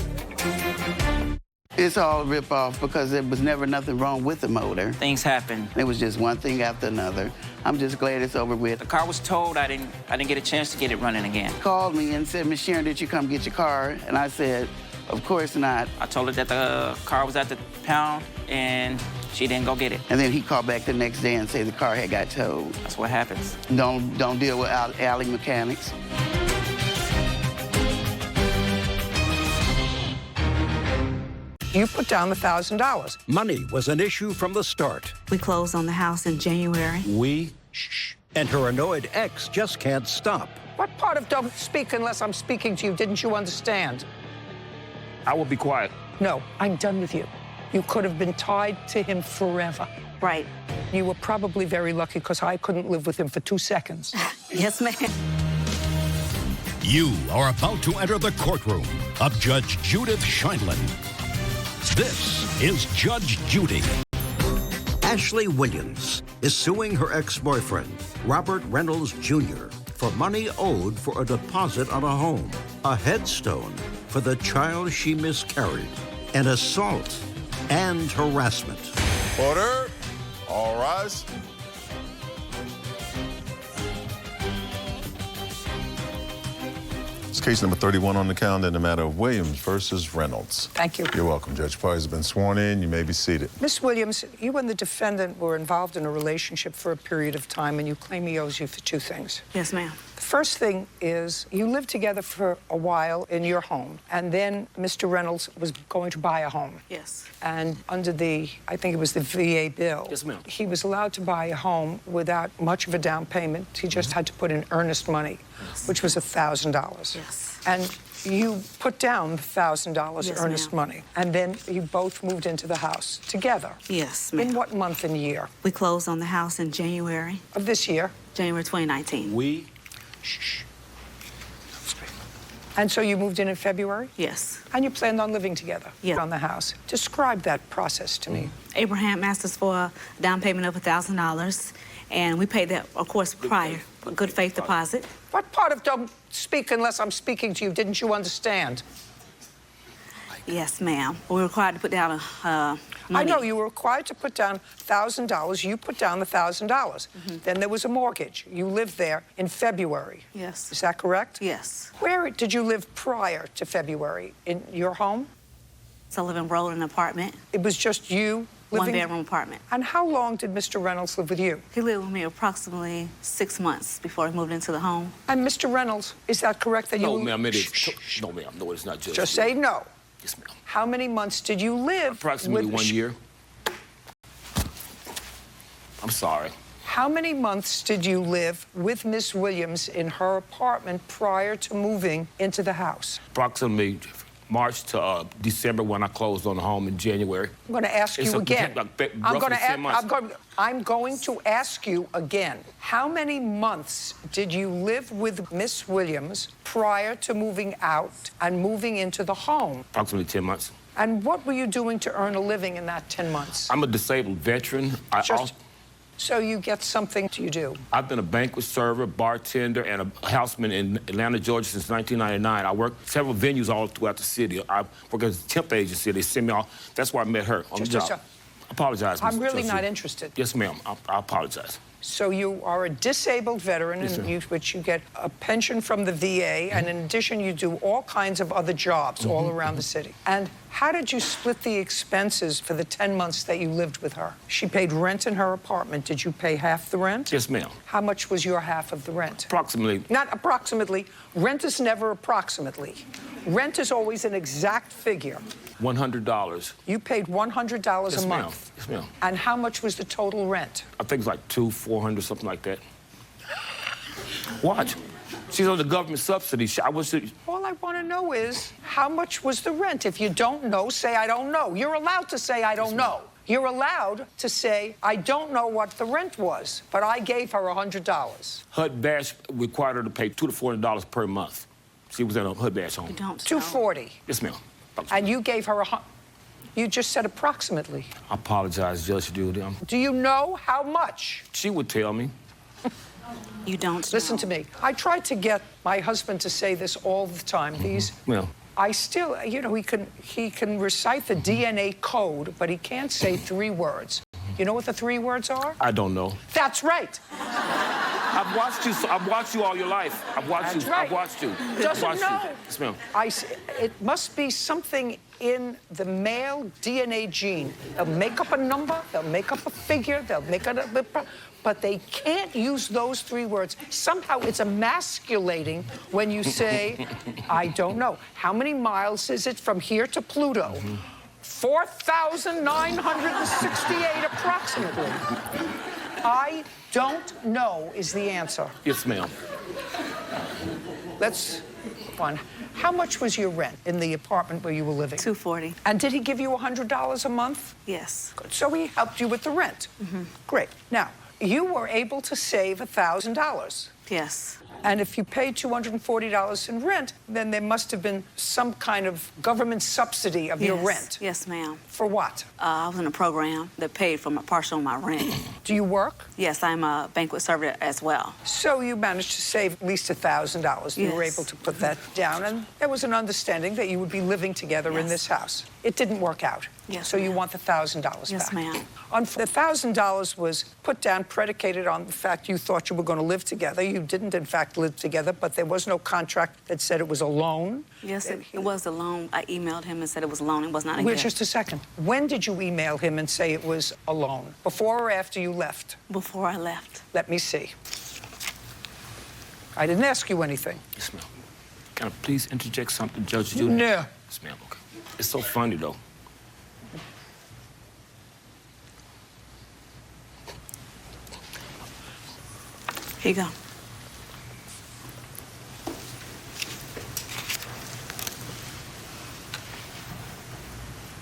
Speaker 19: It's all a rip-off because there was never nothing wrong with the motor.
Speaker 18: Things happen.
Speaker 19: It was just one thing after another. I'm just glad it's over with.
Speaker 18: The car was towed. I didn't get a chance to get it running again.
Speaker 19: Called me and said, Miss Sharon, did you come get your car? And I said, of course not.
Speaker 18: I told her that the car was at the pound, and she didn't go get it.
Speaker 19: And then he called back the next day and said the car had got towed.
Speaker 18: That's what happens.
Speaker 19: Don't deal with alley mechanics.
Speaker 1: You put down $1,000.
Speaker 2: Money was an issue from the start.
Speaker 21: We closed on the house in January.
Speaker 2: Shh. And her annoyed ex just can't stop.
Speaker 1: What part of don't speak unless I'm speaking to you didn't you understand?
Speaker 22: I will be quiet.
Speaker 1: No, I'm done with you. You could have been tied to him forever.
Speaker 21: Right.
Speaker 1: You were probably very lucky because I couldn't live with him for 2 seconds.
Speaker 21: Yes, ma'am.
Speaker 3: You are about to enter the courtroom of Judge Judith Scheindlin. This is Judge Judy.
Speaker 2: Ashley Williams is suing her ex-boyfriend, Robert Reynolds Jr., for money owed for a deposit on a home, a headstone for the child she miscarried, an assault, and harassment.
Speaker 4: Order. All rise. It's case number 31 on the calendar in the matter of Williams versus Reynolds.
Speaker 1: Thank you.
Speaker 4: You're welcome. Judge Parties have been sworn in. You may be seated.
Speaker 1: Miss Williams, you and the defendant were involved in a relationship for a period of time, and you claim he owes you for 2 things.
Speaker 21: Yes, ma'am.
Speaker 1: First thing is, you lived together for a while in your home, and then Mr. Reynolds was going to buy a home.
Speaker 21: Yes.
Speaker 1: And under the, I think it was the VA bill,
Speaker 16: Yes, ma'am.
Speaker 1: he was allowed to buy a home without much of a down payment. He just had to put in earnest money, which was $1,000.
Speaker 21: Yes.
Speaker 1: And you put down $1,000
Speaker 21: Yes,
Speaker 1: earnest
Speaker 21: ma'am.
Speaker 1: money, and then you both moved into the house together.
Speaker 21: Yes, ma'am.
Speaker 1: In what month and year?
Speaker 21: We closed on the house in January,
Speaker 1: Of this year?
Speaker 21: January 2019.
Speaker 16: We?
Speaker 1: And so you moved in February?
Speaker 21: Yes.
Speaker 1: And you planned on living together
Speaker 21: Yeah.
Speaker 1: on the house. Describe that process to me.
Speaker 21: Abraham asked us for a down payment of $1,000, and we paid that, of course, prior, a good faith deposit.
Speaker 1: What part of don't speak unless I'm speaking to you didn't you understand?
Speaker 21: Yes, ma'am. We were required to put down
Speaker 1: I
Speaker 21: money.
Speaker 1: know you were required to put down $1,000. You put down the $1,000. Then there was a mortgage. You lived there in February.
Speaker 21: Yes.
Speaker 1: Is that correct?
Speaker 21: Yes.
Speaker 1: Where did you live prior to February? In your home?
Speaker 21: Sullivan Road, an apartment.
Speaker 1: It was just you living?
Speaker 21: One-bedroom apartment.
Speaker 1: And how long did Mr. Reynolds live with you?
Speaker 21: He lived with me approximately 6 months before he moved into the home.
Speaker 1: And Mr. Reynolds, is that correct that
Speaker 16: No,
Speaker 1: you...
Speaker 16: ma'am, it is. No, ma'am, no, it's not just.
Speaker 1: Just say no.
Speaker 16: Yes, ma'am.
Speaker 1: How many months did you live
Speaker 16: Approximately
Speaker 1: with...
Speaker 16: 1 year. I'm sorry.
Speaker 1: How many months did you live with Miss Williams in her apartment prior to moving into the house?
Speaker 16: Approximately March to December when I closed on the home in January.
Speaker 1: I'm going to ask you again. I'm going to ask you again. How many months did you live with Miss Williams prior to moving out and moving into the home?
Speaker 16: Approximately 10 months.
Speaker 1: And what were you doing to earn a living in that 10 months?
Speaker 16: I'm a disabled veteran.
Speaker 1: So you get something you do.
Speaker 16: I've been a banquet server, bartender, and a houseman in Atlanta, Georgia since 1999. I worked several venues all throughout the city. I work at a temp agency. They send me off. That's where I met her on the job. I apologize,
Speaker 1: I'm
Speaker 16: Mr.
Speaker 1: really
Speaker 16: Trustee.
Speaker 1: not interested.
Speaker 16: Yes, ma'am. I apologize.
Speaker 1: So you are a disabled veteran,
Speaker 16: Yes,
Speaker 1: in which you get a pension from the VA, and in addition, you do all kinds of other jobs all around the city. And how did you split the expenses for the 10 months that you lived with her? She paid rent in her apartment. Did you pay half the rent?
Speaker 16: Yes, ma'am.
Speaker 1: How much was your half of the rent?
Speaker 16: Approximately.
Speaker 1: Not approximately. Rent is never approximately. Rent is always an exact figure.
Speaker 16: $100.
Speaker 1: You paid $100 a month.
Speaker 16: Yes, ma'am.
Speaker 1: And how much was the total rent?
Speaker 16: I think it's like $400, something like that. Watch. She's on the government subsidy.
Speaker 1: All I want to know is, how much was the rent? If you don't know, say, I don't know. You're allowed to say, I don't know. You're allowed to say, I don't know what the rent was, but I gave her $100.
Speaker 16: HUD Bash required her to pay $200 to $400 per month. She was in a HUD Bash home.
Speaker 1: $240.
Speaker 16: Yes, ma'am.
Speaker 1: And you gave her you just said approximately.
Speaker 16: I apologize, Judge Judy.
Speaker 1: Do you know how much?
Speaker 16: She would tell me.
Speaker 21: You don't
Speaker 1: Listen to me. I tried to get my husband to say this all the time.
Speaker 16: Well.
Speaker 1: I still, you know, he can recite the DNA code, but he can't say 3 words. You know what the 3 words are?
Speaker 16: I don't know.
Speaker 1: That's right.
Speaker 16: I've watched you. I've watched you all your life. I've watched
Speaker 1: That's
Speaker 16: you.
Speaker 1: right.
Speaker 16: I've watched you.
Speaker 1: Doesn't know.
Speaker 16: Yes, ma'am.
Speaker 1: It must be something in the male DNA gene. They'll make up a number, they'll make up a figure, they'll make up a... But they can't use those 3 words. Somehow it's emasculating when you say, I don't know. How many miles is it from here to Pluto? 4,968 approximately. I don't know is the answer.
Speaker 16: Yes, ma'am.
Speaker 1: Let's go on. How much was your rent in the apartment where you were living?
Speaker 21: $240.
Speaker 1: And did he give you $100 a month?
Speaker 21: Yes.
Speaker 1: Good. So he helped you with the rent. Great. Now, you were able to save $1,000.
Speaker 21: Yes.
Speaker 1: And if you paid $240 in rent, then there must have been some kind of government subsidy of your rent.
Speaker 21: Yes, ma'am.
Speaker 1: For what?
Speaker 21: I was in a program that paid for partial of my rent.
Speaker 1: Do you work?
Speaker 21: Yes, I'm a banquet server as well.
Speaker 1: So you managed to save at least $1,000. You were able to put that down, and there was an understanding that you would be living together in this house. It didn't work out.
Speaker 21: Yes,
Speaker 1: so you want the $1,000 back.
Speaker 21: Yes, ma'am.
Speaker 1: The $1,000 was put down predicated on the fact you thought you were going to live together. You didn't, in fact, live together, but there was no contract that said it was a loan.
Speaker 21: Yes, it was a loan. I emailed him and said it was a loan. It was not a
Speaker 1: Wait
Speaker 21: gift.
Speaker 1: just a second. When did you email him and say it was a loan? Before or after you left?
Speaker 21: Before I left.
Speaker 1: Let me see. I didn't ask you anything.
Speaker 16: Yes, ma'am. Can I please interject something, Judge Judy?
Speaker 1: No.
Speaker 16: Yes, ma'am. Okay. It's so funny, though.
Speaker 21: Here you go.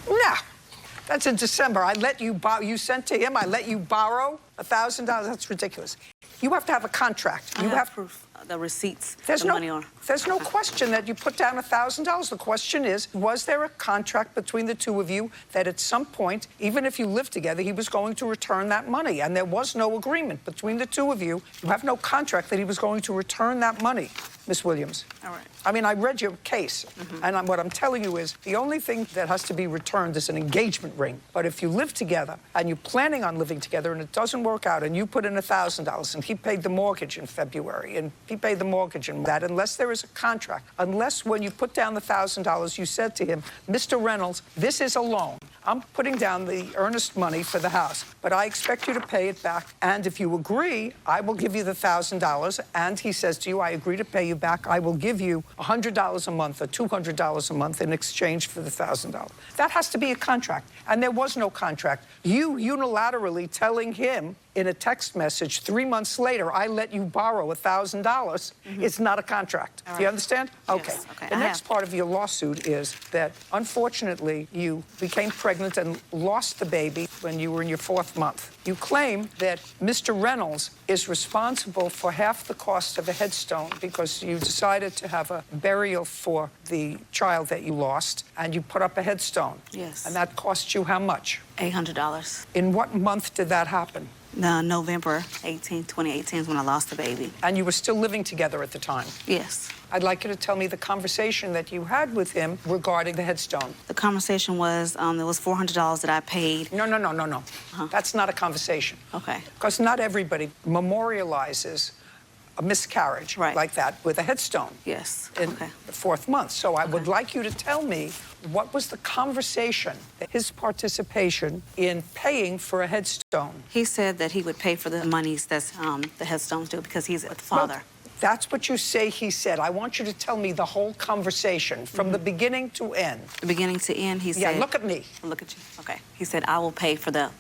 Speaker 1: No. That's in December. I let you borrow. You sent to him, I let you borrow $1,000. That's ridiculous. You have to have a contract.
Speaker 21: I have proof, the receipts,
Speaker 1: There's
Speaker 21: the
Speaker 1: no,
Speaker 21: money on.
Speaker 1: there's no question that you put down $1,000. The question is, was there a contract between the two of you that at some point, even if you lived together, he was going to return that money? And there was no agreement between the two of you. You have no contract that he was going to return that money, Miss Williams.
Speaker 21: All right.
Speaker 1: I mean, I read your case, and what I'm telling you is the only thing that has to be returned is an engagement ring. But if you live together and you're planning on living together and it doesn't work out and you put in $1,000 and he paid the mortgage in February and he paid the mortgage in that, unless there is a contract, unless when you put down the $1,000 you said to him, Mr. Reynolds, this is a loan. I'm putting down the earnest money for the house, but I expect you to pay it back. And if you agree, I will give you the $1,000. And he says to you, I agree to pay you back. I will give you $100 a month or $200 a month in exchange for the $1,000. That has to be a contract. And there was no contract. You unilaterally telling him in a text message 3 months later, I let you borrow $1,000, it's not a contract.
Speaker 21: All
Speaker 1: Do you
Speaker 21: right.
Speaker 1: understand?
Speaker 21: Yes,
Speaker 1: Okay.
Speaker 21: okay,
Speaker 1: The
Speaker 21: I
Speaker 1: next
Speaker 21: have.
Speaker 1: part of your lawsuit is that, unfortunately, you became pregnant and lost the baby when you were in your 4th month. You claim that Mr. Reynolds is responsible for half the cost of a headstone because you decided to have a burial for the child that you lost, and you put up a headstone.
Speaker 21: Yes.
Speaker 1: And that cost you how much?
Speaker 21: $800.
Speaker 1: In what month did that happen?
Speaker 21: November 18, 2018 is when I lost the baby.
Speaker 1: And you were still living together at the time?
Speaker 21: Yes.
Speaker 1: I'd like you to tell me the conversation that you had with him regarding the headstone.
Speaker 21: The conversation was there was $400 that I paid.
Speaker 1: No. That's not a conversation.
Speaker 21: Okay.
Speaker 1: Because not everybody memorializes a miscarriage like that with a headstone.
Speaker 21: Yes.
Speaker 1: In the 4th month. So I would like you to tell me what was the conversation, his participation in paying for a headstone.
Speaker 21: He said that he would pay for the monies that's the headstones due because he's the father.
Speaker 1: Well, that's what you say he said. I want you to tell me the whole conversation from the beginning to end.
Speaker 21: The beginning to end, he said...
Speaker 1: Yeah, look at me.
Speaker 21: Look at you. Okay. He said, I will pay for the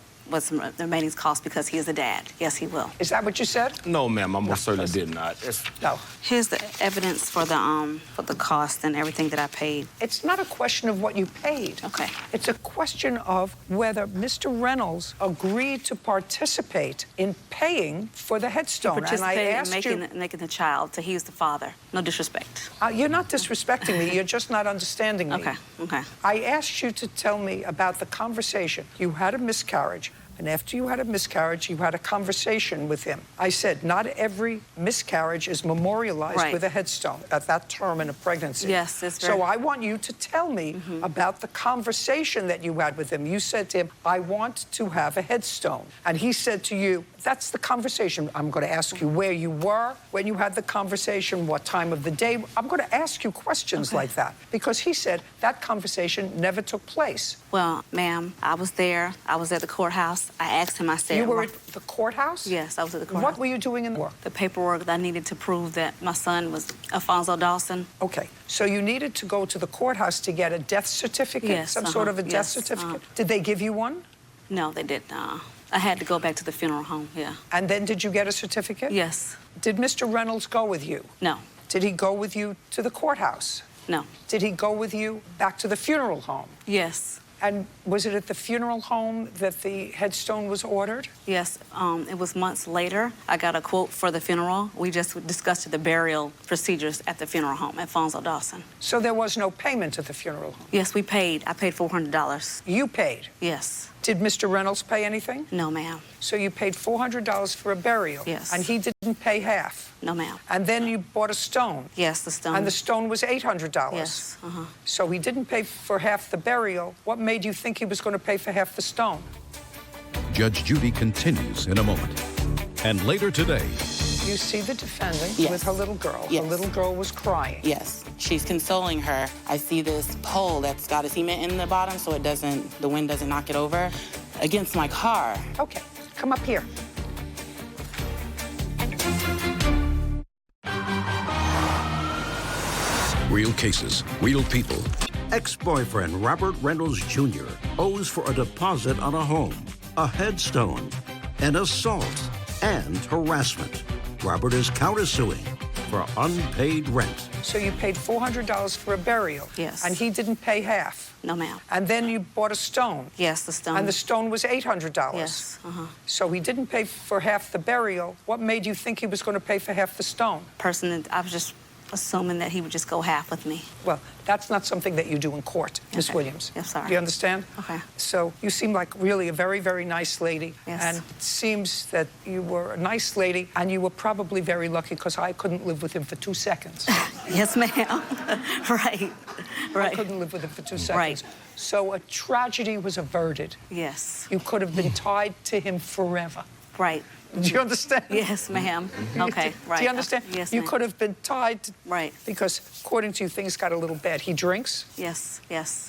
Speaker 21: remaining costs because he is a dad. Yes, he will.
Speaker 1: Is that what you said?
Speaker 16: No, ma'am. I most certainly did not.
Speaker 1: No.
Speaker 21: Here's the evidence for the cost and everything that I paid.
Speaker 1: It's not a question of what you paid.
Speaker 21: Okay.
Speaker 1: It's a question of whether Mr. Reynolds agreed to participate in paying for the headstone.
Speaker 21: He participated
Speaker 1: and I asked
Speaker 21: in making the child, so he's the father. No disrespect.
Speaker 1: You're not disrespecting me. You're just not understanding me.
Speaker 21: Okay.
Speaker 1: I asked you to tell me about the conversation. You had a miscarriage. And after you had a miscarriage, you had a conversation with him. I said, not every miscarriage is memorialized with a headstone at that term in a pregnancy.
Speaker 21: Yes, it's very...
Speaker 1: So I want you to tell me about the conversation that you had with him. You said to him, I want to have a headstone. And he said to you, that's the conversation. I'm going to ask you where you were when you had the conversation, what time of the day. I'm going to ask you questions like that because he said that conversation never took place.
Speaker 21: Well, ma'am, I was there. I was at the courthouse. I asked him, I said...
Speaker 1: You were at the courthouse?
Speaker 21: Yes, I was at the courthouse.
Speaker 1: What were you doing in the work?
Speaker 21: The paperwork that I needed to prove that my son was Alfonso Dawson.
Speaker 1: Okay, so you needed to go to the courthouse to get a death certificate?
Speaker 21: Yes.
Speaker 1: Some sort of a death certificate? Did they give you one?
Speaker 21: No, they didn't. I had to go back to the funeral home, yeah.
Speaker 1: And then did you get a certificate?
Speaker 21: Yes.
Speaker 1: Did Mr. Reynolds go with you?
Speaker 21: No.
Speaker 1: Did he go with you to the courthouse?
Speaker 21: No.
Speaker 1: Did he go with you back to the funeral home?
Speaker 21: Yes.
Speaker 1: And was it at the funeral home that the headstone was ordered?
Speaker 21: Yes, it was months later. I got a quote for the funeral. We just discussed the burial procedures at the funeral home, Alfonso Dawson.
Speaker 1: So there was no payment at the funeral home?
Speaker 21: Yes, we paid. I paid $400.
Speaker 1: You paid?
Speaker 21: Yes.
Speaker 1: Did Mr. Reynolds pay anything?
Speaker 21: No, ma'am.
Speaker 1: So you paid $400 for a burial?
Speaker 21: Yes.
Speaker 1: And he didn't pay half?
Speaker 21: No, ma'am.
Speaker 1: And then you bought a stone?
Speaker 21: Yes, the stone.
Speaker 1: And the stone was $800?
Speaker 21: Yes.
Speaker 1: So he didn't pay for half the burial. What made you think he was going to pay for half the stone?
Speaker 3: Judge Judy continues in a moment. And later today...
Speaker 1: You see the defendant
Speaker 5: Yes.
Speaker 1: with her little girl.
Speaker 5: Yes.
Speaker 1: The little girl was crying.
Speaker 5: Yes, she's consoling her. I see this pole that's got a cement in the bottom so the wind doesn't knock it over against my car.
Speaker 1: Okay, come up here.
Speaker 3: Real cases, real people.
Speaker 2: Ex-boyfriend Robert Reynolds Jr. owes for a deposit on a home, a headstone, an assault, and harassment. Robert is countersuing for unpaid rent.
Speaker 1: So you paid $400 for a burial?
Speaker 21: Yes.
Speaker 1: And he didn't pay half?
Speaker 21: No, ma'am.
Speaker 1: And then you bought a stone?
Speaker 21: Yes, the stone.
Speaker 1: And the stone was $800?
Speaker 21: Yes.
Speaker 1: So he didn't pay for half the burial. What made you think he was going to pay for half the stone?
Speaker 21: Person, I was just assuming that he would just go half with me.
Speaker 1: Well, that's not something that you do in court, Miss
Speaker 21: Okay.
Speaker 1: Williams.
Speaker 21: Yes, sorry.
Speaker 1: Do you understand?
Speaker 21: Okay.
Speaker 1: So you seem like really a very, very nice lady.
Speaker 21: Yes.
Speaker 1: And it seems that you were a nice lady, and you were probably very lucky because I couldn't live with him for 2 seconds.
Speaker 21: Yes, ma'am. Right.
Speaker 1: I couldn't live with him for 2 seconds.
Speaker 21: Right.
Speaker 1: So a tragedy was averted.
Speaker 21: Yes.
Speaker 1: You could have been tied to him forever.
Speaker 21: Right.
Speaker 1: Do you understand?
Speaker 21: Yes, ma'am. Okay, right.
Speaker 1: Do you understand?
Speaker 21: Yes,
Speaker 1: You
Speaker 21: ma'am.
Speaker 1: could have been tied to...
Speaker 21: Right.
Speaker 1: Because according to you, things got a little bad. He drinks?
Speaker 21: Yes,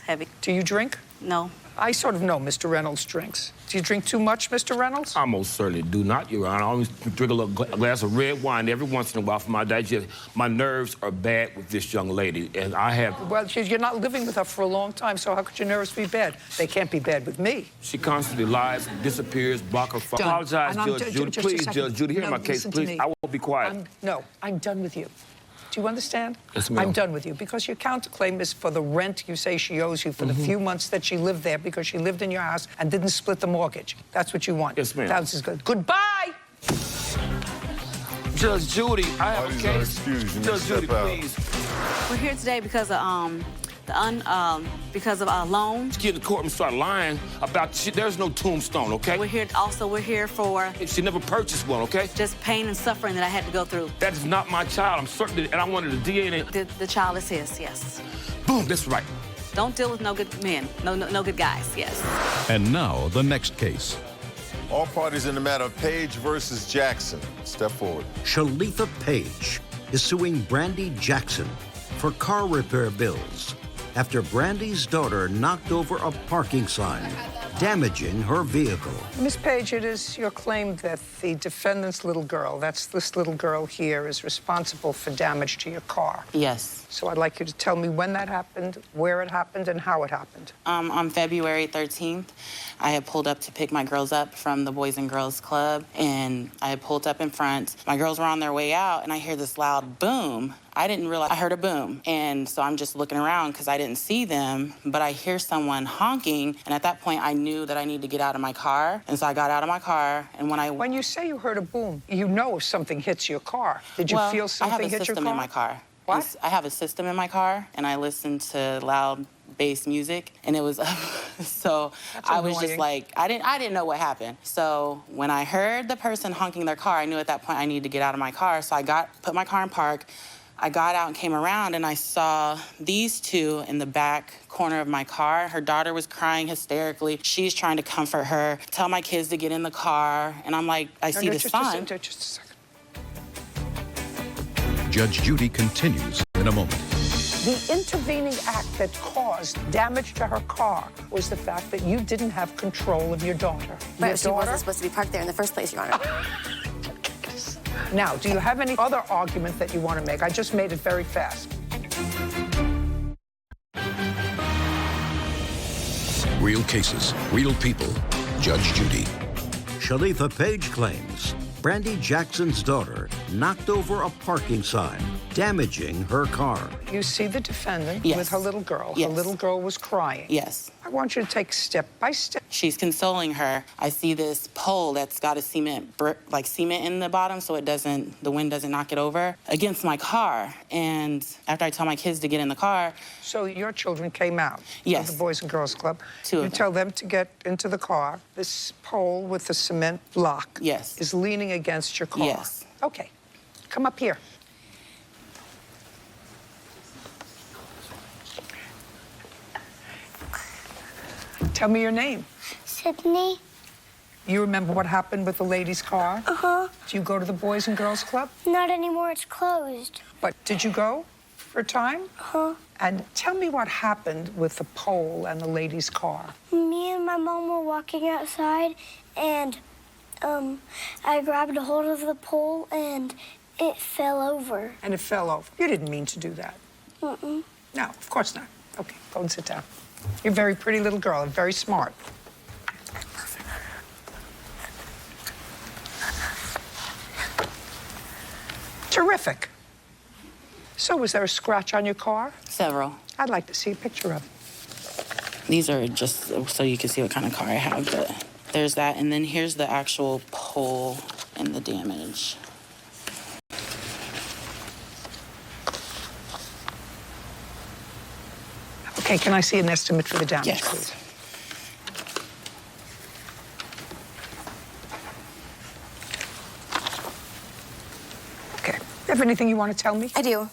Speaker 21: heavy.
Speaker 1: Do you drink?
Speaker 21: No.
Speaker 1: I sort of know Mr. Reynolds drinks. Do you drink too much, Mr. Reynolds?
Speaker 16: I most certainly do not, Your Honor. I always drink a little glass of red wine every once in a while for my digest. My nerves are bad with this young lady, and I have...
Speaker 1: Well, you're not living with her for a long time, so how could your nerves be bad? They can't be bad with me.
Speaker 16: She constantly lies, disappears, block her phone.
Speaker 1: Done.
Speaker 16: Apologize,
Speaker 1: And I'm
Speaker 16: Judge
Speaker 1: ju-
Speaker 16: Judy.
Speaker 1: just a
Speaker 16: Please,
Speaker 1: second.
Speaker 16: Judge Judy, hear
Speaker 1: No,
Speaker 16: my case,
Speaker 1: listen to
Speaker 16: please.
Speaker 1: me.
Speaker 16: I will be quiet.
Speaker 1: I'm done with you. Do you understand?
Speaker 16: Yes, ma'am.
Speaker 1: I'm done with you because your counterclaim is for the rent you say she owes you for the few months that she lived there because she lived in your house and didn't split the mortgage. That's what you want.
Speaker 16: Yes, ma'am.
Speaker 1: That's good. Goodbye!
Speaker 16: Judge Judy, I have a
Speaker 4: These are
Speaker 16: case.
Speaker 4: excuses. You need
Speaker 16: Judge
Speaker 4: to
Speaker 16: Judy,
Speaker 4: step out.
Speaker 16: please.
Speaker 21: We're here today because of because of our loan.
Speaker 16: Get in the court and start lying about there's no tombstone, okay?
Speaker 21: We're here for
Speaker 16: She never purchased one, okay?
Speaker 21: just pain and suffering that I had to go through.
Speaker 16: That is not my child. I'm certain, and I wanted the DNA.
Speaker 21: The child is his, yes.
Speaker 16: Boom, that's right.
Speaker 21: Don't deal with no good men, no good guys, yes.
Speaker 3: And now, the next case.
Speaker 4: All parties in the matter of Page versus Jackson. Step forward.
Speaker 2: Shalitha Page is suing Brandy Jackson for car repair bills after Brandy's daughter knocked over a parking sign, damaging her vehicle.
Speaker 1: Miss Page, it is your claim that the defendant's little girl, that's this little girl here, is responsible for damage to your car.
Speaker 5: Yes.
Speaker 1: So I'd like you to tell me when that happened, where it happened, and how it happened.
Speaker 5: On February 13th, I had pulled up to pick my girls up from the Boys and Girls Club, and I had pulled up in front. My girls were on their way out, and I hear this loud boom. I didn't realize I heard a boom, and so I'm just looking around because I didn't see them, but I hear someone honking, and at that point, I knew that I needed to get out of my car, and so I got out of my car, and
Speaker 1: When you say you heard a boom, you know if something hits your car. Did you feel something hit your car?
Speaker 5: I have a system in my car.
Speaker 1: What?
Speaker 5: I have a system in my car, and I listen to loud bass music, and it was so
Speaker 1: That's
Speaker 5: I was just
Speaker 1: annoying.
Speaker 5: like I didn't know what happened. So when I heard the person honking their car, I knew at that point I needed to get out of my car. So I put my car in park. I got out and came around, and I saw these two in the back corner of my car. Her daughter was crying hysterically. She's trying to comfort her, tell my kids to get in the car, and I'm like, I see the sign.
Speaker 1: Just a second.
Speaker 3: Judge Judy continues in a moment.
Speaker 1: The intervening act that caused damage to her car was the fact that you didn't have control of your daughter.
Speaker 10: But
Speaker 1: Your
Speaker 10: she
Speaker 1: daughter?
Speaker 10: wasn't supposed to be parked there in the first place, Your Honor.
Speaker 1: Now, do you have any other argument that you want to make? I just made it very fast.
Speaker 3: Real cases, real people. Judge Judy.
Speaker 2: Shalitha Page claims Brandy Jackson's daughter knocked over a parking sign, damaging her car.
Speaker 1: You see the defendant
Speaker 5: Yes.
Speaker 1: with her little girl.
Speaker 5: Yes.
Speaker 1: Her little girl was crying.
Speaker 5: Yes.
Speaker 1: I want you to take step by step.
Speaker 5: She's consoling her. I see this pole that's got a cement in the bottom so the wind doesn't knock it over against my car. And after I tell my kids to get in the car.
Speaker 1: So your children came out
Speaker 5: Yes.
Speaker 1: of the Boys and Girls Club.
Speaker 5: Two of
Speaker 1: You
Speaker 5: them.
Speaker 1: tell them to get into the car. This pole with the cement block
Speaker 5: Yes.
Speaker 1: is leaning against your car.
Speaker 5: Yes.
Speaker 1: Okay. Come up here. Tell me your name.
Speaker 6: Sydney.
Speaker 1: You remember what happened with the lady's car?
Speaker 6: Uh-huh.
Speaker 1: Do you go to the Boys and Girls Club?
Speaker 6: Not anymore, it's closed.
Speaker 1: But did you go for a time?
Speaker 6: Uh-huh.
Speaker 1: And tell me what happened with the pole and the lady's car.
Speaker 6: Me and my mom were walking outside, and I grabbed a hold of the pole, and it fell over.
Speaker 1: And it fell over. You didn't mean to do that.
Speaker 6: Mm-mm.
Speaker 1: No, of course not. Okay, go and sit down. You're a very pretty little girl and very smart. Terrific. So was there a scratch on your car?
Speaker 5: Several.
Speaker 1: I'd like to see a picture of it.
Speaker 5: These are just so you can see what kind of car I have, but there's that. And then here's the actual pole and the damage.
Speaker 1: Okay, can I see an estimate for the damage,
Speaker 5: Yes.
Speaker 1: please? Okay. Have anything you want to tell me?
Speaker 7: I do.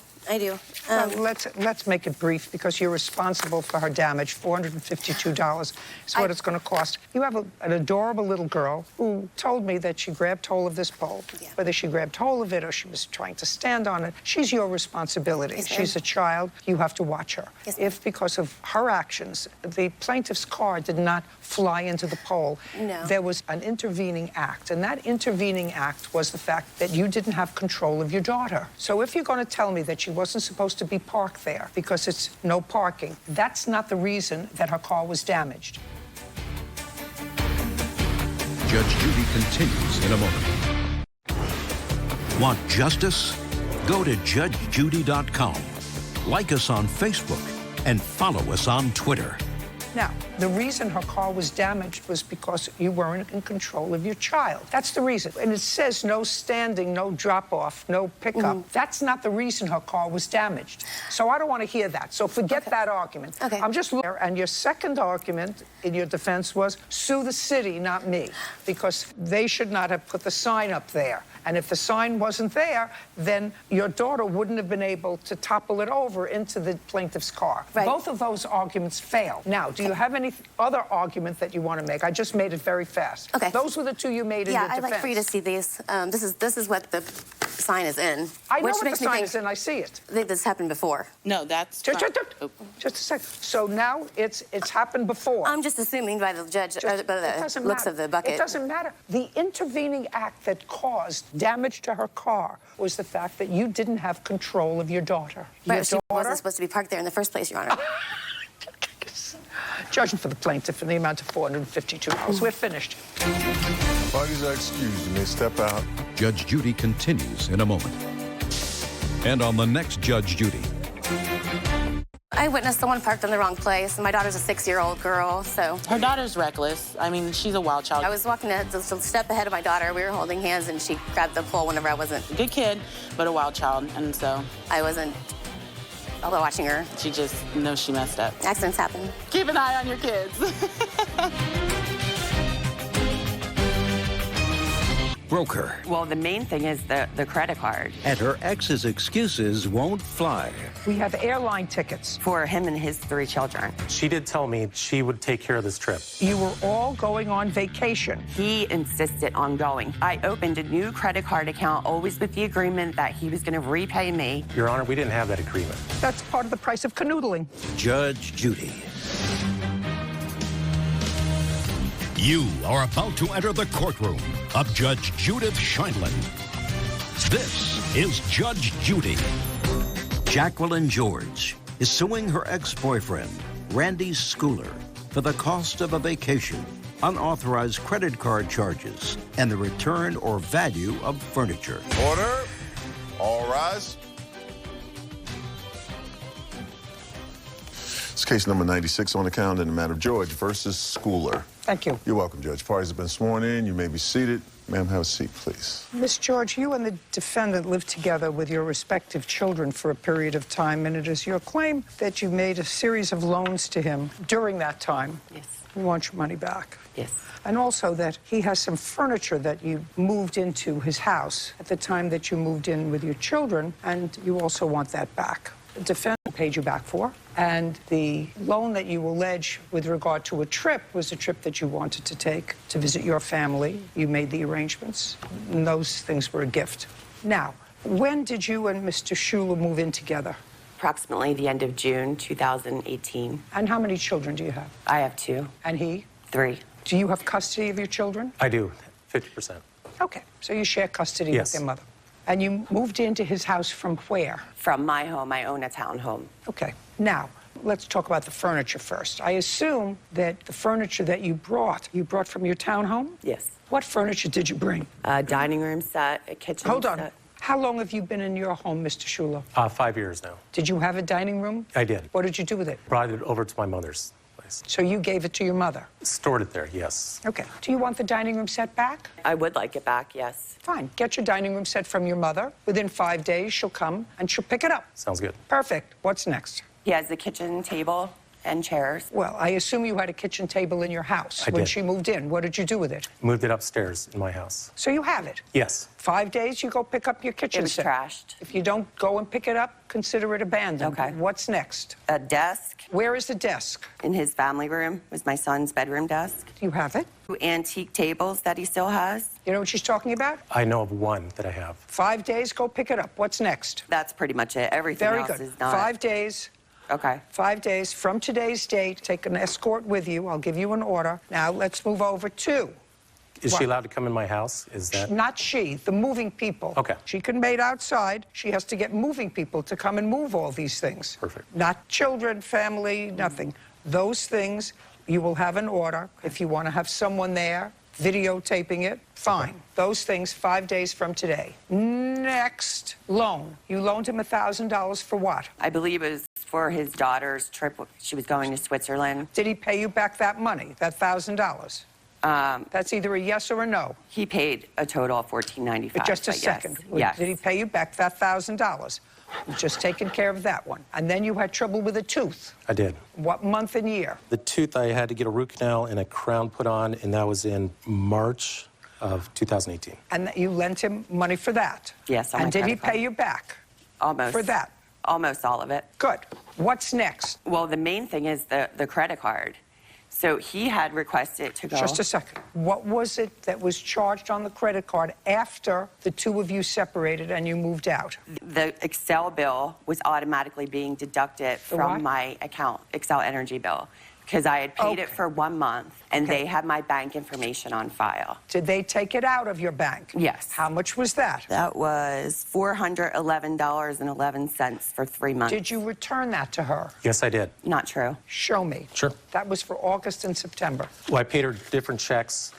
Speaker 1: Well, let's make it brief because you're responsible for her damage. $452 is what it's going to cost. You have an adorable little girl who told me that she grabbed hold of this pole.
Speaker 7: Yeah.
Speaker 1: Whether she grabbed hold of it or she was trying to stand on it, she's your responsibility.
Speaker 7: Yes,
Speaker 1: She's a child. You have to watch her.
Speaker 7: Yes,
Speaker 1: if because of her actions, the plaintiff's car did not fly into the pole,
Speaker 7: No.
Speaker 1: there was an intervening act. And that intervening act was the fact that you didn't have control of your daughter. So if you're going to tell me that she wasn't supposed to be parked there because it's no parking, that's not the reason that her car was damaged.
Speaker 3: Judge Judy continues in a moment. Want justice? Go to judgejudy.com. Like us on Facebook and follow us on Twitter.
Speaker 1: Now, the reason her car was damaged was because you weren't in control of your child. That's the reason. And it says no standing, no drop-off, no pickup. That's not the reason her car was damaged. So I don't want to hear that. So forget that argument.
Speaker 7: Okay.
Speaker 1: I'm just looking. And your second argument in your defense was sue the city, not me, because they should not have put the sign up there. And if the sign wasn't there, then your daughter wouldn't have been able to topple it over into the plaintiff's car.
Speaker 7: Right.
Speaker 1: Both of those arguments fail. Now, do you have any other argument that you want to make? I just made it very fast.
Speaker 7: Okay.
Speaker 1: Those were the two you made in your
Speaker 7: Yeah, I'd
Speaker 1: defense.
Speaker 7: like for you to see these. This is what the sign is in.
Speaker 1: I know
Speaker 7: which
Speaker 1: what the
Speaker 7: makes me
Speaker 1: sign
Speaker 7: think
Speaker 1: is in. I see it.
Speaker 7: This happened before.
Speaker 5: No, that's
Speaker 1: Just
Speaker 5: Oh.
Speaker 1: a second. So now it's happened before.
Speaker 7: I'm just assuming by the judge, by
Speaker 1: It
Speaker 7: the
Speaker 1: doesn't
Speaker 7: looks
Speaker 1: matter.
Speaker 7: of the bucket.
Speaker 1: It doesn't matter. The intervening act that caused damage to her car was the fact that you didn't have control of your daughter.
Speaker 7: Right,
Speaker 1: Your
Speaker 7: she
Speaker 1: daughter,
Speaker 7: wasn't supposed to be parked there in the first place, Your Honor.
Speaker 1: judging for the plaintiff in the amount of $452. We're finished.
Speaker 4: Parties are excused. You may step out.
Speaker 3: Judge Judy continues in a moment. And on the next Judge Judy.
Speaker 7: I witnessed someone parked in the wrong place, and my daughter's a 6-year-old girl, so.
Speaker 5: Her daughter's reckless. I mean, she's a wild child.
Speaker 7: I was walking just a step ahead of my daughter. We were holding hands, and she grabbed the pole whenever I wasn't.
Speaker 5: Good kid, but a wild child, and so
Speaker 7: I wasn't watching her.
Speaker 5: she just knows she messed up.
Speaker 7: Accidents happen.
Speaker 5: Keep an eye on your kids.
Speaker 3: Broker.
Speaker 8: Well, the main thing is the credit card.
Speaker 2: And her ex's excuses won't fly.
Speaker 1: We have airline tickets.
Speaker 8: For him and his 3 children.
Speaker 23: She did tell me she would take care of this trip.
Speaker 1: You were all going on vacation.
Speaker 8: He insisted on going. I opened a new credit card account, always with the agreement that he was going to repay me.
Speaker 23: Your Honor, we didn't have that agreement.
Speaker 1: That's part of the price of canoodling.
Speaker 2: Judge Judy.
Speaker 3: You are about to enter the courtroom of Judge Judith Scheindlin. This is Judge Judy.
Speaker 2: Jacqueline George is suing her ex-boyfriend, Randy Schooler, for the cost of a vacation, unauthorized credit card charges, and the return or value of furniture.
Speaker 4: Order. All rise. It's case number 96 on the calendar in the matter of George versus Schooler.
Speaker 1: Thank you.
Speaker 4: You're welcome, Judge. Parties have been sworn in. You may be seated. Ma'am, have a seat, please.
Speaker 1: Miss George, you and the defendant lived together with your respective children for a period of time, and it is your claim that you made a series of loans to him during that time.
Speaker 8: Yes.
Speaker 1: You want your money back.
Speaker 8: Yes.
Speaker 1: And also that he has some furniture that you moved into his house at the time that you moved in with your children, and you also want that back. The defendant paid you back for, and the loan that you allege with regard to a trip was a trip that you wanted to take to visit your family. You made the arrangements, and those things were a gift. Now, when did you and Mr. Schuler move in together?
Speaker 8: Approximately the end of June 2018.
Speaker 1: And how many children do you have?
Speaker 8: I have 2.
Speaker 1: And he?
Speaker 8: 3.
Speaker 1: Do you have custody of your children?
Speaker 23: I do, 50%.
Speaker 1: Okay, so you share custody
Speaker 23: Yes.
Speaker 1: with their mother. And you moved into his house from where?
Speaker 8: From my home. I own a townhome.
Speaker 1: Okay. Now, let's talk about the furniture first. I assume that the furniture that you brought from your townhome?
Speaker 8: Yes.
Speaker 1: What furniture did you bring?
Speaker 8: A dining room set, a kitchen
Speaker 1: Hold on.
Speaker 8: set.
Speaker 1: How long have you been in your home, Mr. Schuler?
Speaker 23: 5 years now.
Speaker 1: Did you have a dining room?
Speaker 23: I did.
Speaker 1: What did you do with it?
Speaker 23: Brought it over to my mother's place.
Speaker 1: So you gave it to your mother?
Speaker 23: Stored it there, yes.
Speaker 1: Okay. Do you want the dining room set back?
Speaker 8: I would like it back, yes.
Speaker 1: Fine. Get your dining room set from your mother. Within 5 days, she'll come and she'll pick it up.
Speaker 23: Sounds good.
Speaker 1: Perfect. What's next?
Speaker 8: He has the kitchen table and chairs.
Speaker 1: Well, I assume you had a kitchen table in your house when she moved in. What did you do with it?
Speaker 23: Moved it upstairs in my house.
Speaker 1: So you have it?
Speaker 23: Yes.
Speaker 1: 5 days, you go pick up your kitchen
Speaker 8: It was
Speaker 1: set.
Speaker 8: trashed.
Speaker 1: If you don't go and pick it up, consider it abandoned.
Speaker 8: Okay.
Speaker 1: What's next?
Speaker 8: A desk.
Speaker 1: Where is the desk?
Speaker 8: In his family room. It was my son's bedroom desk.
Speaker 1: Do you have it?
Speaker 8: 2 antique tables that he still has.
Speaker 1: You know what she's talking about?
Speaker 23: I know of one that I have.
Speaker 1: 5 days, go pick it up. What's next?
Speaker 8: That's pretty much it. Everything
Speaker 1: Very
Speaker 8: else
Speaker 1: good.
Speaker 8: is not.
Speaker 1: 5 days.
Speaker 8: Okay.
Speaker 1: 5 days from today's date. Take an escort with you. I'll give you an order. Now let's move over to.
Speaker 23: Is she allowed to come in my house? Is that?
Speaker 1: Not she, the moving people.
Speaker 23: Okay.
Speaker 1: She can wait outside. She has to get moving people to come and move all these things.
Speaker 23: Perfect.
Speaker 1: Not children, family, nothing. Those things, you will have an order. If you want to have someone there videotaping it, fine. Okay. Those things 5 days from today. Next, loan. You loaned him $1,000 for what?
Speaker 8: I believe it was for his daughter's trip. She was going to Switzerland.
Speaker 1: Did he pay you back that money, that $1,000? That's either a yes or a no.
Speaker 8: He paid a total of $14.95.
Speaker 1: Just a second.
Speaker 8: Yes.
Speaker 1: Did he pay you back that $1,000? You've just taken care of that one. And then you had trouble with a tooth.
Speaker 23: I did.
Speaker 1: What month and year?
Speaker 23: The tooth, I had to get a root canal and a crown put on, and that was in March of 2018.
Speaker 1: And you lent him money for that?
Speaker 8: Yes, on my
Speaker 1: And did he
Speaker 8: credit card.
Speaker 1: pay you back?
Speaker 8: Almost.
Speaker 1: For that?
Speaker 8: Almost all of it.
Speaker 1: Good. What's next?
Speaker 8: Well, the main thing is the credit card. So he had requested to go.
Speaker 1: Just a second. What was it that was charged on the credit card after the two of you separated and you moved out?
Speaker 8: The Excel bill was automatically being deducted from my account, Excel Energy bill, because I had paid it for 1 month, and they had my bank information on file.
Speaker 1: Did they take it out of your bank?
Speaker 8: Yes.
Speaker 1: How much was that?
Speaker 8: That was $411.11 for 3 months.
Speaker 1: Did you return that to her?
Speaker 23: Yes, I did.
Speaker 8: Not true.
Speaker 1: Show me.
Speaker 23: Sure.
Speaker 1: That was for August and September.
Speaker 23: Well, I paid her different checks.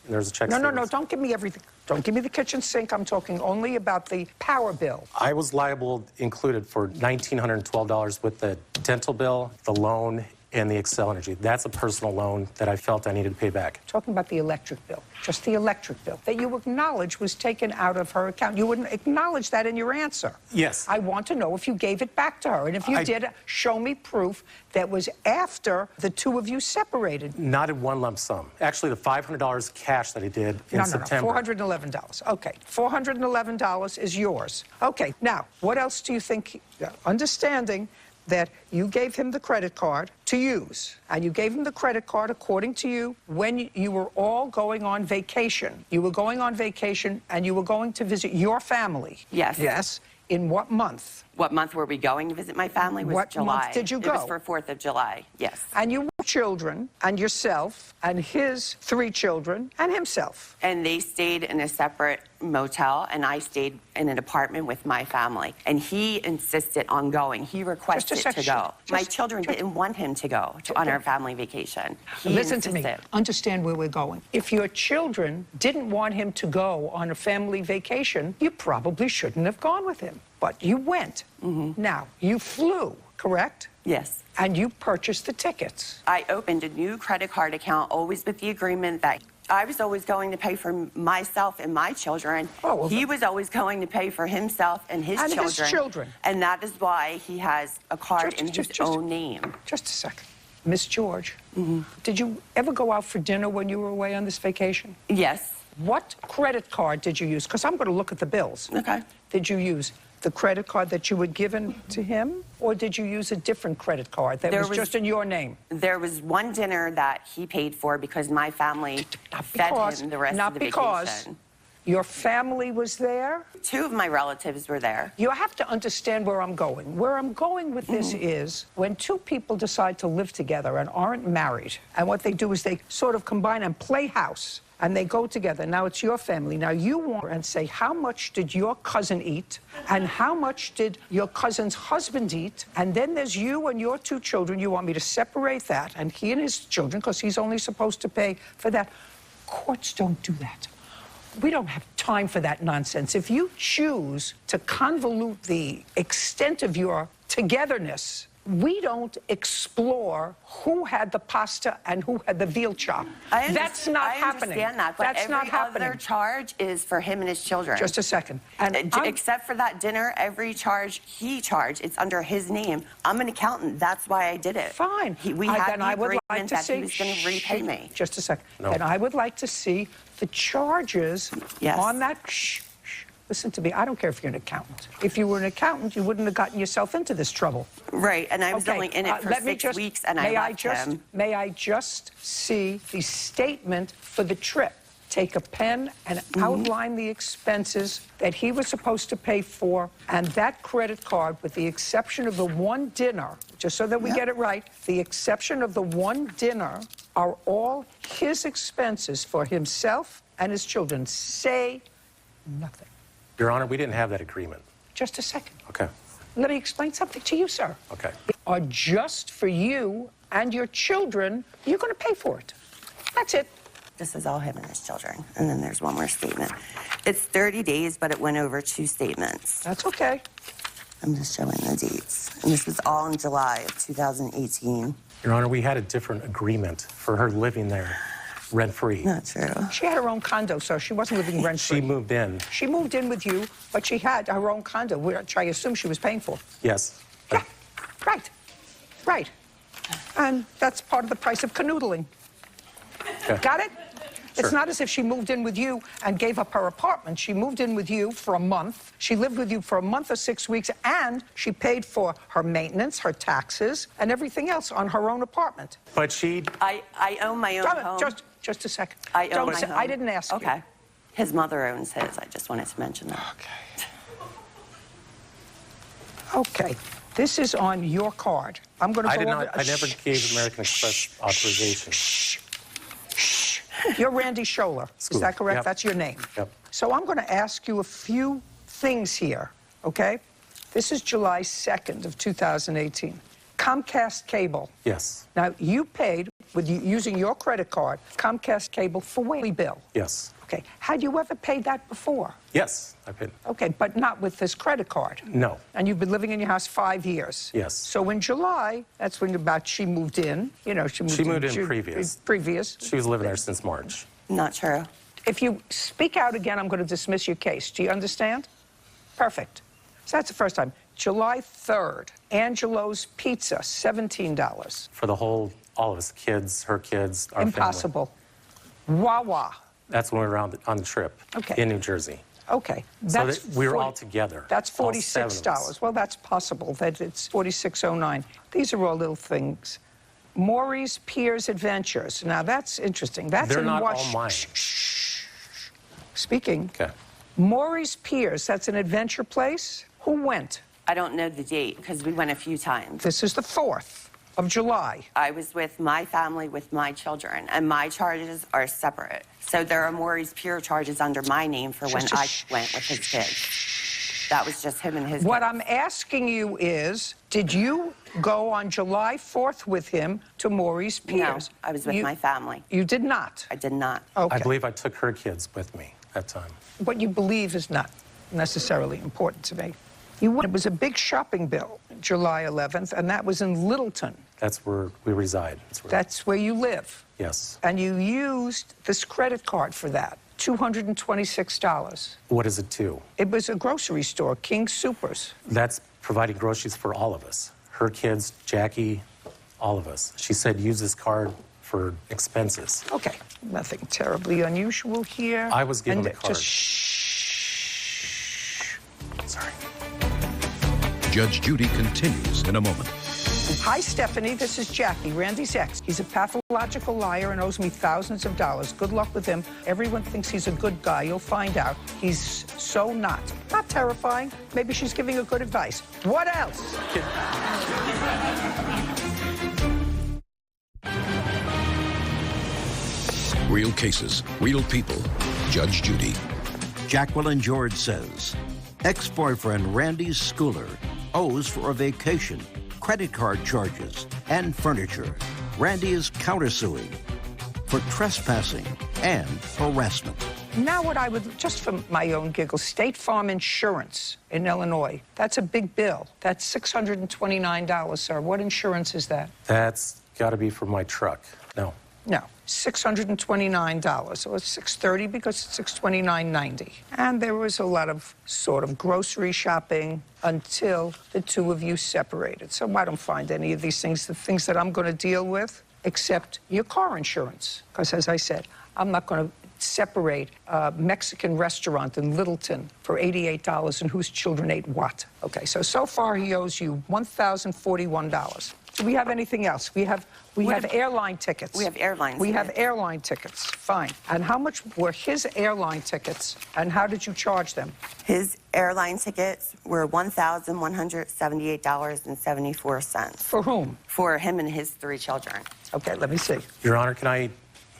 Speaker 23: And there's a check.
Speaker 1: No, don't give me everything. Don't give me the kitchen sink. I'm talking only about the power bill.
Speaker 23: I was liable included for $1,912 with the dental bill, the loan, and the Excel Energy. That's a personal loan that I felt I needed to pay back.
Speaker 1: Talking about the electric bill, just the electric bill, that you acknowledge was taken out of her account. You wouldn't acknowledge that in your answer.
Speaker 23: Yes.
Speaker 1: I want to know if you gave it back to her. And if you did, show me proof that was after the two of you separated.
Speaker 23: Not in one lump sum. Actually, the $500 cash that I did in September.
Speaker 1: No, $411. Okay, $411 is yours. Okay, now, what else do you think, understanding that you gave him the credit card to use, and you gave him the credit card, according to you, when you were all going on vacation. You were going on vacation, and you were going to visit your family.
Speaker 8: Yes.
Speaker 1: Yes. In what month?
Speaker 8: What month were we going to visit my family? Was
Speaker 1: What
Speaker 8: July.
Speaker 1: month did you go?
Speaker 8: It was for 4th of July, yes.
Speaker 1: And you were children, and yourself, and his 3 children, and himself.
Speaker 8: And they stayed in a separate motel, and I stayed in an apartment with my family. And he insisted on going. He requested to go. My children didn't want him to go on our family vacation.
Speaker 1: Listen to me. Understand where we're going. If your children didn't want him to go on a family vacation, you probably shouldn't have gone with him. But you went. Now, you flew, correct?
Speaker 8: Yes.
Speaker 1: And you purchased the tickets.
Speaker 8: I opened a new credit card account, always with the agreement that I was always going to pay for myself and my children. He was always going to pay for himself and his children. And that is why he has a card in his own name.
Speaker 1: Just a second. Miss George, did you ever go out for dinner when you were away on this vacation?
Speaker 8: Yes.
Speaker 1: What credit card did you use? Because I'm going to look at the bills.
Speaker 8: Okay.
Speaker 1: Did you use the credit card that you had given to him, or did you use a different credit card that was just in your name?
Speaker 8: There was one dinner that he paid for because my family fed him the rest of the vacation.
Speaker 1: Not because your family was there?
Speaker 8: 2 of my relatives were there.
Speaker 1: You have to understand where I'm going. Where I'm going with this is when 2 people decide to live together and aren't married, and what they do is they sort of combine and play house. and they go together. Now it's your family. Now you want and say, how much did your cousin eat? And how much did your cousin's husband eat? And then there's you and your 2 children. You want me to separate that, and he and his children, because he's only supposed to pay for that. Courts don't do that. We don't have time for that nonsense. If you choose to convolute the extent of your togetherness, we don't explore who had the pasta and who had the veal chop. That's not happening.
Speaker 8: I understand that, but
Speaker 1: that's not happening.
Speaker 8: Other charge is for him and his children.
Speaker 1: Just a second. And
Speaker 8: except for that dinner, every charge he charged, it's under his name. I'm an accountant. That's why I did it.
Speaker 1: Fine.
Speaker 8: We had the
Speaker 1: I would
Speaker 8: agreement
Speaker 1: like to
Speaker 8: that
Speaker 1: see,
Speaker 8: he was going to repay me.
Speaker 1: Just a second.
Speaker 8: No.
Speaker 1: And I would like to see the charges on that. Listen to me. I don't care if you're an accountant. If you were an accountant, you wouldn't have gotten yourself into this trouble.
Speaker 8: Right, and I was only in it for 6 weeks, and I left him.
Speaker 1: May I just see the statement for the trip? Take a pen and outline the expenses that he was supposed to pay for, and that credit card, with the exception of the one dinner, just so that we get it right, the exception of the one dinner are all his expenses for himself and his children. Say nothing.
Speaker 23: Your Honor, we didn't have that agreement.
Speaker 1: Just a second.
Speaker 23: Okay.
Speaker 1: Let me explain something to you, sir.
Speaker 23: Okay.
Speaker 1: Are just for you and your children, you're going to pay for it. That's it.
Speaker 8: This is all him and his children. And then there's one more statement. It's 30 days, but it went over 2 statements.
Speaker 1: That's okay.
Speaker 8: I'm just showing the dates. And this was all in July of 2018.
Speaker 23: Your Honor, we had a different agreement for her living there rent-free.
Speaker 8: Not true.
Speaker 1: She had her own condo, so she wasn't living rent-free.
Speaker 23: She moved in.
Speaker 1: She moved in with you, but she had her own condo, which I assume she was paying for.
Speaker 23: Yes.
Speaker 1: Yeah, right. Right. And that's part of the price of canoodling.
Speaker 23: Okay.
Speaker 1: Got it?
Speaker 23: Sure.
Speaker 1: It's not as if she moved in with you and gave up her apartment. She moved in with you for a month. She lived with you for a month or 6 weeks, and she paid for her maintenance, her taxes, and everything else on her own apartment.
Speaker 23: But she...
Speaker 8: I own my own home.
Speaker 1: Just a second.
Speaker 8: I own my home.
Speaker 1: I didn't ask you.
Speaker 8: Okay. His mother owns his. I just wanted to mention that.
Speaker 1: Okay. This is on your card. I'm going to go over...
Speaker 23: I never gave American Express authorization.
Speaker 1: You're Randy Scholler. Is that correct?
Speaker 23: Yep.
Speaker 1: That's your name.
Speaker 23: Yep.
Speaker 1: So I'm going to ask you a few things here, okay? This is July 2nd of 2018. Comcast Cable.
Speaker 23: Yes.
Speaker 1: Now, you paid, using your credit card, Comcast Cable for weekly bill.
Speaker 23: Yes.
Speaker 1: Okay. Had you ever paid that before?
Speaker 23: Yes, I paid.
Speaker 1: Okay, but not with this credit card.
Speaker 23: No.
Speaker 1: And you've been living in your house 5 years.
Speaker 23: Yes.
Speaker 1: So in July, that's when she moved in. You know, she moved in
Speaker 23: previous.
Speaker 1: Previous.
Speaker 23: She was living there since March.
Speaker 8: Not true.
Speaker 1: If you speak out again, I'm going to dismiss your case. Do you understand? Perfect. So that's the first time. July 3rd, Angelo's Pizza, $17.
Speaker 23: For the whole, all of us, kids, her kids, our
Speaker 1: Impossible. Wawa.
Speaker 23: That's when we were on the trip in New Jersey.
Speaker 1: Okay.
Speaker 23: So that we were all together.
Speaker 1: That's $46. Well, that's possible that it's $46.09. These are all little things. Maury's Piers Adventures. Now, that's interesting. They're
Speaker 23: not all mine.
Speaker 1: Speaking.
Speaker 23: Okay.
Speaker 1: Maury's Piers, that's an adventure place. Who went?
Speaker 8: I don't know the date because we went a few times.
Speaker 1: This is the 4th of July.
Speaker 8: I was with my family, with my children, and my charges are separate. So there are Maury's Pier charges under my name for when I went with his kids. That was just him and his
Speaker 1: What
Speaker 8: kids.
Speaker 1: I'm asking you is, did you go on July 4th with him to Maury's Piers?
Speaker 8: No, I was with my family.
Speaker 1: You did not?
Speaker 8: I did not.
Speaker 1: Okay.
Speaker 23: I believe I took her kids with me that time.
Speaker 1: What you believe is not necessarily important to me. It was a big shopping bill, July 11th, and that was in Littleton.
Speaker 23: That's where we reside.
Speaker 1: That's where you live.
Speaker 23: Yes.
Speaker 1: And you used this credit card for that, $226.
Speaker 23: What is it to?
Speaker 1: It was a grocery store, King Supers.
Speaker 23: That's providing groceries for all of us. Her kids, Jackie, all of us. She said use this card for expenses.
Speaker 1: Okay, nothing terribly unusual here.
Speaker 23: I was given the card.
Speaker 3: Sorry. Judge Judy continues in a moment.
Speaker 1: Hi, Stephanie. This is Jackie, Randy's ex. He's a pathological liar and owes me thousands of dollars. Good luck with him. Everyone thinks he's a good guy. You'll find out. He's so not. Not terrifying. Maybe she's giving her good advice. What else?
Speaker 3: Real cases, real people. Judge Judy.
Speaker 2: Jacqueline George says, ex-boyfriend Randy Schooler owes for a vacation, credit card charges, and furniture. Randy is countersuing for trespassing and harassment.
Speaker 1: Now what I would, just for my own giggle, State Farm Insurance in Illinois, that's a big bill. That's $629, sir. What insurance is that?
Speaker 23: That's got to be for my truck. No.
Speaker 1: No, $629. So it's $630 because it's $629.90. And there was a lot of sort of grocery shopping until the two of you separated. So I don't find any of these things the things that I'm going to deal with, except your car insurance. Because as I said, I'm not going to separate a Mexican restaurant in Littleton for $88 and whose children ate what. Okay, so far he owes you $1,041. Do we have anything else? We have airline tickets.
Speaker 8: We have airline
Speaker 1: We have airline tickets. Fine. And how much were his airline tickets, and how did you charge them?
Speaker 8: His airline tickets were $1,178.74.
Speaker 1: For whom?
Speaker 8: For him and his 3 children.
Speaker 1: Okay, let me see.
Speaker 23: Your Honor, can I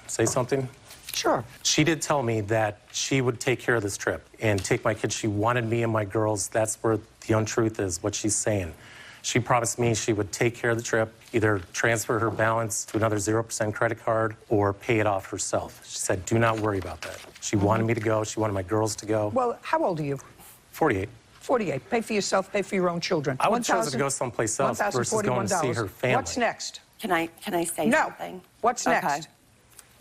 Speaker 23: say something?
Speaker 1: Sure.
Speaker 23: She did tell me that she would take care of this trip and take my kids. She wanted me and my girls. That's where the untruth is, what she's saying. She promised me she would take care of the trip, either transfer her balance to another 0% credit card or pay it off herself. She said, do not worry about that. She wanted me to go. She wanted my girls to go.
Speaker 1: Well, how old are you?
Speaker 23: 48.
Speaker 1: 48. Pay for yourself, pay for your own children.
Speaker 23: I would choose to go someplace else versus going to see her family.
Speaker 1: What's next?
Speaker 8: Can I say something?
Speaker 1: What's next?
Speaker 8: Okay.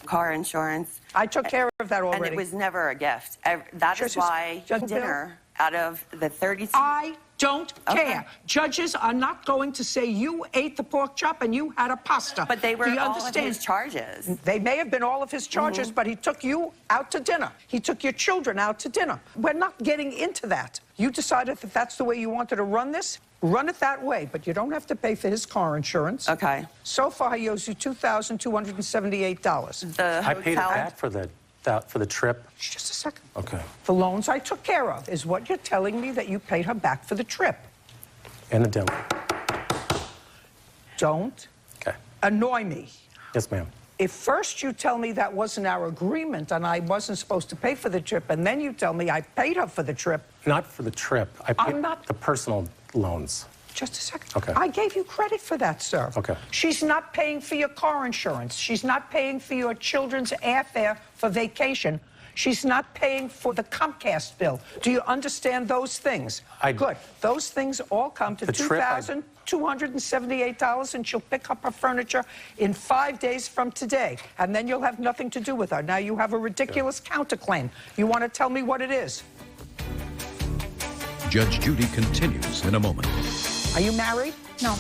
Speaker 8: Car insurance.
Speaker 1: I took care of that already.
Speaker 8: And it was never a gift. That is why dinner out of the 32...
Speaker 1: I don't care. Judges are not going to say you ate the pork chop and you had a pasta.
Speaker 8: But they were
Speaker 1: Do you
Speaker 8: all
Speaker 1: understand?
Speaker 8: of his charges.
Speaker 1: They may have been all of his charges, but he took you out to dinner. He took your children out to dinner. We're not getting into that. You decided that that's the way you wanted to run this? Run it that way, but you don't have to pay for his car insurance.
Speaker 8: Okay.
Speaker 1: So far, he owes you $2,278.
Speaker 23: I paid it back for the trip.
Speaker 1: Just a second.
Speaker 23: Okay.
Speaker 1: The loans I took care of is what you're telling me that you paid her back for the trip.
Speaker 23: And the demo.
Speaker 1: Don't annoy me.
Speaker 23: Yes, ma'am.
Speaker 1: If first you tell me that wasn't our agreement and I wasn't supposed to pay for the trip, and then you tell me I paid her for the trip.
Speaker 23: Not for the trip. I paid the personal loans.
Speaker 1: Just a second.
Speaker 23: Okay.
Speaker 1: I gave you credit for that, sir.
Speaker 23: Okay.
Speaker 1: She's not paying for your car insurance. She's not paying for your children's airfare for vacation. She's not paying for the Comcast bill. Do you understand those things? Good. Those things all come to $2,278, and she'll pick up her furniture in 5 days from today, and then you'll have nothing to do with her. Now you have a ridiculous counterclaim. You want to tell me what it is?
Speaker 3: Judge Judy continues in a moment.
Speaker 1: Are you married? No.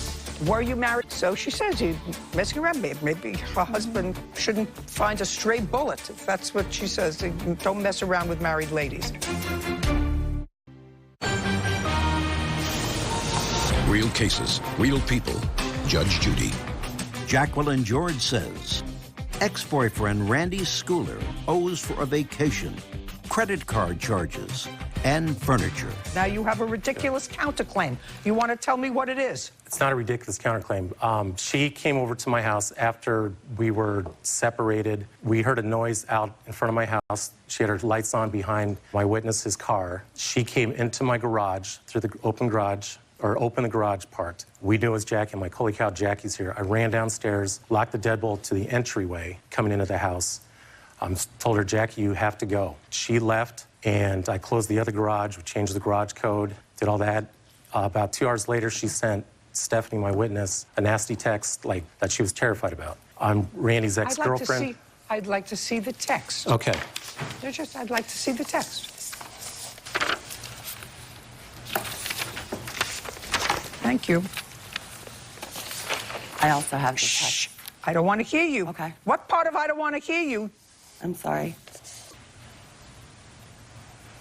Speaker 1: Were you married? So she says you're messing around. Maybe her husband shouldn't find a stray bullet. If that's what she says. Don't mess around with married ladies.
Speaker 3: Real cases, real people. Judge Judy.
Speaker 2: Jacqueline George says, ex-boyfriend Randy Schooler owes for a vacation, credit card charges, and furniture.
Speaker 1: Now you have a ridiculous counterclaim. You want to tell me what it is?
Speaker 23: It's not a ridiculous counterclaim. She came over to my house after we were separated. We heard a noise out in front of my house. She had her lights on behind my witness's car. She came into my garage through the opened the garage part. We knew it was Jackie. I'm like, holy cow, Jackie's here. I ran downstairs, locked the deadbolt to the entryway coming into the house. Told her, Jackie, you have to go. She left, and I closed the other garage. We changed the garage code, did all that. About 2 hours later, she sent Stephanie, my witness, a nasty text that she was terrified about. I'm Randy's ex-girlfriend.
Speaker 1: I'd like to see the text.
Speaker 23: Okay.
Speaker 1: I'd like to see the text. Thank you.
Speaker 8: I also have the text.
Speaker 1: I don't want to hear you.
Speaker 8: Okay.
Speaker 1: What part of I don't want to hear you?
Speaker 8: I'm sorry.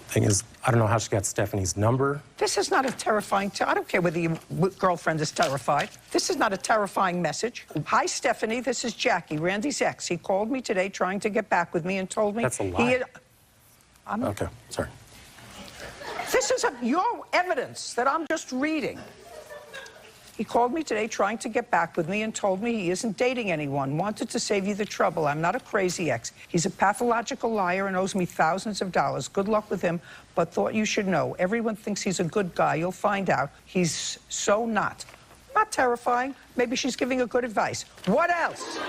Speaker 23: Thing is, I don't know how she got Stephanie's number.
Speaker 1: This is not a terrifying... I don't care whether your girlfriend is terrified. This is not a terrifying message. Hi, Stephanie. This is Jackie, Randy's ex. He called me today trying to get back with me and told me...
Speaker 23: That's a lie.
Speaker 1: Okay,
Speaker 23: sorry.
Speaker 1: This is your evidence that I'm just reading. He called me today trying to get back with me and told me he isn't dating anyone, wanted to save you the trouble. I'm not a crazy ex. He's a pathological liar and owes me thousands of dollars. Good luck with him, but thought you should know. Everyone thinks he's a good guy. You'll find out. He's so not. Not terrifying. Maybe she's giving a good advice. What else?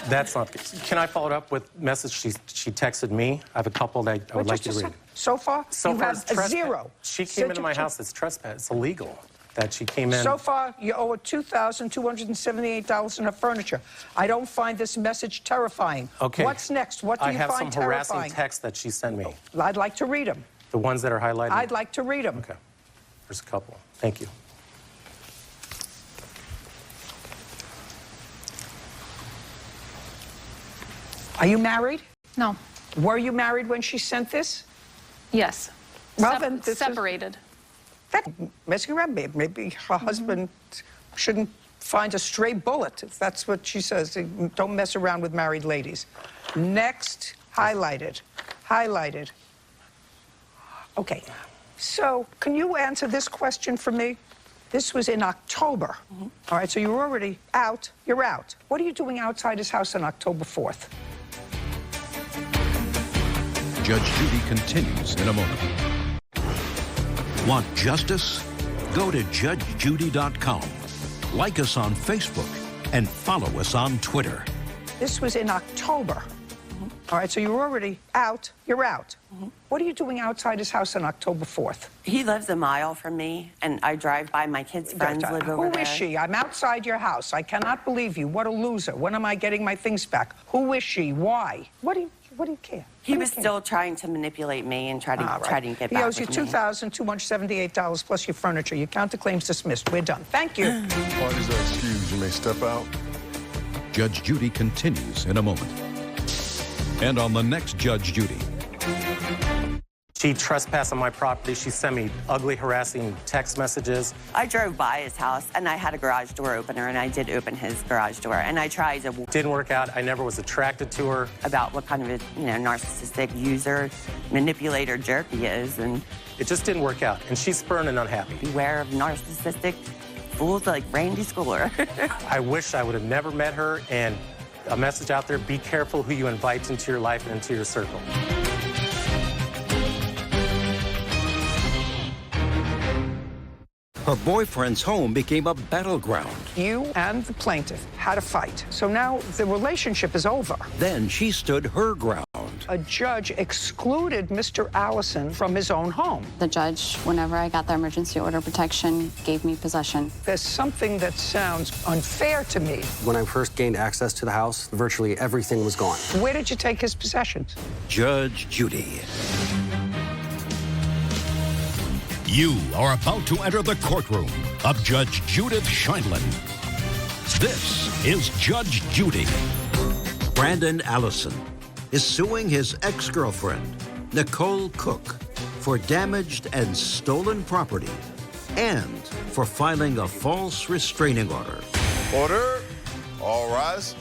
Speaker 23: That's not good. Can I follow it up with message she texted me? I have a couple that I would like you to read.
Speaker 1: So far, you have a zero.
Speaker 23: She came into my house. It's trespass. It's illegal that she came in.
Speaker 1: So far, you owe her $2,278 in her furniture. I don't find this message terrifying.
Speaker 23: Okay.
Speaker 1: What's next? What do you find
Speaker 23: terrifying? I have some
Speaker 1: terrifying?
Speaker 23: harassing texts that she sent me.
Speaker 1: I'd like to read them.
Speaker 23: The ones that are highlighted?
Speaker 1: I'd like to read them.
Speaker 23: Okay. There's a couple. Thank you.
Speaker 1: Are you married?
Speaker 9: No.
Speaker 1: Were you married when she sent this?
Speaker 9: Yes.
Speaker 1: Well, then this
Speaker 9: separated.
Speaker 1: That messing around. Maybe her husband shouldn't find a stray bullet, if that's what she says. Don't mess around with married ladies. Next, highlighted. Highlighted. Okay. So, can you answer this question for me? This was in October. All right, so you're already out. You're out. What are you doing outside his house on October 4th?
Speaker 3: Judge Judy continues in a moment. Want justice? Go to judgejudy.com. Like us on Facebook and follow us on Twitter.
Speaker 1: This was in October. All right, so you're already out. You're out. What are you doing outside his house on October 4th?
Speaker 8: He lives a mile from me, and I drive by. My kids' friends live over there.
Speaker 1: Who is she? I'm outside your house. I cannot believe you. What a loser. When am I getting my things back? Who is she? Why? What do you care?
Speaker 8: He was still trying to manipulate me and try to get back with me.
Speaker 1: He owes you $2,278 plus your furniture. Your counterclaim's dismissed. We're done. Thank you.
Speaker 4: Parties are excused. You may step out.
Speaker 3: Judge Judy continues in a moment. And on the next Judge Judy.
Speaker 23: She trespassed on my property. She sent me ugly, harassing text messages.
Speaker 8: I drove by his house, and I had a garage door opener, and I did open his garage door, and I tried to...
Speaker 23: Didn't work out. I never was attracted to her.
Speaker 8: About what kind of a, narcissistic user, manipulator, jerk he is, and...
Speaker 23: It just didn't work out, and she's spurned and unhappy.
Speaker 8: Beware of narcissistic fools like Randy Schooler.
Speaker 23: I wish I would have never met her, and a message out there, be careful who you invite into your life and into your circle.
Speaker 2: Her boyfriend's home became a battleground.
Speaker 1: You and the plaintiff had a fight. So now the relationship is over.
Speaker 2: Then she stood her ground.
Speaker 1: A judge excluded Mr. Allison from his own home.
Speaker 12: The judge, whenever I got the emergency order of protection, gave me possession.
Speaker 1: There's something that sounds unfair to me.
Speaker 13: When I first gained access to the house, virtually everything was gone.
Speaker 1: Where did you take his possessions?
Speaker 2: Judge Judy.
Speaker 3: You are about to enter the courtroom of Judge Judith Scheindlin. This is Judge Judy.
Speaker 2: Brandon Allison is suing his ex-girlfriend, Nicole Cook, for damaged and stolen property and for filing a false restraining order.
Speaker 4: Order. All rise.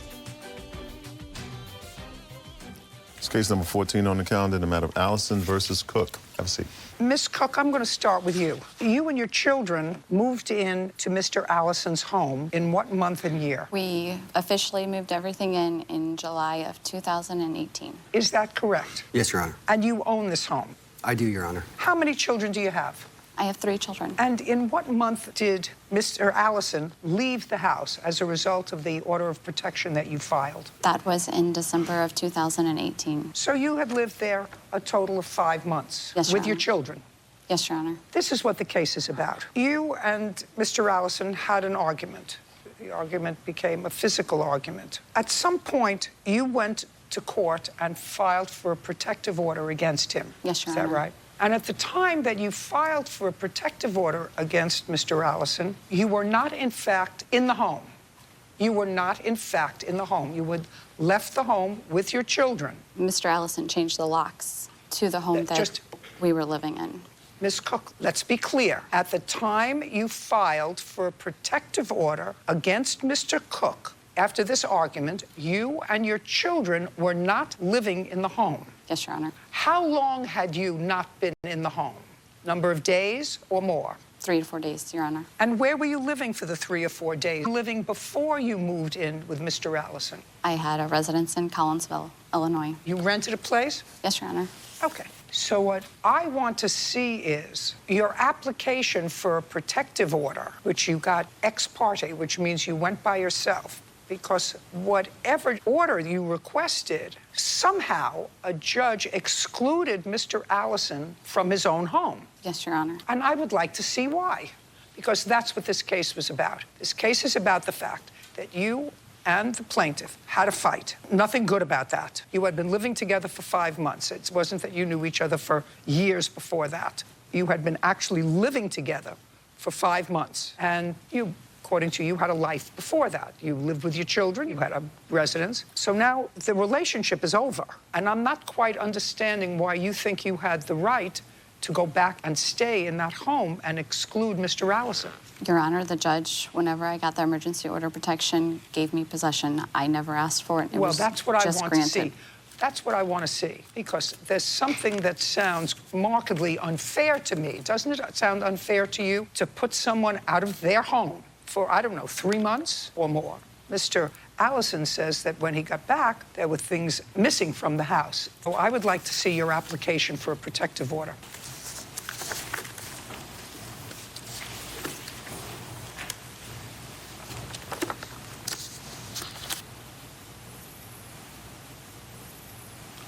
Speaker 4: It's case number 14 on the calendar, the matter of Allison versus Cook. Have a seat.
Speaker 1: Miss Cook, I'm going to start with you. You and your children moved in to Mr. Allison's home in what month and year?
Speaker 12: We officially moved everything in July of 2018.
Speaker 1: Is that correct?
Speaker 13: Yes, Your Honor.
Speaker 1: And you own this home?
Speaker 13: I do, Your Honor.
Speaker 1: How many children do you have?
Speaker 12: I have 3 children.
Speaker 1: And in what month did Mr. Allison leave the house as a result of the order of protection that you filed?
Speaker 12: That was in December of 2018.
Speaker 1: So you had lived there a total of 5 months with your children?
Speaker 12: Yes, Your Honor.
Speaker 1: This is what the case is about. You and Mr. Allison had an argument. The argument became a physical argument. At some point, you went to court and filed for a protective order against him.
Speaker 12: Yes, Your Honor.
Speaker 1: Is that right? And at the time that you filed for a protective order against Mr. Allison, you were not, in fact, in the home. You were not, in fact, in the home. You had left the home with your children.
Speaker 12: Mr. Allison changed the locks to the home that we were living in.
Speaker 1: Ms. Cook, let's be clear. At the time you filed for a protective order against Mr. Cook, after this argument, you and your children were not living in the home.
Speaker 12: Yes, Your Honor.
Speaker 1: How long had you not been in the home? Number of days or more?
Speaker 12: 3 to 4 days, Your Honor.
Speaker 1: And where were you living for the 3 or 4 days? Living before you moved in with Mr. Allison?
Speaker 12: I had a residence in Collinsville, Illinois.
Speaker 1: You rented a place?
Speaker 12: Yes, Your Honor.
Speaker 1: Okay. So what I want to see is your application for a protective order, which you got ex parte, which means you went by yourself, because whatever order you requested, somehow a judge excluded Mr. Allison from his own home.
Speaker 12: Yes, Your Honor.
Speaker 1: And I would like to see why, because that's what this case was about. This case is about the fact that you and the plaintiff had a fight. Nothing good about that. You had been living together for 5 months. It wasn't that you knew each other for years before that. You had been actually living together for 5 months. And you, according to you, had a life before that. You lived with your children, you had a residence. So now the relationship is over. And I'm not quite understanding why you think you had the right to go back and stay in that home and exclude Mr. Allison.
Speaker 12: Your Honor, the judge, whenever I got the emergency order of protection, gave me possession. I never asked for it. It
Speaker 1: well,
Speaker 12: was
Speaker 1: that's what I
Speaker 12: just
Speaker 1: want
Speaker 12: granted.
Speaker 1: to see. That's what I want to see, because there's something that sounds markedly unfair to me. Doesn't it sound unfair to you to put someone out of their home for, I don't know, 3 months or more? Mr. Allison says that when he got back, there were things missing from the house. So I would like to see your application for a protective order.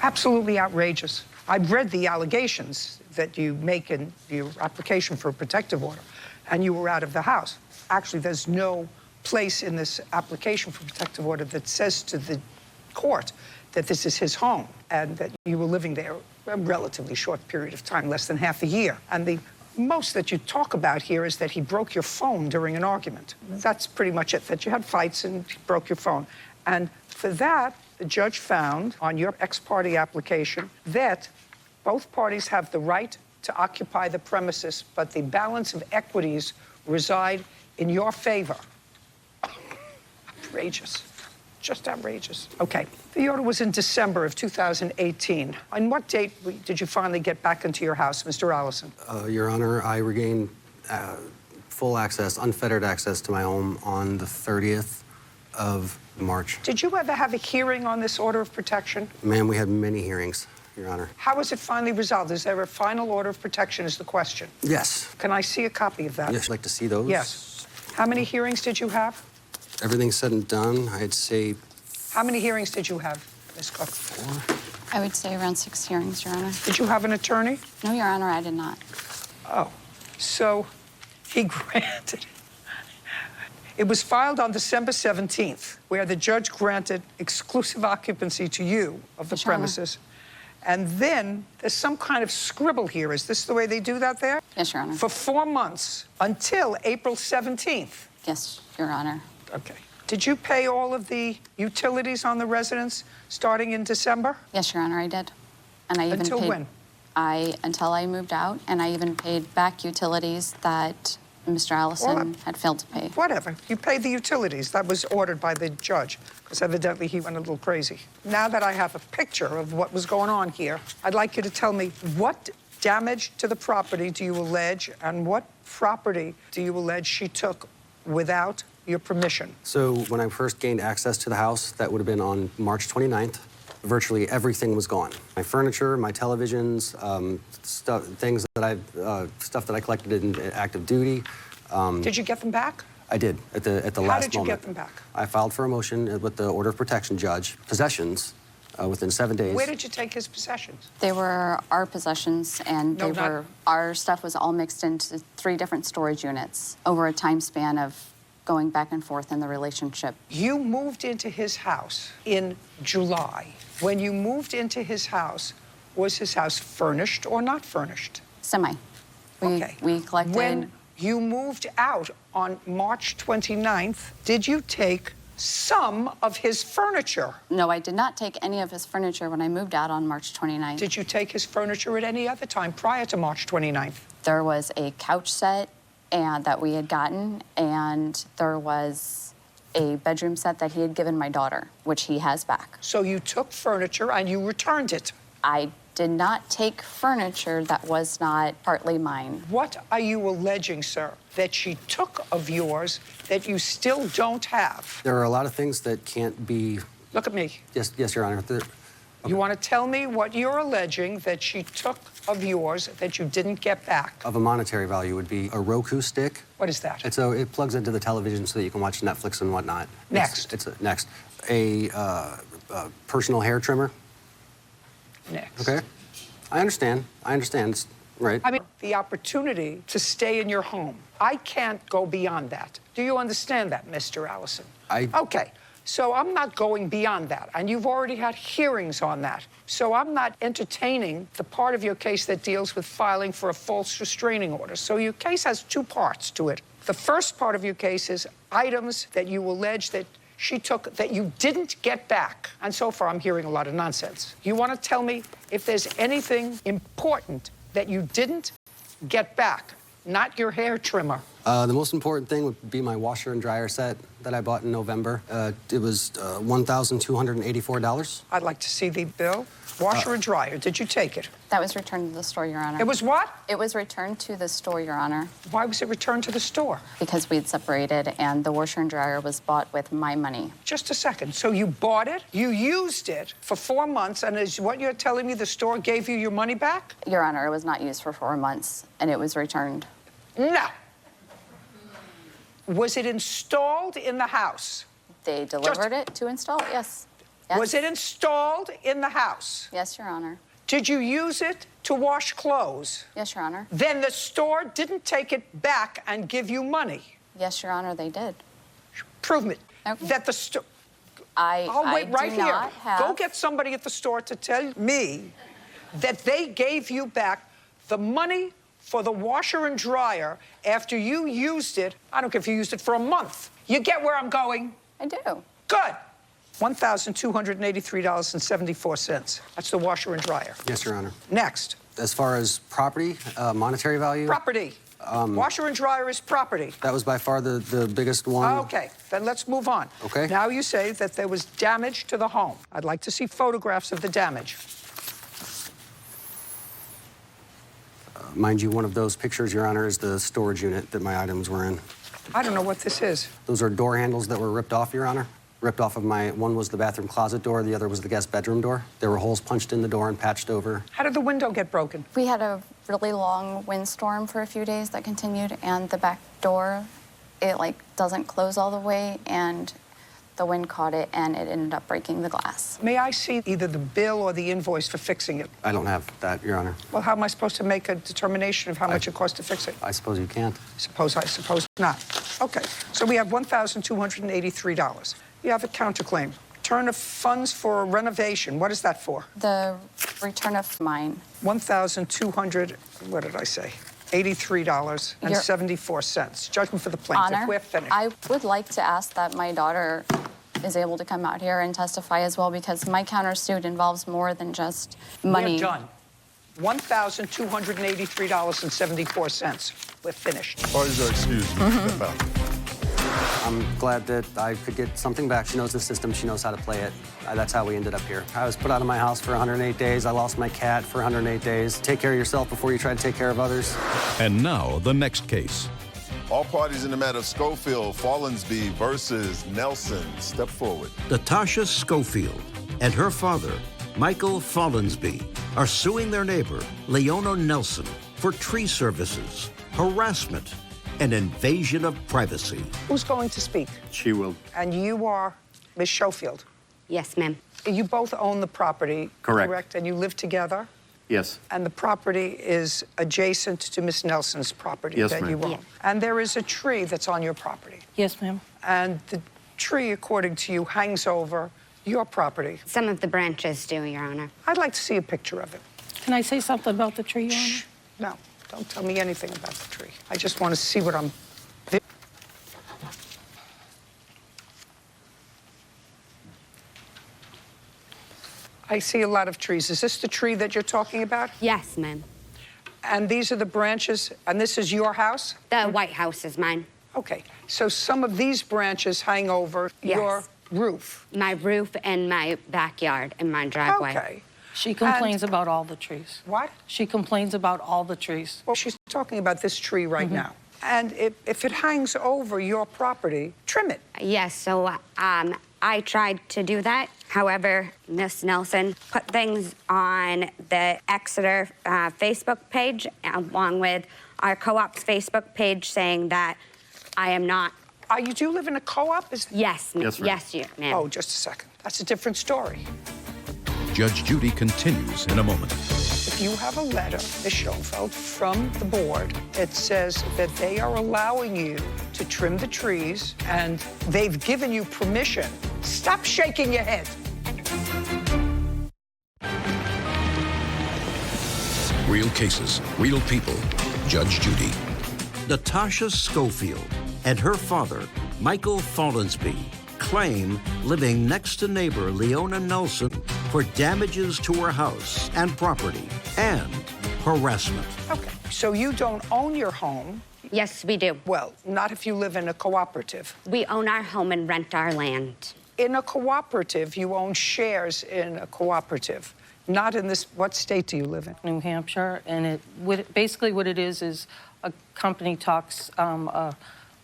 Speaker 1: Absolutely outrageous. I've read the allegations that you make in your application for a protective order, and you were out of the house. Actually, there's no place in this application for protective order that says to the court that this is his home and that you were living there a relatively short period of time, less than half a year. And the most that you talk about here is that he broke your phone during an argument. That's pretty much it, that you had fights and he broke your phone. And for that, the judge found on your ex parte application that both parties have the right to occupy the premises, but the balance of equities reside in your favor. Outrageous. Just outrageous. Okay. The order was in December of 2018. On what date did you finally get back into your house, Mr. Allison?
Speaker 13: Your Honor, I regained full access, unfettered access to my home on the 30th of March.
Speaker 1: Did you ever have a hearing on this order of protection?
Speaker 13: Ma'am, we had many hearings, Your Honor.
Speaker 1: How was it finally resolved? Is there a final order of protection is the question?
Speaker 13: Yes.
Speaker 1: Can I see a copy of that?
Speaker 13: Yes, I'd like to see those.
Speaker 1: Yes. How many hearings did you have?
Speaker 13: Everything said and done, I'd say...
Speaker 1: How many hearings did you have, Ms. Cook?
Speaker 12: 4. I would say around 6 hearings, Your Honor.
Speaker 1: Did you have an attorney?
Speaker 12: No, Your Honor, I did not.
Speaker 1: Oh, so he granted... It was filed on December 17th, where the judge granted exclusive occupancy to you of the premises. And then there's some kind of scribble here. Is this the way they do that there?
Speaker 12: Yes, Your Honor.
Speaker 1: For 4 months, until April 17th.
Speaker 12: Yes, Your Honor.
Speaker 1: Okay. Did you pay all of the utilities on the residence starting in December?
Speaker 12: Yes, Your Honor, I did. And I even
Speaker 1: until
Speaker 12: paid...
Speaker 1: when?
Speaker 12: Until I moved out, and I even paid back utilities that Mr. Allison had failed to pay.
Speaker 1: Whatever. You paid the utilities. That was ordered by the judge, because evidently he went a little crazy. Now that I have a picture of what was going on here, I'd like you to tell me what damage to the property do you allege, and what property do you allege she took without your permission?
Speaker 13: So when I first gained access to the house, that would have been on March 29th. Virtually everything was gone. My furniture, my televisions, stuff that I collected in active duty.
Speaker 1: Did you get them back?
Speaker 13: I did at the last moment.
Speaker 1: How did you get them back?
Speaker 13: I filed for a motion with the order of protection judge. Possessions within 7 days.
Speaker 1: Where did you take his possessions?
Speaker 12: They were our possessions, and our stuff was all mixed into 3 different storage units over a time span of going back and forth in the relationship.
Speaker 1: You moved into his house in July. When you moved into his house, was his house furnished or not furnished?
Speaker 12: Semi. We collected...
Speaker 1: When you moved out on March 29th, did you take some of his furniture?
Speaker 12: No, I did not take any of his furniture when I moved out on March 29th.
Speaker 1: Did you take his furniture at any other time prior to March 29th?
Speaker 12: There was a couch set that we had gotten, and there was a bedroom set that he had given my daughter, which he has back.
Speaker 1: So you took furniture and you returned it?
Speaker 12: I did not take furniture that was not partly mine.
Speaker 1: What are you alleging, sir, that she took of yours that you still don't have?
Speaker 13: There are a lot of things that can't be...
Speaker 1: Look at me.
Speaker 13: Yes, Your Honor.
Speaker 1: You want to tell me what you're alleging that she took of yours that you didn't get back?
Speaker 13: Of a monetary value would be a Roku stick.
Speaker 1: What is that?
Speaker 13: It plugs into the television so that you can watch Netflix and whatnot.
Speaker 1: Next.
Speaker 13: Next. A personal hair trimmer.
Speaker 1: Next.
Speaker 13: Okay. I understand. It's right.
Speaker 1: I mean, the opportunity to stay in your home. I can't go beyond that. Do you understand that, Mr. Allison? Okay. So I'm not going beyond that, and you've already had hearings on that. So I'm not entertaining the part of your case that deals with filing for a false restraining order. So your case has two parts to it. The first part of your case is items that you allege that she took that you didn't get back. And so far, I'm hearing a lot of nonsense. You want to tell me if there's anything important that you didn't get back, not your hair trimmer?
Speaker 13: The most important thing would be my washer and dryer set that I bought in November. It was $1,284.
Speaker 1: I'd like to see the bill. Washer and dryer, did you take it?
Speaker 12: That was returned to the store, Your Honor.
Speaker 1: It was what?
Speaker 12: It was returned to the store, Your Honor.
Speaker 1: Why was it returned to the store?
Speaker 12: Because we'd separated, and the washer and dryer was bought with my money.
Speaker 1: Just a second. So you bought it, you used it for 4 months, and is what you're telling me the store gave you your money back?
Speaker 12: Your Honor, it was not used for 4 months, and it was returned.
Speaker 1: No. Was it installed in the house?
Speaker 12: They delivered it to install it, yes. Yes.
Speaker 1: Was it installed in the house?
Speaker 12: Yes, Your Honor.
Speaker 1: Did you use it to wash clothes?
Speaker 12: Yes, Your Honor.
Speaker 1: Then the store didn't take it back and give you money?
Speaker 12: Yes, Your Honor, they did.
Speaker 1: Prove me that the store... I'll wait right here. Go get somebody at the store to tell me that they gave you back the money for the washer and dryer after you used it. I don't care if you used it for a month. You get where I'm going?
Speaker 12: I do.
Speaker 1: Good. $1,283.74. That's the washer and dryer.
Speaker 13: Yes, Your Honor.
Speaker 1: Next.
Speaker 13: As far as property, monetary value?
Speaker 1: Property. Washer and dryer is property.
Speaker 13: That was by far the biggest one.
Speaker 1: Okay, then let's move on.
Speaker 13: Okay.
Speaker 1: Now you say that there was damage to the home. I'd like to see photographs of the damage.
Speaker 13: Mind you, one of those pictures, Your Honor, is the storage unit that my items were in.
Speaker 1: I don't know what this is.
Speaker 13: Those are door handles that were ripped off, Your Honor. Ripped off of one was the bathroom closet door, the other was the guest bedroom door. There were holes punched in the door and patched over.
Speaker 1: How did the window get broken?
Speaker 12: We had a really long windstorm for a few days that continued, and the back door, it doesn't close all the way, and the wind caught it, and it ended up breaking the glass.
Speaker 1: May I see either the bill or the invoice for fixing it?
Speaker 13: I don't have that, Your Honor.
Speaker 1: Well, how am I supposed to make a determination of how much it cost to fix it?
Speaker 13: I suppose you can't.
Speaker 1: I suppose not. Okay, so we have $1,283. You have a counterclaim. Return of funds for renovation. What is that for?
Speaker 12: The return of mine.
Speaker 1: $1,200, what did I say? $83.74. Judgment for the plaintiff.
Speaker 12: Honor,
Speaker 1: We're finished.
Speaker 12: I would like to ask that my daughter is able to come out here and testify as well, because my countersuit involves more than just money.
Speaker 1: We're done. $1,283.74. We're finished.
Speaker 4: Parties are excused. Step out.
Speaker 13: I'm glad that I could get something back. She knows the system. She knows how to play it. That's how we ended up here. I was put out of my house for 108 days. I lost my cat for 108 days. Take care of yourself before you try to take care of others.
Speaker 3: And now, the next case.
Speaker 4: All parties in the matter of Schofield, Follansbee versus Nelson. Step forward.
Speaker 2: Natasha Schofield and her father, Michael Follansbee, are suing their neighbor, Leona Nelson, for tree services, harassment, and invasion of privacy.
Speaker 1: Who's going to speak?
Speaker 2: She will.
Speaker 1: And you are Miss Schofield?
Speaker 10: Yes, ma'am.
Speaker 1: You both own the property,
Speaker 9: correct?
Speaker 1: And you live together?
Speaker 9: Yes.
Speaker 1: And the property is adjacent to Miss Nelson's property
Speaker 9: Yes,
Speaker 1: that you own?
Speaker 9: Yeah.
Speaker 1: And there is a tree that's on your property?
Speaker 21: Yes, ma'am.
Speaker 1: And the tree, according to you, hangs over your property?
Speaker 10: Some of the branches do, Your Honor.
Speaker 1: I'd like to see a picture of it.
Speaker 21: Can I say something about the tree, Your Honor?
Speaker 1: Shh. No, don't tell me anything about the tree. I just want to see what I'm... I see a lot of trees. Is this the tree that you're talking about?
Speaker 10: Yes, ma'am.
Speaker 1: And these are the branches, and this is your house?
Speaker 10: The White House is mine.
Speaker 1: Okay, so some of these branches hang over your roof?
Speaker 10: My roof and my backyard and my driveway.
Speaker 1: Okay.
Speaker 9: She complains about all the trees.
Speaker 1: What?
Speaker 9: She complains about all the trees.
Speaker 1: Well, she's talking about this tree right now. And if it hangs over your property, trim it.
Speaker 10: Yes, so I tried to do that. However, Miss Nelson put things on the Exeter Facebook page along with our co-op's Facebook page saying that I am not.
Speaker 1: Do you live in a co-op?
Speaker 10: Yes, yes, ma'am.
Speaker 1: Oh, just a second. That's a different story.
Speaker 3: Judge Judy continues in a moment.
Speaker 1: If you have a letter, Ms. Schoenfeld, from the board that says that they are allowing you to trim the trees and they've given you permission, stop shaking your head.
Speaker 3: Real cases, real people. Judge Judy.
Speaker 2: Natasha Schofield and her father, Michael Follansbee, claim living next to neighbor Leona Nelson for damages to her house and property and harassment.
Speaker 1: Okay, so you don't own your home.
Speaker 10: Yes, we do.
Speaker 1: Well, not if you live in a cooperative.
Speaker 10: We own our home and rent our land.
Speaker 1: In a cooperative, you own shares in a cooperative. Not in this, what state do you live in?
Speaker 9: New Hampshire, and basically what it is a company talks a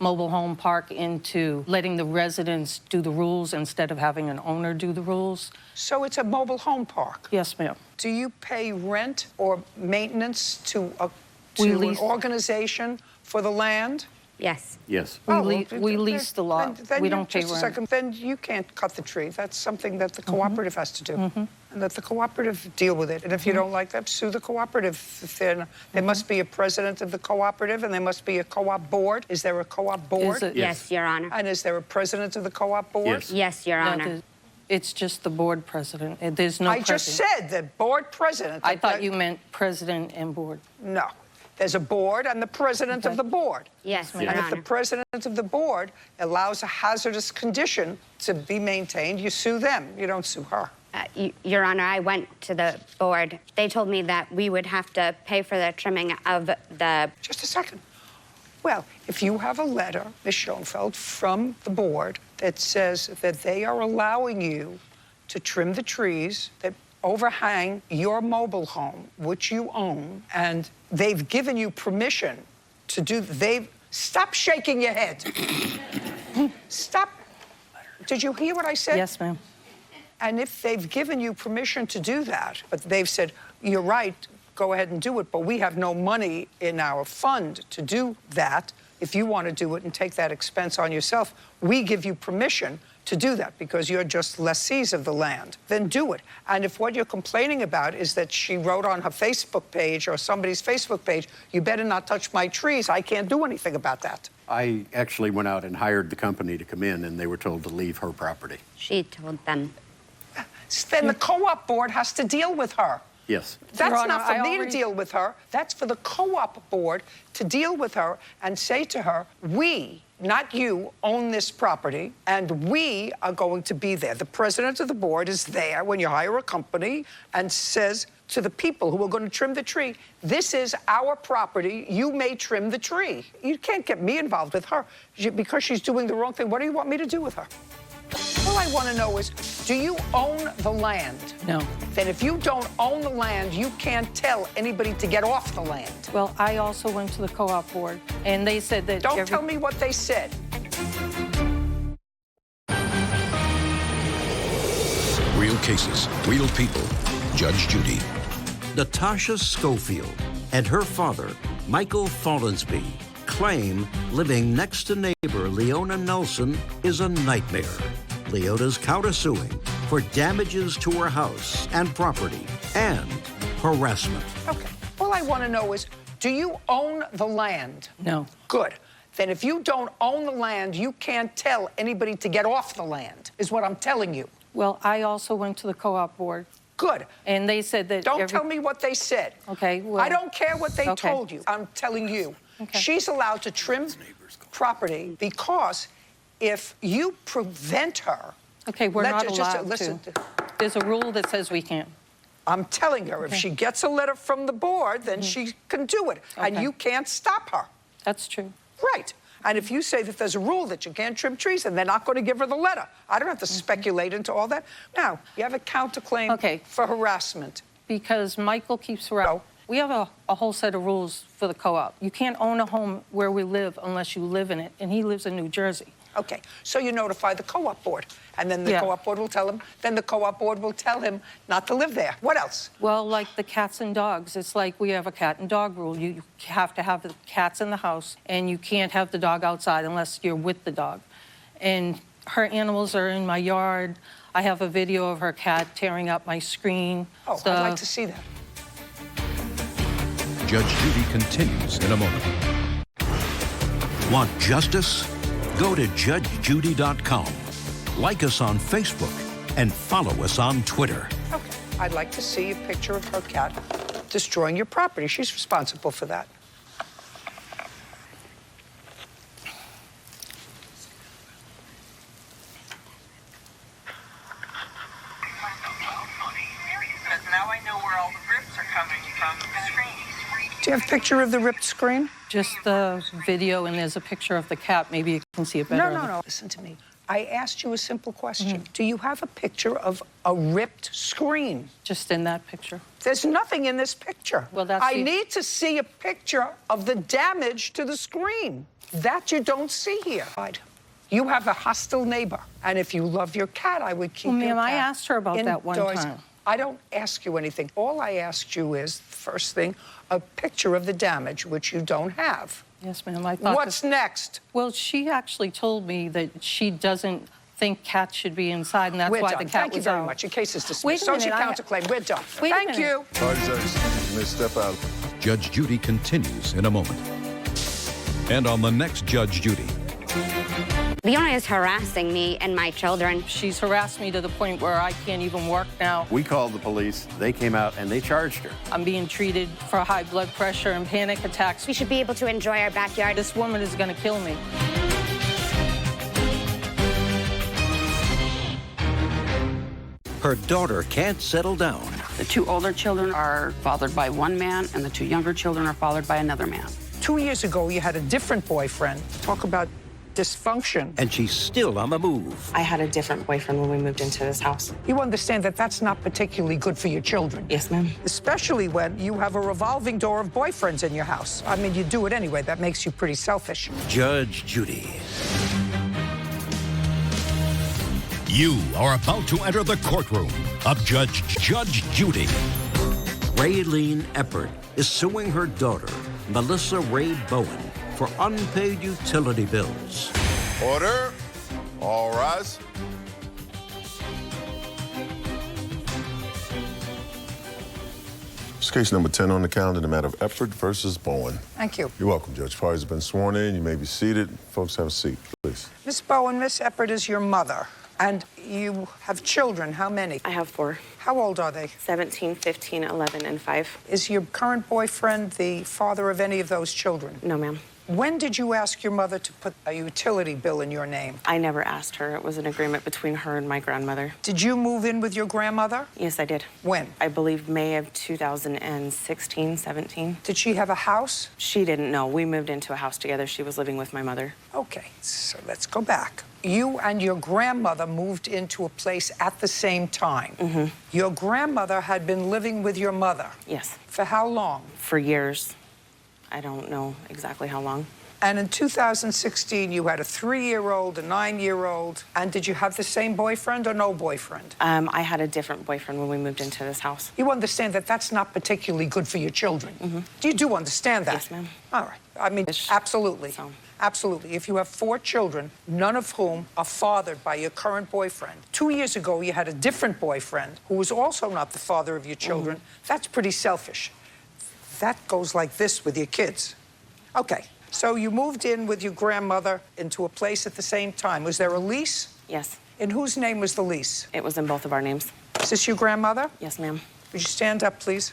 Speaker 9: mobile home park into letting the residents do the rules instead of having an owner do the rules.
Speaker 1: So it's a mobile home park?
Speaker 9: Yes, ma'am.
Speaker 1: Do you pay rent or maintenance to an organization for the land?
Speaker 10: Yes.
Speaker 17: Yes.
Speaker 9: We lease the lot. We don't pay rent.
Speaker 1: Just a second. Then you can't cut the tree. That's something that the cooperative has to do. And let the cooperative deal with it. And if you don't like that, sue the cooperative. There must be a president of the cooperative and there must be a co-op board. Is there a co-op board?
Speaker 10: Yes, Your Honor.
Speaker 1: And is there a president of the co-op board?
Speaker 17: Yes.
Speaker 10: Yes, Your Honor.
Speaker 9: It's just the board president. There's no president.
Speaker 1: just said the board president.
Speaker 9: I thought you meant president and board.
Speaker 1: No. There's a board and the president of the board.
Speaker 10: Yes, Your
Speaker 1: And if
Speaker 10: Honor.
Speaker 1: the president of the board allows a hazardous condition to be maintained, you sue them. You don't sue her.
Speaker 10: Your Honor, I went to the board. They told me that we would have to pay for the trimming of the...
Speaker 1: Just a second. Well, if you have a letter, Ms. Schoenfeld, from the board that says that they are allowing you to trim the trees that overhang your mobile home, which you own, and they've given you permission to do... Stop shaking your head. Stop. Did you hear what I said?
Speaker 9: Yes, ma'am.
Speaker 1: And if they've given you permission to do that, but they've said, you're right, go ahead and do it, but we have no money in our fund to do that. If you want to do it and take that expense on yourself, we give you permission to do that because you're just lessees of the land. Then do it. And if what you're complaining about is that she wrote on her Facebook page or somebody's Facebook page, you better not touch my trees, I can't do anything about that.
Speaker 11: I actually went out and hired the company to come in, and they were told to leave her property.
Speaker 10: She told them.
Speaker 1: Then the co-op board has to deal with her.
Speaker 11: Yes.
Speaker 1: That's not for me to deal with her. That's for the co-op board to deal with her and say to her, we, not you, own this property, and we are going to be there. The president of the board is there when you hire a company and says to the people who are going to trim the tree, this is our property, you may trim the tree. You can't get me involved with her because she's doing the wrong thing. What do you want me to do with her? All I want to know is, do you own the land?
Speaker 9: No.
Speaker 1: Then if you don't own the land, you can't tell anybody to get off the land.
Speaker 9: Well, I also went to the co-op board, and they said that...
Speaker 1: Don't tell me what they said.
Speaker 3: Real cases, real people. Judge Judy.
Speaker 2: Natasha Schofield and her father, Michael Follansbee, claim living next to neighbor Leona Nelson is a nightmare. Leona's countersuing for damages to her house and property and harassment.
Speaker 1: Okay. All I want to know is, do you own the land?
Speaker 9: No.
Speaker 1: Good. Then if you don't own the land, you can't tell anybody to get off the land, is what I'm telling you.
Speaker 9: Well, I also went to the co-op board.
Speaker 1: Good.
Speaker 9: And they said that...
Speaker 1: Don't tell me what they said.
Speaker 9: Okay, well...
Speaker 1: I don't care what they told you. I'm telling you.
Speaker 9: Okay.
Speaker 1: She's allowed to trim property because if you prevent her...
Speaker 9: Okay, we're not allowed to. There's a rule that says we can't.
Speaker 1: I'm telling her, if she gets a letter from the board, then she can do it. And you can't stop her.
Speaker 9: That's true.
Speaker 1: Right. And if you say that there's a rule that you can't trim trees, and they're not going to give her the letter, I don't have to speculate into all that. Now, you have a counterclaim for harassment.
Speaker 9: Because Michael keeps harassing. We have a whole set of rules for the co-op. You can't own a home where we live unless you live in it, and he lives in New Jersey.
Speaker 1: Okay, so you notify the co-op board, and then the co-op board will tell him, then the co-op board will tell him not to live there. What else?
Speaker 9: Well, like the cats and dogs, it's like we have a cat and dog rule. You have to have the cats in the house, and you can't have the dog outside unless you're with the dog. And her animals are in my yard. I have a video of her cat tearing up my screen.
Speaker 1: Oh, I'd like to see that.
Speaker 3: Judge Judy continues in a moment. Want justice? Go to judgejudy.com. Like us on Facebook and follow us on Twitter.
Speaker 1: Okay, I'd like to see a picture of her cat destroying your property. She's responsible for that.
Speaker 14: Now I know where all the rips are coming from the screen.
Speaker 1: Do you have a picture of the ripped screen?
Speaker 9: Just the video, and there's a picture of the cat. Maybe you can see it better.
Speaker 1: No. Listen to me. I asked you a simple question. Do you have a picture of a ripped screen?
Speaker 9: Just in that picture.
Speaker 1: There's nothing in this picture.
Speaker 9: Well, that's
Speaker 1: I need to see a picture of the damage to the screen. That you don't see here. You have a hostile neighbor, and if you love your cat, I would keep your cat.
Speaker 9: Ma'am, I asked her about that one time.
Speaker 1: I don't ask you anything. All I asked you is, first thing, a picture of the damage, which you don't have.
Speaker 9: Yes, ma'am. I thought.
Speaker 1: What's next?
Speaker 9: Well, she actually told me that she doesn't think cats should be inside, and that's
Speaker 1: We're
Speaker 9: why
Speaker 1: done.
Speaker 9: the cat
Speaker 1: Thank
Speaker 9: was
Speaker 1: you very
Speaker 9: out.
Speaker 1: much. Your case is dismissed.
Speaker 9: Wait a
Speaker 1: So is
Speaker 9: minute,
Speaker 1: your counterclaim. We're done.
Speaker 9: Wait a
Speaker 1: Thank
Speaker 9: minute.
Speaker 1: you.
Speaker 4: Party Judge, you may step out.
Speaker 3: Judge Judy continues in a moment. And on the next Judge Judy.
Speaker 10: Leona is harassing me and my children.
Speaker 9: She's harassed me to the point where I can't even work now.
Speaker 11: We called the police. They came out and they charged her.
Speaker 9: I'm being treated for high blood pressure and panic attacks.
Speaker 10: We should be able to enjoy our backyard.
Speaker 9: This woman is going to kill me.
Speaker 2: Her daughter can't settle down.
Speaker 15: The two older children are fathered by one man, and the two younger children are fathered by another man.
Speaker 1: 2 years ago, you had a different boyfriend. Talk about dysfunction.
Speaker 2: And she's still on the move.
Speaker 20: I had a different boyfriend when we moved into this house.
Speaker 1: You understand that that's not particularly good for your children.
Speaker 20: Yes, ma'am.
Speaker 1: Especially when you have a revolving door of boyfriends in your house. I mean, you do it anyway. That makes you pretty selfish.
Speaker 2: Judge Judy.
Speaker 3: You are about to enter the courtroom of Judge Judy.
Speaker 2: Raylene Eppert is suing her daughter, Melissa Ray Bowen, for unpaid utility bills.
Speaker 4: Order. All rise. It's case number 10 on the calendar, the matter of Eppert versus Bowen.
Speaker 1: Thank you.
Speaker 4: You're welcome, Judge. Parties have been sworn in. You may be seated. Folks, have a seat, please.
Speaker 1: Miss Bowen, Miss Eppert is your mother. And you have children. How many?
Speaker 20: I have 4.
Speaker 1: How old are they?
Speaker 20: 17, 15, 11, and 5.
Speaker 1: Is your current boyfriend the father of any of those children?
Speaker 20: No, ma'am.
Speaker 1: When did you ask your mother to put a utility bill in your name?
Speaker 20: I never asked her. It was an agreement between her and my grandmother.
Speaker 1: Did you move in with your grandmother?
Speaker 20: Yes, I did.
Speaker 1: When?
Speaker 20: I believe May of 2016, 17.
Speaker 1: Did she have a house?
Speaker 20: She didn't know. We moved into a house together. She was living with my mother.
Speaker 1: Okay, so let's go back. You and your grandmother moved into a place at the same time.
Speaker 20: Mm-hmm.
Speaker 1: Your grandmother had been living with your mother?
Speaker 20: Yes.
Speaker 1: For how long?
Speaker 20: For years. I don't know exactly how long.
Speaker 1: And in 2016, you had a 3-year-old, a 9-year-old. And did you have the same boyfriend or no boyfriend?
Speaker 20: I had a different boyfriend when we moved into this house.
Speaker 1: You understand that that's not particularly good for your children?
Speaker 20: Mm-hmm.
Speaker 1: You do understand that?
Speaker 20: Yes, ma'am.
Speaker 1: All right. I mean, absolutely. Absolutely. If you have 4 children, none of whom are fathered by your current boyfriend. 2 years ago, you had a different boyfriend who was also not the father of your children. That's pretty selfish. That goes like this with your kids. Okay. So you moved in with your grandmother into a place at the same time. Was there a lease?
Speaker 20: Yes.
Speaker 1: In whose name was the lease?
Speaker 20: It was in both of our names.
Speaker 1: Is this your grandmother?
Speaker 20: Yes, ma'am.
Speaker 1: Would you stand up, please?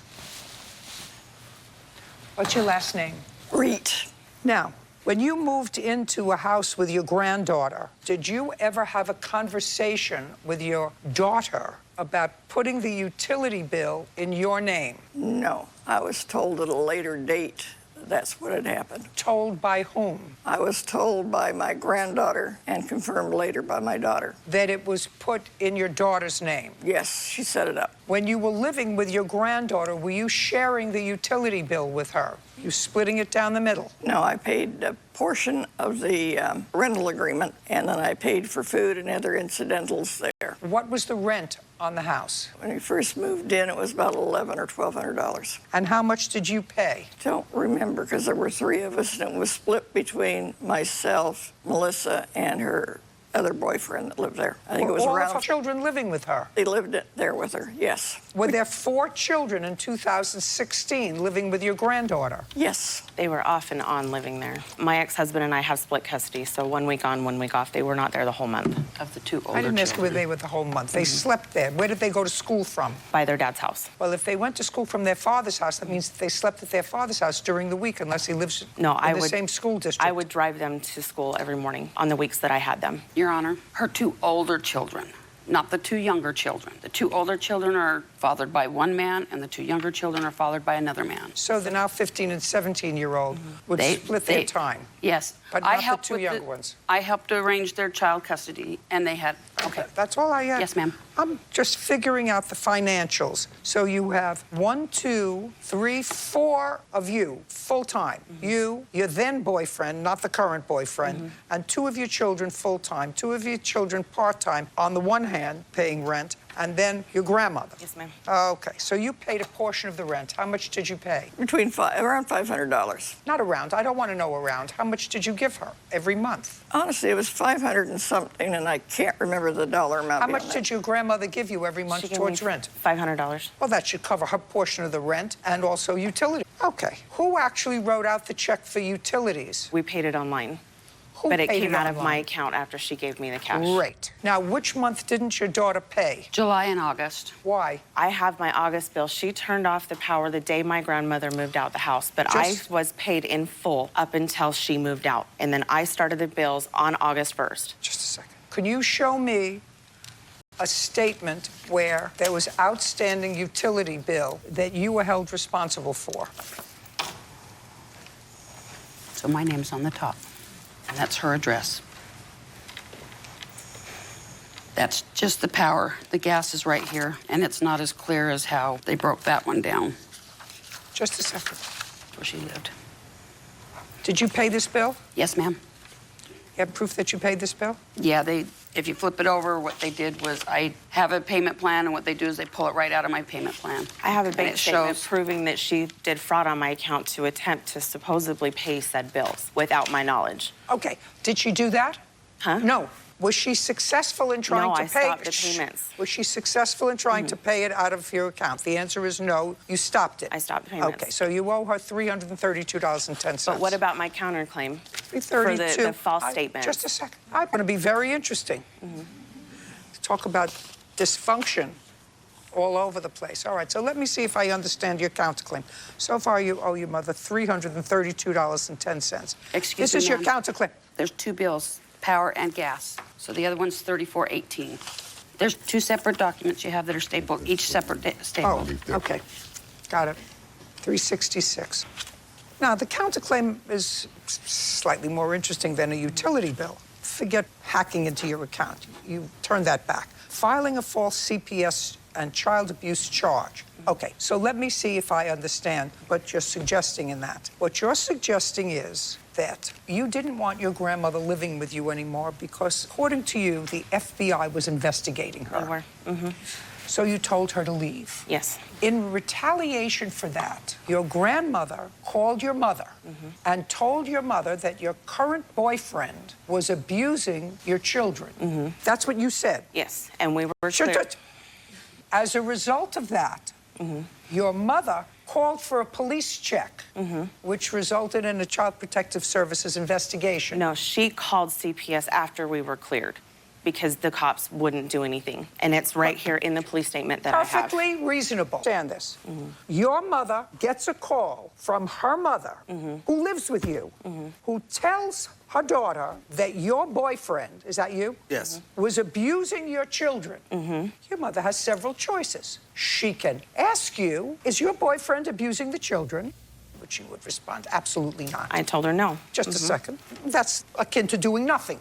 Speaker 1: What's your last name?
Speaker 15: Reet.
Speaker 1: Now, when you moved into a house with your granddaughter, did you ever have a conversation with your daughter about putting the utility bill in your name?
Speaker 24: No. I was told at a later date
Speaker 18: that's what had happened.
Speaker 1: Told by whom?
Speaker 18: I was told by my granddaughter and confirmed later by my daughter.
Speaker 1: That it was put in your daughter's name?
Speaker 18: Yes, she set it up.
Speaker 1: When you were living with your granddaughter, were you sharing the utility bill with her? You splitting it down the middle?
Speaker 18: No, I paid a portion of the rental agreement, and then I paid for food and other incidentals there.
Speaker 1: What was the rent on the house?
Speaker 18: When we first moved in, it was about $1,100 or $1,200.
Speaker 1: And how much did you pay?
Speaker 18: Don't remember, because there were 3 of us, and it was split between myself, Melissa, and her other boyfriend that lived there. I think it was
Speaker 1: all
Speaker 18: around.
Speaker 1: of her children living with her?
Speaker 18: They lived there with her, yes.
Speaker 1: Were there 4 children in 2016 living with your granddaughter?
Speaker 18: Yes.
Speaker 20: They were off and on living there. My ex-husband and I have split custody, so 1 week on, 1 week off. They were not there the whole month.
Speaker 15: Of the 2 older
Speaker 1: I didn't ask
Speaker 15: children.
Speaker 1: where they were the whole month. They slept there. Where did they go to school from?
Speaker 20: By their dad's house.
Speaker 1: Well, if they went to school from their father's house, that means they slept at their father's house during the week, unless he lives in the same school district.
Speaker 20: I would drive them to school every morning on the weeks that I had them.
Speaker 15: Your Honor, her 2 older children, not the 2 younger children. The 2 older children are fathered by one man, and the 2 younger children are fathered by another man.
Speaker 1: So the now 15 and 17-year-old would split their time?
Speaker 15: Yes.
Speaker 1: But
Speaker 15: I
Speaker 1: not
Speaker 15: helped
Speaker 1: the 2
Speaker 15: with
Speaker 1: younger ones?
Speaker 15: I helped arrange their child custody, and they had, okay.
Speaker 1: That's all I had.
Speaker 15: Yes, ma'am.
Speaker 1: I'm just figuring out the financials. So you have 1, 2, 3, 4 of you, full-time. You, your then boyfriend, not the current boyfriend, and 2 of your children full-time, 2 of your children part-time, on the one hand, paying rent, and then your grandmother.
Speaker 20: Yes, ma'am.
Speaker 1: Okay, so you paid a portion of the rent. How much did you pay?
Speaker 18: Around $500.
Speaker 1: Not around. I don't want to know around. How much did you give her every month?
Speaker 18: Honestly, it was 500 and something, and I can't remember the dollar amount.
Speaker 1: How much did your grandmother give you every month towards rent?
Speaker 20: $500.
Speaker 1: Well, that should cover her portion of the rent and also utility. Okay. Who actually wrote out the check for utilities?
Speaker 20: We paid it online.
Speaker 1: Who
Speaker 20: but it
Speaker 1: paid
Speaker 20: came out of
Speaker 1: online?
Speaker 20: my account after she gave me the cash.
Speaker 1: Great. Now, which month didn't your daughter pay?
Speaker 15: July and August.
Speaker 1: Why?
Speaker 20: I have my August bill. She turned off the power the day my grandmother moved out the house, but I was paid in full up until she moved out. And then I started the bills on August 1st.
Speaker 1: Just a second. Can you show me a statement where there was outstanding utility bill that you were held responsible for?
Speaker 15: So my name's on the top. And that's her address. That's just the power. The gas is right here, and it's not as clear as how they broke that one down.
Speaker 1: Just a second.
Speaker 15: Where she lived.
Speaker 1: Did you pay this bill?
Speaker 15: Yes, ma'am.
Speaker 1: You have proof that you paid this bill?
Speaker 15: Yeah, if you flip it over, what they did was I have a payment plan, and what they do is they pull it right out of my payment plan.
Speaker 20: I have a
Speaker 15: And
Speaker 20: bank
Speaker 15: it
Speaker 20: statement
Speaker 15: shows-
Speaker 20: proving that she did fraud on my account to attempt to supposedly pay said bills without my knowledge.
Speaker 1: Okay. Did she do that?
Speaker 20: Huh?
Speaker 1: No. Was she successful in trying
Speaker 20: No,
Speaker 1: to
Speaker 20: I
Speaker 1: pay?
Speaker 20: stopped the payments.
Speaker 1: Was she successful in trying to pay it out of your account? The answer is no. You stopped it.
Speaker 20: I stopped the payments.
Speaker 1: Okay, so you owe her $332.10.
Speaker 20: But what about my counterclaim for
Speaker 1: $332.
Speaker 20: the false statement?
Speaker 1: Just a second. I'm going to be very interesting. Talk about dysfunction all over the place. All right, so let me see if I understand your counterclaim. So far, you owe your mother $332.10.
Speaker 15: Excuse
Speaker 1: This
Speaker 15: me,
Speaker 1: is your
Speaker 15: ma'am.
Speaker 1: counterclaim.
Speaker 15: There's 2 bills, power and gas. So the other one's $34.18. There's 2 separate documents you have that are stapled, each separate stapled.
Speaker 1: Oh, okay. Got it. 366. Now, the counterclaim is slightly more interesting than a utility bill. Forget hacking into your account. You turn that back. Filing a false CPS and child abuse charge. Okay, so let me see if I understand what you're suggesting in that. What you're suggesting is that you didn't want your grandmother living with you anymore because, according to you, the FBI was investigating her.
Speaker 20: They were.
Speaker 1: So you told her to leave.
Speaker 20: Yes.
Speaker 1: In retaliation for that, your grandmother called your mother and told your mother that your current boyfriend was abusing your children. That's what you said.
Speaker 20: Yes, and we were clear.
Speaker 1: As a result of that, your mother called for a police check, which resulted in a Child Protective Services investigation.
Speaker 20: No, she called CPS after we were cleared because the cops wouldn't do anything. And it's right here in the police statement that I have.
Speaker 1: Perfectly reasonable. Understand this. Your mother gets a call from her mother, who lives with you, who tells her daughter that your boyfriend, is that you?
Speaker 13: Yes.
Speaker 1: Was abusing your children. Your mother has several choices. She can ask you, is your boyfriend abusing the children? what she would respond. Absolutely not.
Speaker 20: I told her no.
Speaker 1: Just a second. That's akin to doing nothing.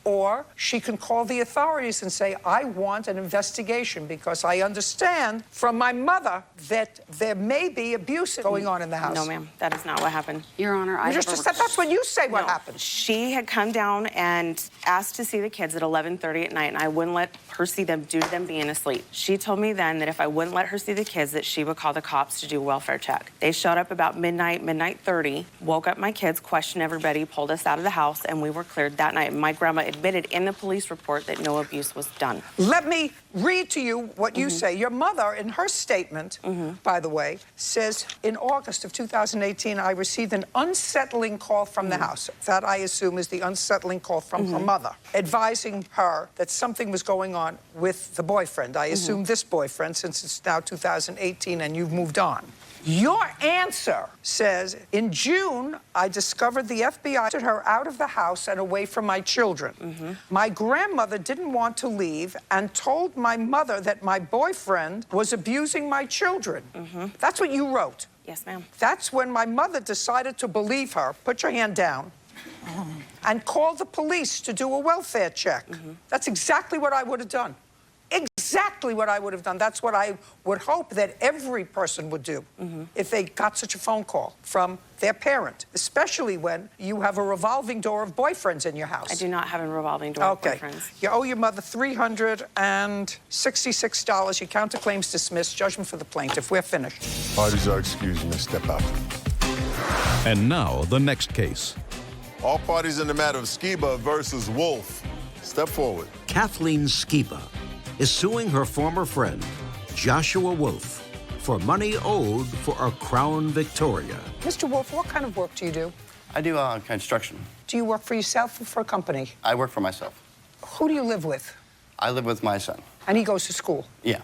Speaker 1: Or she can call the authorities and say, I want an investigation because I understand from my mother that there may be abuse going on in the house.
Speaker 20: No, ma'am. That is not what happened.
Speaker 15: Your Honor,
Speaker 1: You just said that's what you say what happened.
Speaker 20: She had come down and asked to see the kids at 11:30 at night, and I wouldn't let her see them due to them being asleep. She told me then that if I wouldn't let her see the kids, that she would call the cops to do a welfare check. They showed up about midnight 30, woke up my kids, questioned everybody, pulled us out of the house, and we were cleared that night. My grandma admitted in the police report that no abuse was done.
Speaker 1: Let me read to you what you say. Your mother, in her statement, by the way, says, in August of 2018, I received an unsettling call from the house. That, I assume, is the unsettling call from her mother, advising her that something was going on with the boyfriend. I assume this boyfriend, since it's now 2018 and you've moved on. Your answer says, in June, I discovered the FBI took her out of the house and away from my children. My grandmother didn't want to leave and told my mother that my boyfriend was abusing my children. That's what you wrote.
Speaker 20: Yes, ma'am.
Speaker 1: That's when my mother decided to believe her. Put your hand down. And called the police to do a welfare check. That's exactly what I would have done. Exactly what I would have done. That's what I would hope that every person would do if they got such a phone call from their parent, especially when you have a revolving door of boyfriends in your house.
Speaker 20: I do not have a revolving door of boyfriends.
Speaker 1: You owe your mother $366. Your counterclaim's dismissed. Judgment for the plaintiff. We're finished.
Speaker 4: Parties are excused. You may step out.
Speaker 3: And now, the next case.
Speaker 4: All parties in the matter of Skiba versus Wolf. Step forward.
Speaker 2: Kathleen Skiba is suing her former friend, Joshua Wolf, for money owed for a Crown Victoria.
Speaker 1: Mr. Wolf, what kind of work do you do?
Speaker 16: I do construction.
Speaker 1: Do you work for yourself or for a company?
Speaker 16: I work for myself.
Speaker 1: Who do you live with?
Speaker 16: I live with my son.
Speaker 1: And he goes to school?
Speaker 16: Yeah.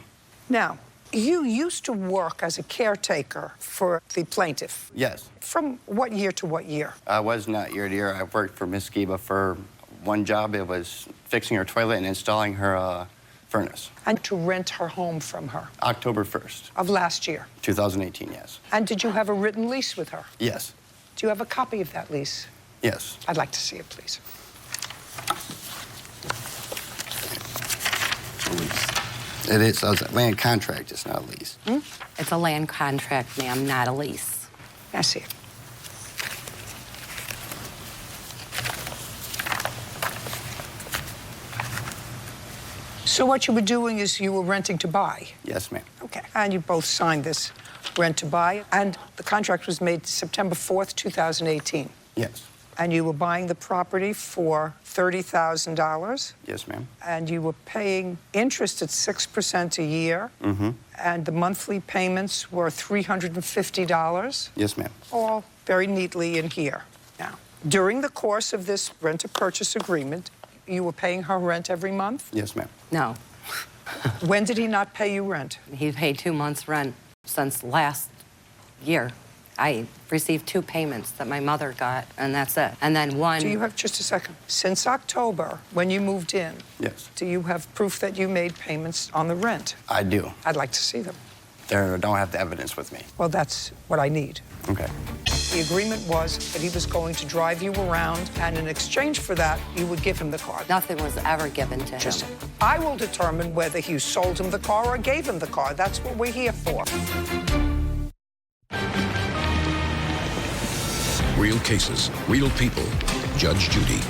Speaker 1: Now, you used to work as a caretaker for the plaintiff.
Speaker 16: Yes.
Speaker 1: From what year to what year?
Speaker 16: I was not year to year. I worked for Miss Skiba for one job. It was fixing her toilet and installing her furnace.
Speaker 1: And to rent her home from her?
Speaker 16: October 1st.
Speaker 1: Of last year?
Speaker 16: 2018, yes.
Speaker 1: And did you have a written lease with her?
Speaker 16: Yes.
Speaker 1: Do you have a copy of that lease?
Speaker 16: Yes.
Speaker 1: I'd like to see it, please.
Speaker 16: It is a land contract. It's not a lease.
Speaker 19: It's a land contract, ma'am, not a lease.
Speaker 1: I see it. So what you were doing is you were renting to buy?
Speaker 16: Yes, ma'am.
Speaker 1: Okay. And you both signed this rent to buy, and the contract was made September 4th, 2018.
Speaker 16: Yes.
Speaker 1: And you were buying the property for $30,000.
Speaker 16: Yes, ma'am.
Speaker 1: And you were paying interest at 6% a year. And the monthly payments were $350.
Speaker 16: Yes, ma'am.
Speaker 1: All very neatly in here. Now, during the course of this rent-a-purchase agreement, you were paying her rent every month?
Speaker 16: Yes, ma'am.
Speaker 19: No.
Speaker 1: When did he not pay you rent?
Speaker 19: He paid 2 months' rent since last year. I received 2 payments that my mother got, and that's it. And then one...
Speaker 1: Do you have, just a second, since October, when you moved in,
Speaker 16: yes,
Speaker 1: do you have proof that you made payments on the rent?
Speaker 16: I do.
Speaker 1: I'd like to see them.
Speaker 16: They don't have the evidence with me.
Speaker 1: Well, that's what I need.
Speaker 16: Okay.
Speaker 1: The agreement was that he was going to drive you around, and in exchange for that, you would give him the car.
Speaker 19: Nothing was ever given to him.
Speaker 1: I will determine whether you sold him the car or gave him the car. That's what we're here for.
Speaker 3: Real cases, real people. Judge Judy.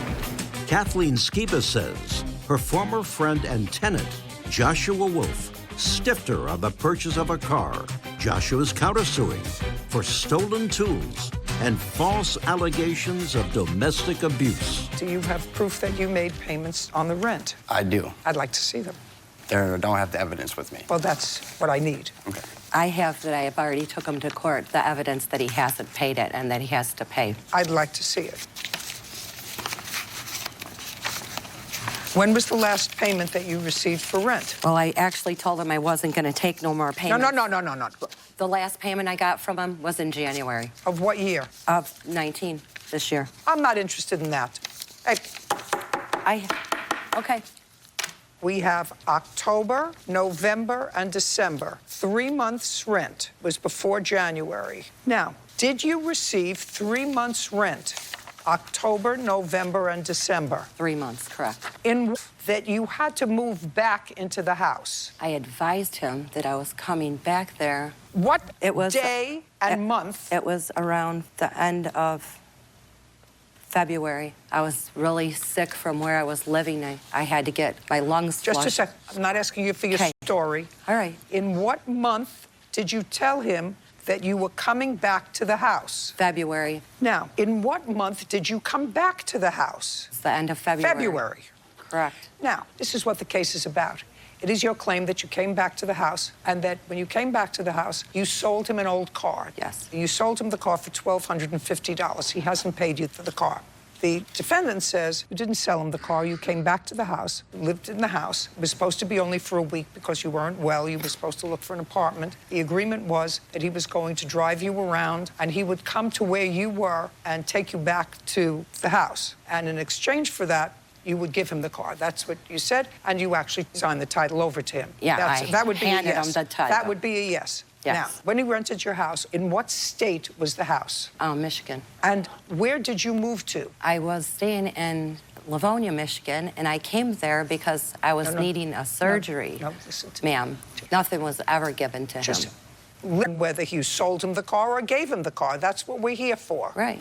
Speaker 2: Kathleen Skiba says her former friend and tenant, Joshua Wolf, stiffed her on the purchase of a car. Joshua's countersuing for stolen tools and false allegations of domestic abuse.
Speaker 1: Do you have proof that you made payments on the rent?
Speaker 16: I do.
Speaker 1: I'd like to see them.
Speaker 16: They don't have the evidence with me.
Speaker 1: Well, that's what I need.
Speaker 16: Okay.
Speaker 19: I have that I have already took him to court, the evidence that he hasn't paid it and that he has to pay.
Speaker 1: I'd like to see it. When was the last payment that you received for rent?
Speaker 19: Well, I actually told him I wasn't going to take no more payments.
Speaker 1: No.
Speaker 19: The last payment I got from him was in January.
Speaker 1: Of what year?
Speaker 19: Of 19, this year.
Speaker 1: I'm not interested in that. Hey.
Speaker 19: Okay.
Speaker 1: We have October, November, and December. 3 months' rent was before January. Now, Did you receive 3 months' rent? October, November, and December.
Speaker 19: 3 months, correct.
Speaker 1: In that you had to move back into the house.
Speaker 19: I advised him that I was coming back there.
Speaker 1: What day and month?
Speaker 19: It was around the end of February. I was really sick from where I was living. I had to get my lungs flushed.
Speaker 1: Just a sec. I'm not asking you for your story.
Speaker 19: All right.
Speaker 1: In what month did you tell him that you were coming back to the house?
Speaker 19: February.
Speaker 1: Now, in what month did you come back to the house?
Speaker 19: It's the end of February.
Speaker 1: February.
Speaker 19: Correct.
Speaker 1: Now, this is what the case is about. It is your claim that you came back to the house and that when you came back to the house, you sold him an old car.
Speaker 19: Yes.
Speaker 1: You sold him the car for $1,250. He hasn't paid you for the car. The defendant says you didn't sell him the car. You came back to the house, lived in the house. It was supposed to be only for a week because you weren't well. You were supposed to look for an apartment. The agreement was that he was going to drive you around and he would come to where you were and take you back to the house. And in exchange for that, you would give him the car. That's what you said, and you actually signed the title over to him.
Speaker 19: Yeah,
Speaker 1: that would be
Speaker 19: handed
Speaker 1: a yes.
Speaker 19: him the title.
Speaker 1: That would be a yes.
Speaker 19: Yes.
Speaker 1: Now, when he rented your house, in what state was the house?
Speaker 19: Michigan.
Speaker 1: And where did you move to?
Speaker 19: I was staying in Livonia, Michigan, and I came there because I was needing a surgery.
Speaker 1: No, listen to
Speaker 19: Ma'am, nothing was ever given to him.
Speaker 1: Whether you sold him the car or gave him the car, that's what we're here for.
Speaker 19: Right.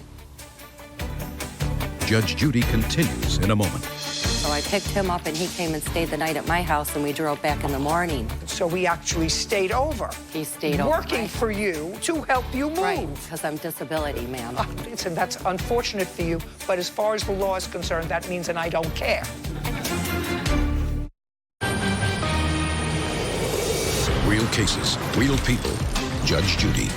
Speaker 3: Judge Judy continues in a moment.
Speaker 19: So I picked him up and he came and stayed the night at my house and we drove back in the morning.
Speaker 1: So we actually stayed over.
Speaker 19: He stayed over.
Speaker 1: Working for you to help you move.
Speaker 19: Right, because I'm disability, ma'am.
Speaker 1: Listen, that's unfortunate for you, but as far as the law is concerned, that means, and I don't care.
Speaker 3: Real cases, real people. Judge Judy.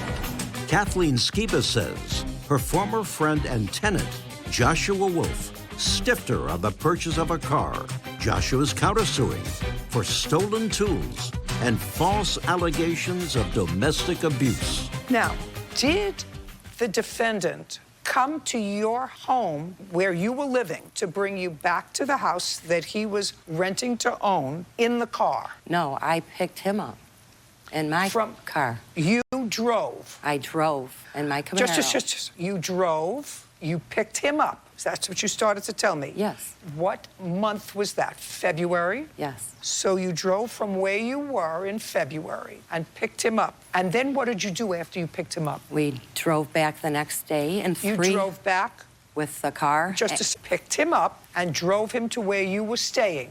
Speaker 2: Kathleen Skiba says her former friend and tenant, Joshua Wolf, stiffed her on the purchase of a car. Joshua's countersuing for stolen tools and false allegations of domestic abuse.
Speaker 1: Now, did the defendant come to your home where you were living to bring you back to the house that he was renting to own in the car?
Speaker 19: No, I picked him up in my car.
Speaker 1: You drove?
Speaker 19: I drove in my Camaro.
Speaker 1: Just, you drove, you picked him up. That's what you started to tell me.
Speaker 19: Yes.
Speaker 1: What month was that? February?
Speaker 19: Yes.
Speaker 1: So you drove from where you were in February and picked him up. And then what did you do after you picked him up?
Speaker 19: We drove back the next day and
Speaker 1: You drove back?
Speaker 19: With the car.
Speaker 1: Just picked him up and drove him to where you were staying.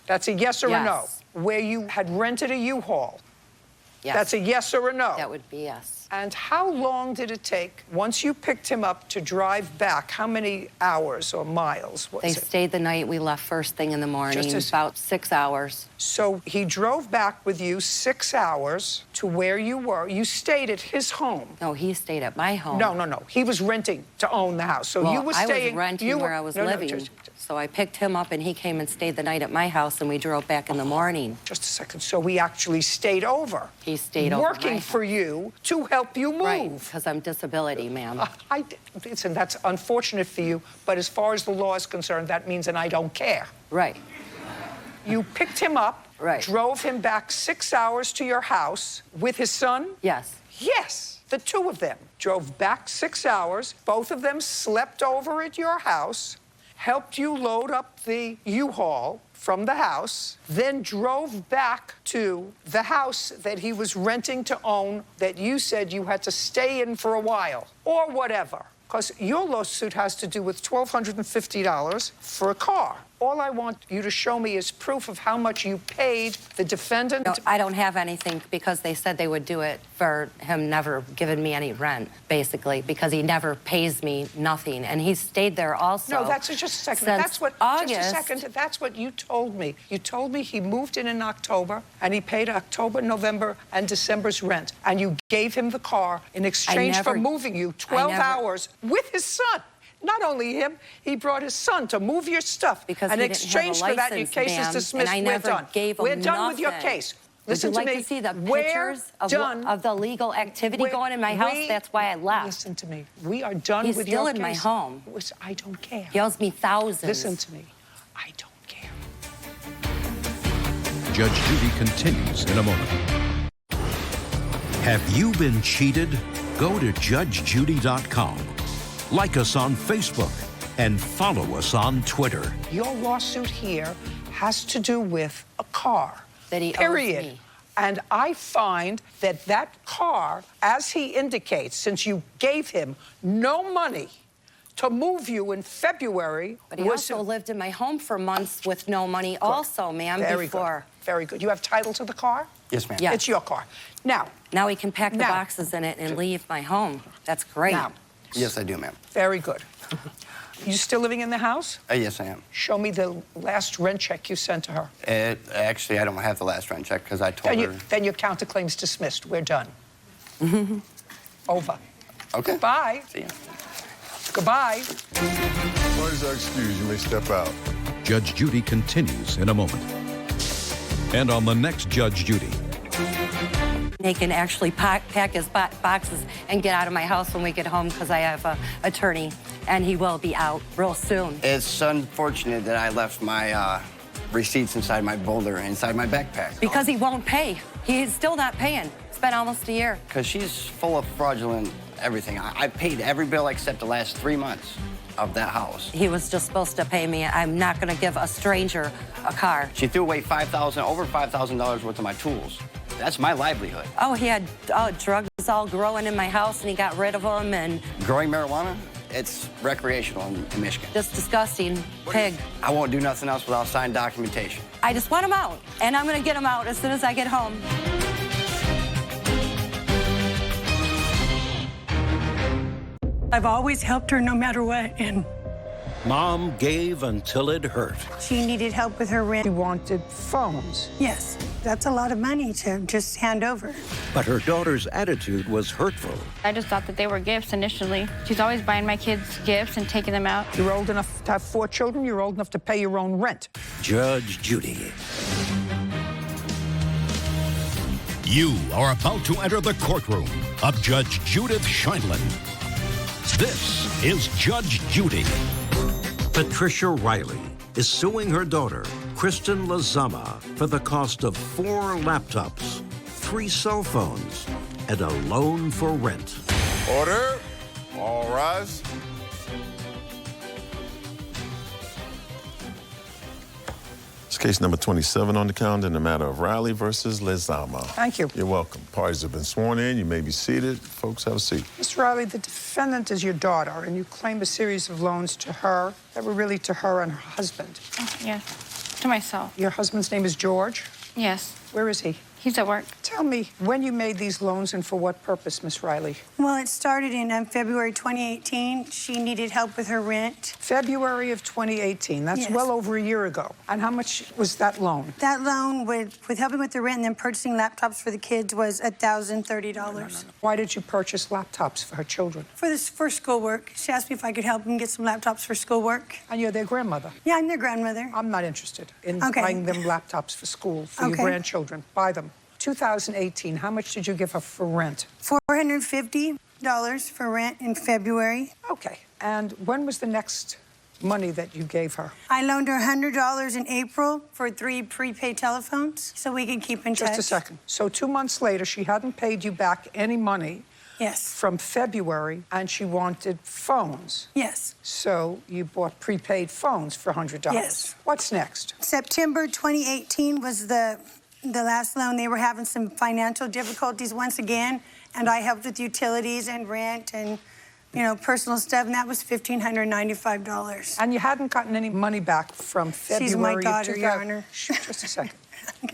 Speaker 1: That's a yes or a no? Where you had rented a U-Haul.
Speaker 19: Yes.
Speaker 1: That's a yes or a no?
Speaker 19: That would be yes.
Speaker 1: And how long did it take, once you picked him up, to drive back? How many hours or miles was
Speaker 19: They
Speaker 1: it?
Speaker 19: stayed the night. We left first thing in the morning, about 6 hours.
Speaker 1: So he drove back with you 6 hours to where you were. You stayed at his home.
Speaker 19: No, he stayed at my home.
Speaker 1: No. He was renting to own the house. So
Speaker 19: well,
Speaker 1: you were staying.
Speaker 19: I was renting where I was living. So I picked him up and he came and stayed the night at my house and we drove back in the morning.
Speaker 1: Just a second. So we actually stayed over.
Speaker 19: He stayed over.
Speaker 1: Working for you to help you move.
Speaker 19: Right, because I'm disability, ma'am.
Speaker 1: Listen, that's unfortunate for you, but as far as the law is concerned, that means, and I don't care.
Speaker 19: Right.
Speaker 1: You picked him up, drove him back 6 hours to your house with his son?
Speaker 19: Yes.
Speaker 1: Yes. The two of them drove back 6 hours. Both of them slept over at your house, helped you load up the U-Haul from the house, then drove back to the house that he was renting to own that you said you had to stay in for a while, or whatever. Because your lawsuit has to do with $1,250 for a car. All I want you to show me is proof of how much you paid the defendant.
Speaker 19: No, I don't have anything because they said they would do it for him never giving me any rent, basically, because he never pays me nothing. And he stayed there also.
Speaker 1: No, that's just a second.
Speaker 19: That's what August.
Speaker 1: Just a second. That's what you told me. You told me he moved in October and he paid October, November, and December's rent. And you gave him the car in exchange for moving you 12 hours with his son. Not only him, he brought his son to move your stuff.
Speaker 19: Because
Speaker 1: in
Speaker 19: he didn't
Speaker 1: exchange
Speaker 19: have a
Speaker 1: for that, your
Speaker 19: license,
Speaker 1: case is dismissed.
Speaker 19: And I
Speaker 1: We're
Speaker 19: never
Speaker 1: done.
Speaker 19: gave him
Speaker 1: We're done with your
Speaker 19: nothing.
Speaker 1: case.
Speaker 19: Listen
Speaker 1: Listen
Speaker 19: to
Speaker 1: me.
Speaker 19: to see the
Speaker 1: We're
Speaker 19: pictures
Speaker 1: done.
Speaker 19: of the legal activity going in my house? That's why I left.
Speaker 1: Listen to me. We are done
Speaker 19: He's
Speaker 1: with
Speaker 19: still
Speaker 1: your
Speaker 19: in
Speaker 1: case.
Speaker 19: my home.
Speaker 1: I don't care.
Speaker 19: He owes me thousands.
Speaker 1: Listen to me. I don't care.
Speaker 3: Judge Judy continues in a moment. Have you been cheated? go to judgejudy.com. Like us on Facebook and follow us on Twitter.
Speaker 1: Your lawsuit here has to do with a car.
Speaker 19: That he
Speaker 1: period.
Speaker 19: owes me.
Speaker 1: And I find that that car, as he indicates, since you gave him no money to move you in February,
Speaker 19: But he also lived in my home for months with no money also, ma'am, before.
Speaker 1: Good. Very good. You have title to the car?
Speaker 11: Yes, ma'am.
Speaker 19: Yeah.
Speaker 1: It's your car. Now
Speaker 19: he can pack the boxes in it and leave my home. That's great.
Speaker 1: Now,
Speaker 11: Yes, I do, ma'am.
Speaker 1: very good. You still living in the house?
Speaker 11: Yes, I am.
Speaker 1: Show me the last rent check you sent to her.
Speaker 11: Actually, I don't have the last rent check because I told her.
Speaker 1: Then your counterclaim's dismissed. We're done. Over.
Speaker 11: Okay.
Speaker 1: Goodbye.
Speaker 11: See ya.
Speaker 1: Goodbye.
Speaker 4: Parties are excused. You may step out.
Speaker 3: Judge Judy continues in a moment. And on the next Judge Judy.
Speaker 19: He can actually pack his boxes and get out of my house when we get home because I have an attorney, and he will be out real soon.
Speaker 16: It's unfortunate that I left my receipts inside my folder, inside my backpack.
Speaker 19: Because he won't pay. He's still not paying. It's been almost a year.
Speaker 16: Because she's full of fraudulent everything. I paid every bill except the last 3 months of that house.
Speaker 19: He was just supposed to pay me. I'm not going to give a stranger a car.
Speaker 16: She threw away over $5,000 worth of my tools. That's my livelihood.
Speaker 19: Oh, he had drugs all growing in my house, and he got rid of them, and...
Speaker 16: Growing marijuana, it's recreational in Michigan.
Speaker 19: Just disgusting pig.
Speaker 16: I won't do nothing else without signed documentation.
Speaker 19: I just want him out, and I'm going to get him out as soon as I get home.
Speaker 6: I've always helped her no matter what, and
Speaker 2: Mom gave until it hurt.
Speaker 6: she needed help with her rent.
Speaker 1: He wanted phones.
Speaker 6: Yes, that's a lot of money to just hand over.
Speaker 2: But her daughter's attitude was hurtful.
Speaker 7: I just thought that they were gifts initially. She's always buying my kids gifts and taking them out.
Speaker 1: You're old enough to have 4 children. You're old enough to pay your own rent.
Speaker 2: Judge Judy.
Speaker 3: You are about to enter the courtroom of Judge Judith Scheindlin. This is Judge Judy.
Speaker 2: Patricia Riley is suing her daughter, Kristen Lazama, for the cost of 4 laptops, 3 cell phones, and a loan for rent.
Speaker 4: Order. All rise. It's case number 27 on the calendar in the matter of Riley versus Lezama.
Speaker 1: Thank you.
Speaker 4: You're welcome. Parties have been sworn in. You may be seated. Folks, have a seat.
Speaker 1: Mr. Riley, the defendant is your daughter, and you claim a series of loans to her that were really to her and her husband.
Speaker 7: Yes, to myself.
Speaker 1: Your husband's name is George?
Speaker 7: Yes.
Speaker 1: Where is he?
Speaker 7: He's at work.
Speaker 1: Tell me when you made these loans and for what purpose, Miss Riley?
Speaker 6: Well, it started in February 2018. She needed help with her rent.
Speaker 1: February of 2018. That's
Speaker 6: Yes.
Speaker 1: well over a year ago. And how much was that loan?
Speaker 6: That loan with helping with the rent and then purchasing laptops for the kids was $1,030.
Speaker 1: Why did you purchase laptops for her children?
Speaker 6: For schoolwork. She asked me if I could help them get some laptops for schoolwork.
Speaker 1: And you're their grandmother?
Speaker 6: Yeah, I'm their grandmother.
Speaker 1: I'm not interested in
Speaker 6: Okay.
Speaker 1: buying them laptops for school, for your
Speaker 6: Okay.
Speaker 1: grandchildren. Buy them. 2018, how much did you give her for rent?
Speaker 6: $450 for rent in February.
Speaker 1: Okay. And when was the next money that you gave her?
Speaker 6: I loaned her $100 in April for 3 prepaid telephones so we could keep in touch.
Speaker 1: Just a second. So 2 months later, she hadn't paid you back any money.
Speaker 6: Yes.
Speaker 1: From February, and she wanted phones.
Speaker 6: Yes.
Speaker 1: So you bought prepaid phones for $100.
Speaker 6: Yes.
Speaker 1: What's next?
Speaker 6: September 2018 was the last loan. They were having some financial difficulties once again, and I helped with utilities and rent and, personal stuff, and that was $1,595.
Speaker 1: And you hadn't gotten any money back from February
Speaker 6: She's my daughter,
Speaker 1: of 2000.
Speaker 6: Your Honor.
Speaker 1: Just a second.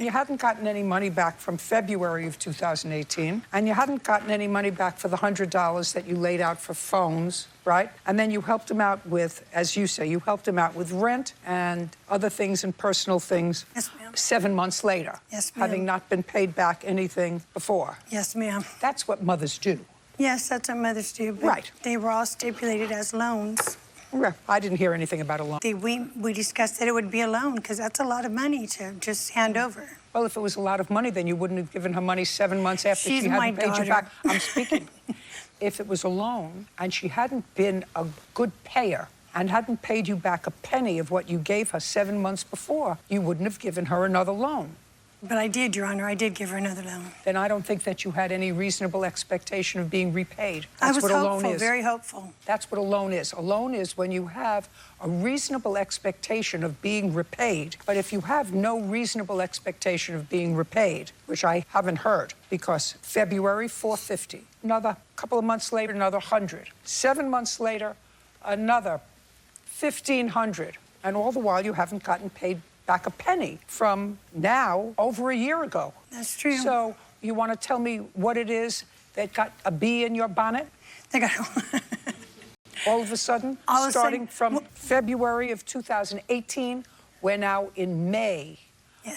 Speaker 1: You hadn't gotten any money back from February of 2018, and you hadn't gotten any money back for the $100 that you laid out for phones, right? And then you helped him out with, as you say, you helped him out with rent and other things and personal things.
Speaker 6: Yes, ma'am.
Speaker 1: 7 months later.
Speaker 6: Yes, ma'am.
Speaker 1: Having not been paid back anything before.
Speaker 6: Yes, ma'am.
Speaker 1: That's what mothers do.
Speaker 6: Yes, that's what mothers do. But
Speaker 1: Right.
Speaker 6: They were all stipulated as loans.
Speaker 1: I didn't hear anything about a loan.
Speaker 6: We discussed that it would be a loan because that's a lot of money to just hand over.
Speaker 1: Well, if it was a lot of money, then you wouldn't have given her money 7 months after
Speaker 6: She's
Speaker 1: she hadn't
Speaker 6: my
Speaker 1: paid you
Speaker 6: daughter.
Speaker 1: back. I'm speaking. If it was a loan and she hadn't been a good payer and hadn't paid you back a penny of what you gave her 7 months before, you wouldn't have given her another loan.
Speaker 6: But I did, Your Honor. I did give her another loan.
Speaker 1: Then I don't think that you had any reasonable expectation of being repaid. That's
Speaker 6: I was
Speaker 1: what a loan
Speaker 6: hopeful,
Speaker 1: is.
Speaker 6: very hopeful.
Speaker 1: That's what a loan is. A loan is when you have a reasonable expectation of being repaid. But if you have no reasonable expectation of being repaid, which I haven't heard, because February, $450. Another couple of months later, another $100. 7 months later, another $1,500. And all the while, you haven't gotten paid back a penny from now over a year ago.
Speaker 6: That's true.
Speaker 1: So you want to tell me what it is that got a bee in your bonnet?
Speaker 6: They got
Speaker 1: all of a sudden, starting from February of 2018, we're now in May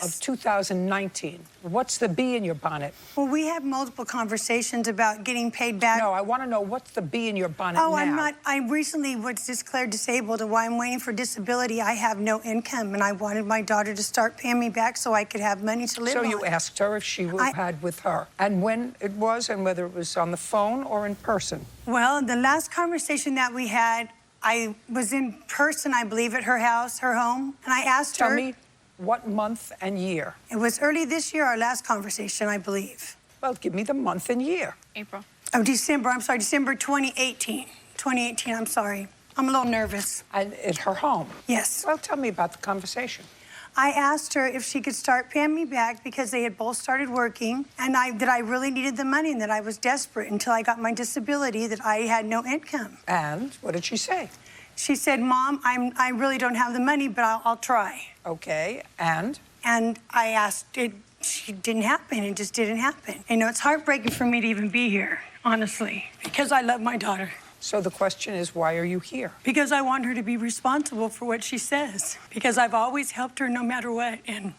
Speaker 1: of 2019. What's the bee in your bonnet?
Speaker 6: Well, we have multiple conversations about getting paid back.
Speaker 1: No, I want to know what's the bee in your bonnet now.
Speaker 6: Oh, I'm not. I recently was declared disabled, and while I'm waiting for disability, I have no income, and I wanted my daughter to start paying me back so I could have money to live on.
Speaker 1: So you asked her if she had with her, and when it was, and whether it was on the phone or in person?
Speaker 6: Well, the last conversation that we had, I was in person, I believe, at her house, her home, and I asked her.
Speaker 1: Tell me what month and year?
Speaker 6: It was early this year, our last conversation, I believe.
Speaker 1: Well, give me the month and year.
Speaker 7: April.
Speaker 6: Oh, December, I'm sorry, December 2018. 2018, I'm sorry. I'm a little nervous.
Speaker 1: And at her home?
Speaker 6: Yes.
Speaker 1: Well, tell me about the conversation.
Speaker 6: I asked her if she could start paying me back because they had both started working, and that I really needed the money and that I was desperate until I got my disability, that I had no income.
Speaker 1: And what did she say?
Speaker 6: She said, Mom, I really don't have the money, but I'll try.
Speaker 1: Okay, and?
Speaker 6: And I asked, it didn't happen. It just didn't happen. You know, it's heartbreaking for me to even be here, honestly, because I love my daughter.
Speaker 1: So the question is, why are you here?
Speaker 6: Because I want her to be responsible for what she says. Because I've always helped her no matter what. And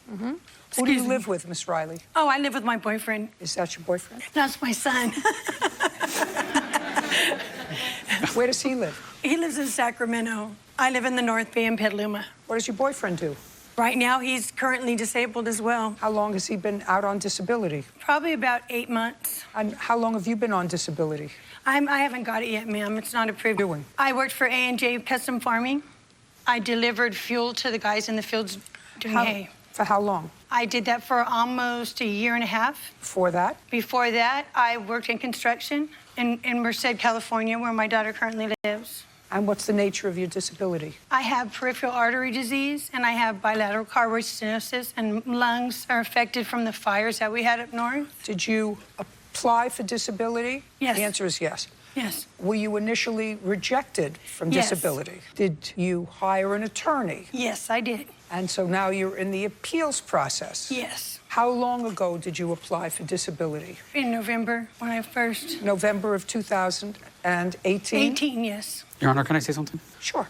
Speaker 1: who do you live with, Miss Riley?
Speaker 6: Oh, I live with my boyfriend.
Speaker 1: Is that your boyfriend?
Speaker 6: That's my son.
Speaker 1: Where does he live?
Speaker 6: He lives in Sacramento. I live in the North Bay in Petaluma.
Speaker 1: What does your boyfriend do?
Speaker 6: Right now, he's currently disabled as well.
Speaker 1: How long has he been out on disability?
Speaker 6: Probably about 8 months.
Speaker 1: And how long have you been on disability?
Speaker 6: I haven't got it yet, ma'am. It's not approved.
Speaker 1: Doing?
Speaker 6: I worked for A&J Custom Farming. I delivered fuel to the guys in the fields doing hay.
Speaker 1: For how long?
Speaker 6: I did that for almost a year and a half.
Speaker 1: Before that?
Speaker 6: Before that, I worked in construction in Merced, California, where my daughter currently lives.
Speaker 1: And what's the nature of your disability?
Speaker 6: I have peripheral artery disease, and I have bilateral cardiac stenosis, and lungs are affected from the fires that we had up north.
Speaker 1: Did you apply for disability?
Speaker 6: Yes.
Speaker 1: The answer is yes.
Speaker 6: Yes.
Speaker 1: Were you initially rejected from disability? Did you hire an attorney?
Speaker 6: Yes, I did.
Speaker 1: And so now you're in the appeals process?
Speaker 6: Yes.
Speaker 1: How long ago did you apply for disability?
Speaker 6: In November, when I first...
Speaker 1: November of 2018?
Speaker 6: 18, yes.
Speaker 5: Your Honor, can I say something?
Speaker 1: Sure.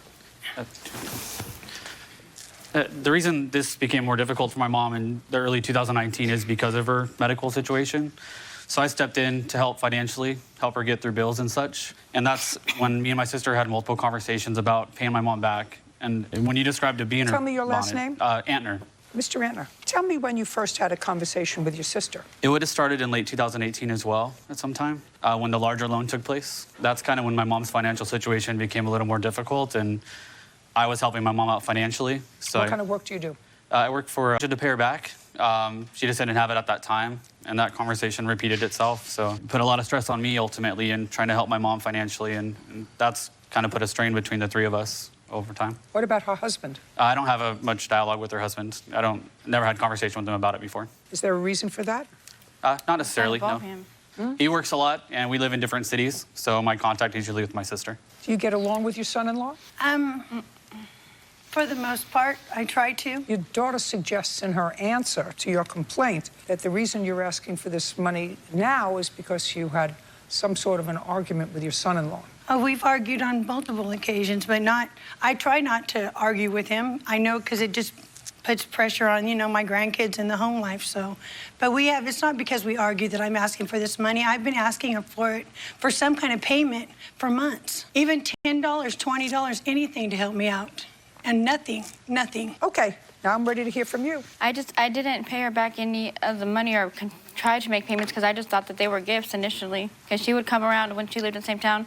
Speaker 5: The reason this became more difficult for my mom in the early 2019 is because of her medical situation. So I stepped in to help financially, help her get through bills and such. And that's when me and my sister had multiple conversations about paying my mom back. And when you described a bee in her
Speaker 1: Tell me your last name?
Speaker 5: Antner.
Speaker 1: Mr. Antner, tell me when you first had a conversation with your sister.
Speaker 5: It would have started in late 2018 as well, at some time, when the larger loan took place. That's kind of when my mom's financial situation became a little more difficult, and I was helping my mom out financially. So
Speaker 1: What kind of work do you do?
Speaker 5: I worked for to pay her back. She just didn't have it at that time, and that conversation repeated itself. So it put a lot of stress on me ultimately in trying to help my mom financially, and that's kind of put a strain between the three of us over time.
Speaker 1: What about her husband?
Speaker 5: I don't have much dialogue with her husband. Never had conversation with him about it before.
Speaker 1: Is there a reason for that?
Speaker 5: Not necessarily, no. He works a lot, and we live in different cities, so my contact is usually with my sister.
Speaker 1: Do you get along with your son-in-law?
Speaker 6: For the most part, I try to.
Speaker 1: Your daughter suggests in her answer to your complaint that the reason you're asking for this money now is because you had some sort of an argument with your son-in-law.
Speaker 6: Oh, we've argued on multiple occasions, but I try not to argue with him. I know because it just puts pressure on, you know, my grandkids and the home life, so. But it's not because we argue that I'm asking for this money. I've been asking her for it, for some kind of payment for months. Even $10, $20, anything to help me out. And nothing.
Speaker 1: Okay, now I'm ready to hear from you.
Speaker 7: I didn't pay her back any of the money or try to make payments because I just thought that they were gifts initially. Because she would come around when she lived in the same town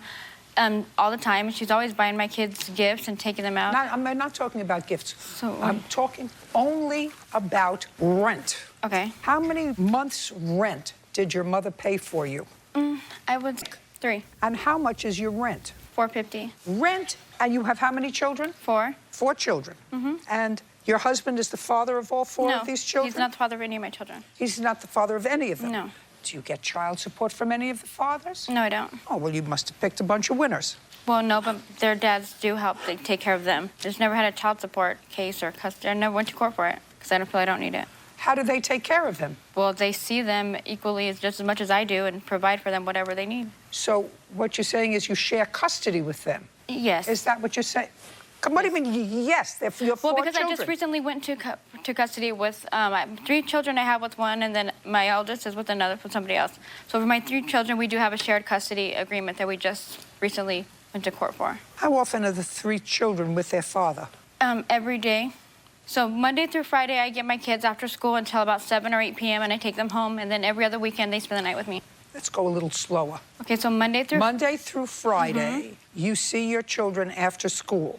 Speaker 7: all the time. She's always buying my kids gifts and taking them out.
Speaker 1: I'm not talking about gifts. I'm talking only about rent.
Speaker 7: Okay.
Speaker 1: How many months' rent did your mother pay for you?
Speaker 7: I would 3.
Speaker 1: And how much is your rent?
Speaker 7: $450.
Speaker 1: Rent, and you have how many children?
Speaker 7: 4.
Speaker 1: 4 children. And your husband is the father of all 4 of these children?
Speaker 7: He's not the father of any of my children.
Speaker 1: He's not the father of any of them?
Speaker 7: No.
Speaker 1: Do you get child support from any of the fathers?
Speaker 7: No, I don't.
Speaker 1: Oh, well, you must have picked a bunch of winners.
Speaker 7: Well, no, but their dads do help. They take care of them. Just never had a child support case or custody. I never went to court for it because I don't feel I don't need it.
Speaker 1: How do they take care of him?
Speaker 7: Well, they see them equally as just as much as I do and provide for them whatever they need.
Speaker 1: So what you're saying is you share custody with them?
Speaker 7: Yes.
Speaker 1: Is that what you're saying? What do you mean, yes, they're your 4
Speaker 7: Well, because
Speaker 1: children.
Speaker 7: I just recently went to custody with 3 children I have with one, and then my eldest is with another, with somebody else. So for my 3 children, we do have a shared custody agreement that we just recently went to court for.
Speaker 1: How often are the 3 children with their father?
Speaker 7: Every day. So Monday through Friday, I get my kids after school until about 7 or 8 p.m., and I take them home, and then every other weekend, they spend the night with me.
Speaker 1: Let's go a little slower.
Speaker 7: Okay, so Monday through
Speaker 1: Friday, you see your children after school,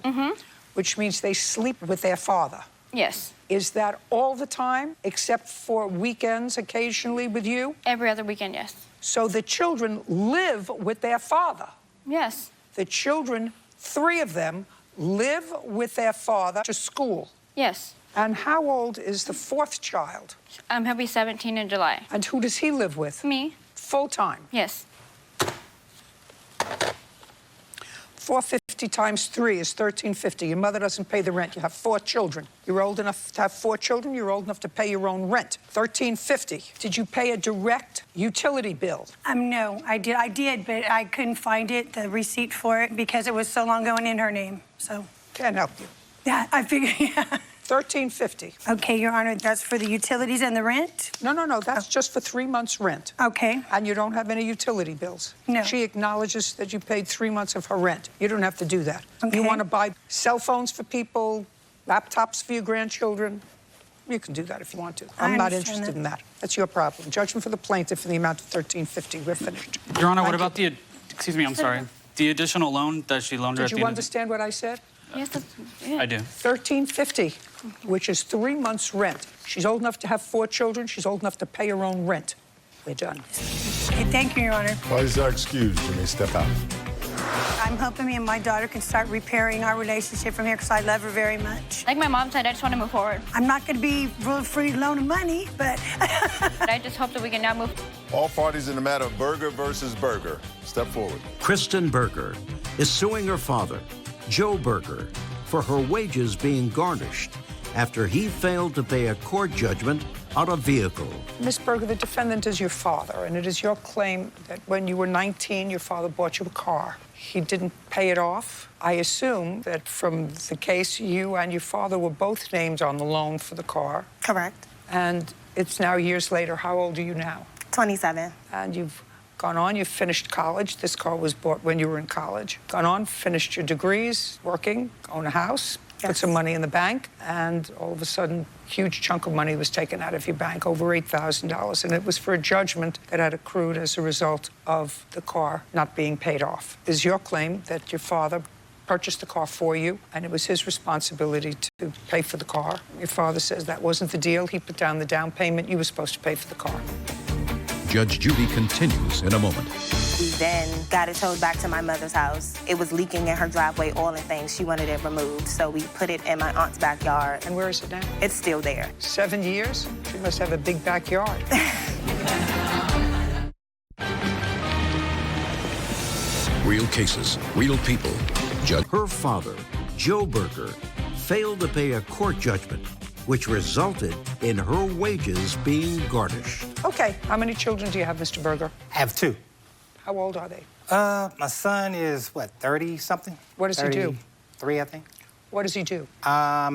Speaker 1: which means they sleep with their father.
Speaker 7: Yes.
Speaker 1: Is that all the time, except for weekends occasionally with you?
Speaker 7: Every other weekend, yes.
Speaker 1: So the children live with their father?
Speaker 7: Yes.
Speaker 1: The children, 3 of them, live with their father to school?
Speaker 7: Yes.
Speaker 1: And how old is the 4th child?
Speaker 7: He'll be 17 in July.
Speaker 1: And who does he live with?
Speaker 7: Me.
Speaker 1: Full time?
Speaker 7: Yes.
Speaker 1: 450 times 3 is 1350. Your mother doesn't pay the rent. You have 4 children. You're old enough to have 4 children. You're old enough to pay your own rent. 1350. Did you pay a direct utility bill?
Speaker 6: No, I did, but I couldn't find it, the receipt for it, because it was so long going in her name. So
Speaker 1: can't help you.
Speaker 6: Yeah, I figured. Yeah.
Speaker 1: 1350.
Speaker 6: Okay, Your Honor, that's for the utilities and the rent?
Speaker 1: No, that's just for 3 months' rent.
Speaker 6: Okay.
Speaker 1: And you don't have any utility bills.
Speaker 6: No.
Speaker 1: She acknowledges that you paid 3 months of her rent. You don't have to do that.
Speaker 6: Okay.
Speaker 1: You want to buy cell phones for people, laptops for your grandchildren, you can do that if you want to. I'm not interested in that. That's your problem. Judgment for the plaintiff in the amount of 1350. We're finished.
Speaker 5: Your Honor, what about the, excuse me, I'm sorry, the additional loan that she loaned her at the
Speaker 1: Did you
Speaker 5: end
Speaker 1: understand what I said?
Speaker 7: Yes,
Speaker 5: I do.
Speaker 1: 1350, which is 3 months' rent. She's old enough to have 4 children. She's old enough to pay her own rent. We're done.
Speaker 6: Okay, thank you, Your Honor.
Speaker 4: Why is that excused? You may step out.
Speaker 6: I'm hoping me and my daughter can start repairing our relationship from here because I love her very much.
Speaker 7: Like my mom said, I just want to move forward.
Speaker 6: I'm not going to be rule-free loaning money, but...
Speaker 7: But I just hope that we can now move.
Speaker 4: All parties in the matter of Berger versus Berger. Step forward.
Speaker 2: Kristen Berger is suing her father, Joe Berger, for her wages being garnished after he failed to pay a court judgment on a vehicle.
Speaker 1: Ms. Berger, the defendant is your father, and it is your claim that when you were 19, your father bought you a car. He didn't pay it off. I assume that from the case, you and your father were both named on the loan for the car.
Speaker 8: Correct.
Speaker 1: And it's now years later. How old are you now?
Speaker 8: 27.
Speaker 1: And you've gone on, you've finished college. This car was bought when you were in college. Gone on, finished your degrees, working, own a house, put some money in the bank, and all of a sudden, a huge chunk of money was taken out of your bank, over $8,000. And it was for a judgment that had accrued as a result of the car not being paid off. Is your claim that your father purchased the car for you, and it was his responsibility to pay for the car? Your father says that wasn't the deal. He put down the down payment. You were supposed to pay for the car.
Speaker 3: Judge Judy continues in a moment.
Speaker 8: We then got it towed back to my mother's house. It was leaking in her driveway, oil and things. She wanted it removed, so we put it in my aunt's backyard.
Speaker 1: And where is it now?
Speaker 8: It's still there.
Speaker 1: 7 years? She must have a big backyard.
Speaker 3: Real cases, real people. Judge.
Speaker 2: Her father, Joe Berger, failed to pay a court judgment, which resulted in her wages being garnished.
Speaker 1: Okay, how many children do you have, Mr. Berger?
Speaker 22: I have 2.
Speaker 1: How old are they?
Speaker 22: My son is, 30-something?
Speaker 1: What does he do?
Speaker 22: 33, I think.
Speaker 1: What does he do?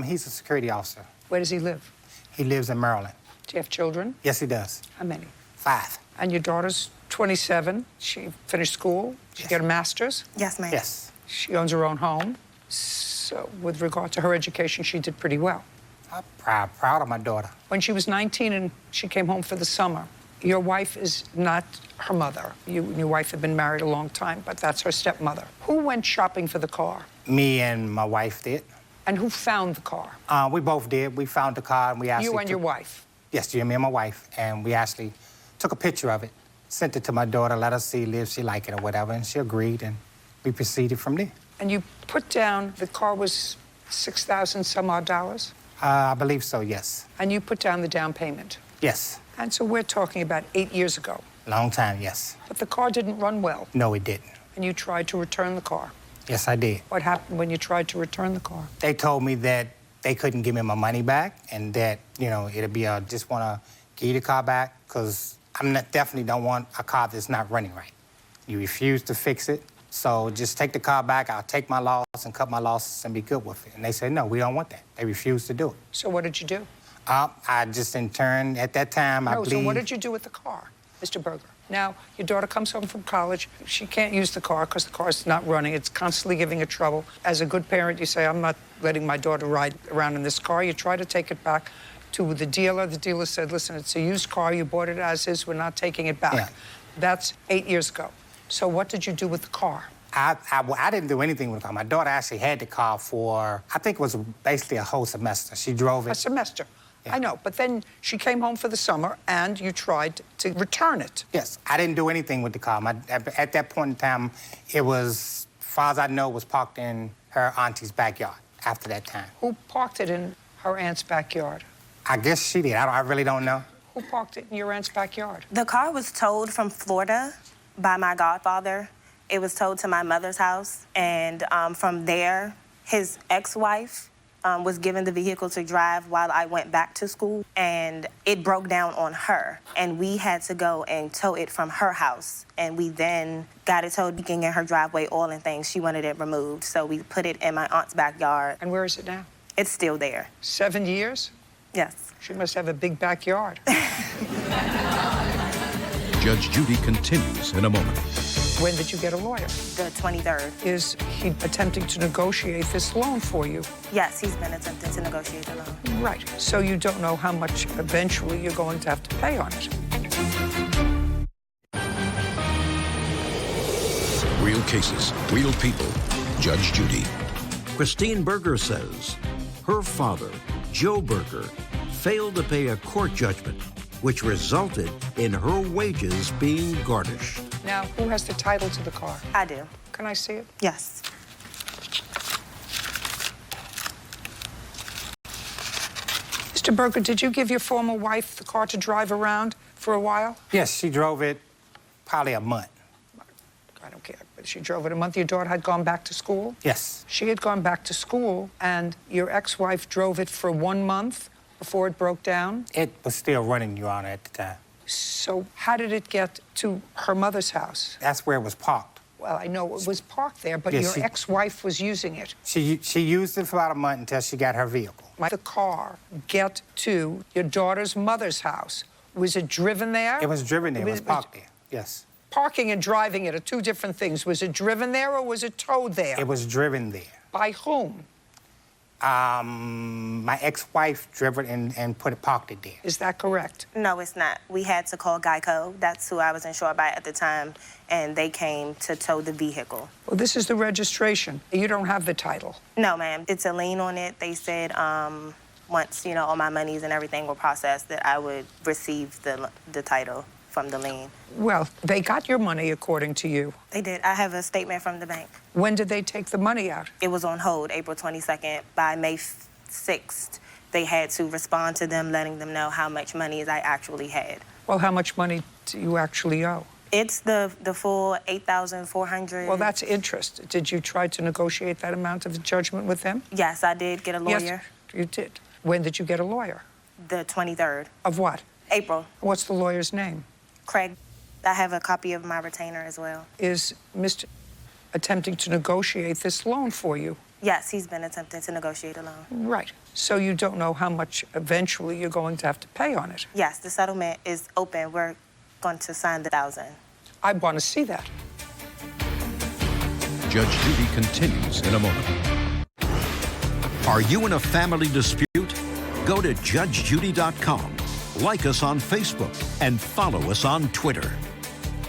Speaker 22: He's a security officer.
Speaker 1: Where does he live?
Speaker 22: He lives in Maryland.
Speaker 1: Do you have children?
Speaker 22: Yes, he does.
Speaker 1: How many?
Speaker 22: 5.
Speaker 1: And your daughter's 27. She finished school. She got a master's.
Speaker 8: Yes, ma'am.
Speaker 22: Yes.
Speaker 1: She owns her own home. So with regard to her education, she did pretty well.
Speaker 22: I'm proud of my daughter.
Speaker 1: When she was 19 and she came home for the summer, your wife is not her mother. You and your wife have been married a long time, but that's her stepmother. Who went shopping for the car?
Speaker 22: Me and my wife did.
Speaker 1: And who found the car?
Speaker 22: We both did. We found the car and we actually
Speaker 1: You and your wife?
Speaker 22: Yes, me and my wife, and we actually took a picture of it, sent it to my daughter, let her see if she liked it or whatever, and she agreed, and we proceeded from there.
Speaker 1: And you put down, the car was $6,000 some odd dollars?
Speaker 22: I believe so, yes.
Speaker 1: And you put down the down payment?
Speaker 22: Yes.
Speaker 1: And so we're talking about 8 years ago.
Speaker 22: Long time, yes.
Speaker 1: But the car didn't run well.
Speaker 22: No, it didn't.
Speaker 1: And you tried to return the car.
Speaker 22: Yes, I did.
Speaker 1: What happened when you tried to return the car?
Speaker 22: They told me that they couldn't give me my money back and that, you know, it'd be just want to give you the car back because definitely don't want a car that's not running right. You refuse to fix it, so just take the car back. I'll take my loss and cut my losses and be good with it. And they said, no, we don't want that. They refused to do it.
Speaker 1: So what did you do?
Speaker 22: I just in turn, at that time, I believe...
Speaker 1: So what did you do with the car, Mr. Berger? Now, your daughter comes home from college. She can't use the car because the car's not running. It's constantly giving her trouble. As a good parent, you say, I'm not letting my daughter ride around in this car. You try to take it back to the dealer. The dealer said, listen, it's a used car. You bought it as is. We're not taking it back.
Speaker 22: Yeah.
Speaker 1: That's 8 years ago. So what did you do with the car?
Speaker 22: I didn't do anything with the car. My daughter actually had the car for, I think it was basically a whole semester. She drove it.
Speaker 1: A semester.
Speaker 22: Yeah.
Speaker 1: I know, but then she came home for the summer, and you tried to return it.
Speaker 22: Yes, I didn't do anything with the car. At that point in time, it was, as far as I know, it was parked in her auntie's backyard after that time.
Speaker 1: Who parked it in her aunt's backyard?
Speaker 22: I guess she did. I really don't know.
Speaker 1: Who parked it in your aunt's backyard?
Speaker 8: The car was towed from Florida by my godfather. It was towed to my mother's house, and from there, his ex-wife was given the vehicle to drive while I went back to school, and it broke down on her, and we had to go and tow it from her house, and we then got it towed, leaking in her driveway, oil and things. She wanted it removed, so we put it in my aunt's backyard.
Speaker 1: And where is it now?
Speaker 8: It's still there. 7
Speaker 1: years?
Speaker 8: Yes.
Speaker 1: She must have a big backyard.
Speaker 3: Judge Judy continues in a moment.
Speaker 1: When did you get a lawyer?
Speaker 8: The 23rd.
Speaker 1: Is he attempting to negotiate this loan for you?
Speaker 8: Yes, he's been attempting to negotiate the loan.
Speaker 1: Right. So you don't know how much eventually you're going to have to pay on it.
Speaker 3: Real cases, real people. Judge Judy.
Speaker 2: Christine Berger says her father, Joe Berger, failed to pay a court judgment, which resulted in her wages being garnished.
Speaker 1: Now, who has the title to the car?
Speaker 8: I do.
Speaker 1: Can I see it?
Speaker 8: Yes.
Speaker 1: Mr. Berger, did you give your former wife the car to drive around for a while?
Speaker 22: Yes, she drove it probably a month.
Speaker 1: I don't care, but she drove it a month. Your daughter had gone back to school?
Speaker 22: Yes.
Speaker 1: She had gone back to school, and your ex-wife drove it for 1 month before it broke down?
Speaker 22: It was still running, Your Honor, at the time.
Speaker 1: So how did it get to her mother's house?
Speaker 22: That's where it was parked.
Speaker 1: Well, I know it was parked there, but
Speaker 22: Yes,
Speaker 1: your ex-wife was using it.
Speaker 22: She used it for about a month until she got her vehicle.
Speaker 1: The car get to your daughter's mother's house. Was it driven there?
Speaker 22: It was driven there. It was parked there. Yes.
Speaker 1: Parking and driving it are two different things. Was it driven there or was it towed there?
Speaker 22: It was driven there.
Speaker 1: By whom?
Speaker 22: My ex-wife drove it and parked it there.
Speaker 1: Is that correct?
Speaker 8: No, it's not. We had to call Geico. That's who I was insured by at the time, and they came to tow the vehicle.
Speaker 1: Well, this is the registration. You don't have the title.
Speaker 8: No, ma'am. It's a lien on it. They said once, you know, all my monies and everything were processed, that I would receive the title from the lien.
Speaker 1: Well, they got your money, according to you.
Speaker 8: They did. I have a statement from the bank.
Speaker 1: When did they take the money out?
Speaker 8: It was on hold April 22nd. By May 6th, they had to respond to them, letting them know how much money I actually had.
Speaker 1: Well, how much money do you actually owe?
Speaker 8: It's the full $8,400.
Speaker 1: Well, that's interest. Did you try to negotiate that amount of judgment with them?
Speaker 8: Yes, I did get a lawyer.
Speaker 1: Yes, you did. When did you get a lawyer?
Speaker 8: The 23rd.
Speaker 1: Of what?
Speaker 8: April.
Speaker 1: What's the lawyer's name?
Speaker 8: Craig. I have a copy of my retainer as well.
Speaker 1: Is Mr. attempting to negotiate this loan for you?
Speaker 8: Yes, he's been attempting to negotiate a loan.
Speaker 1: Right. So you don't know how much eventually you're going to have to pay on it?
Speaker 8: Yes, the settlement is open. We're going to sign the 1,000.
Speaker 1: I want to see that.
Speaker 3: Judge Judy continues in a moment. Are you in a family dispute? Go to judgejudy.com, like us on Facebook, and follow us on Twitter.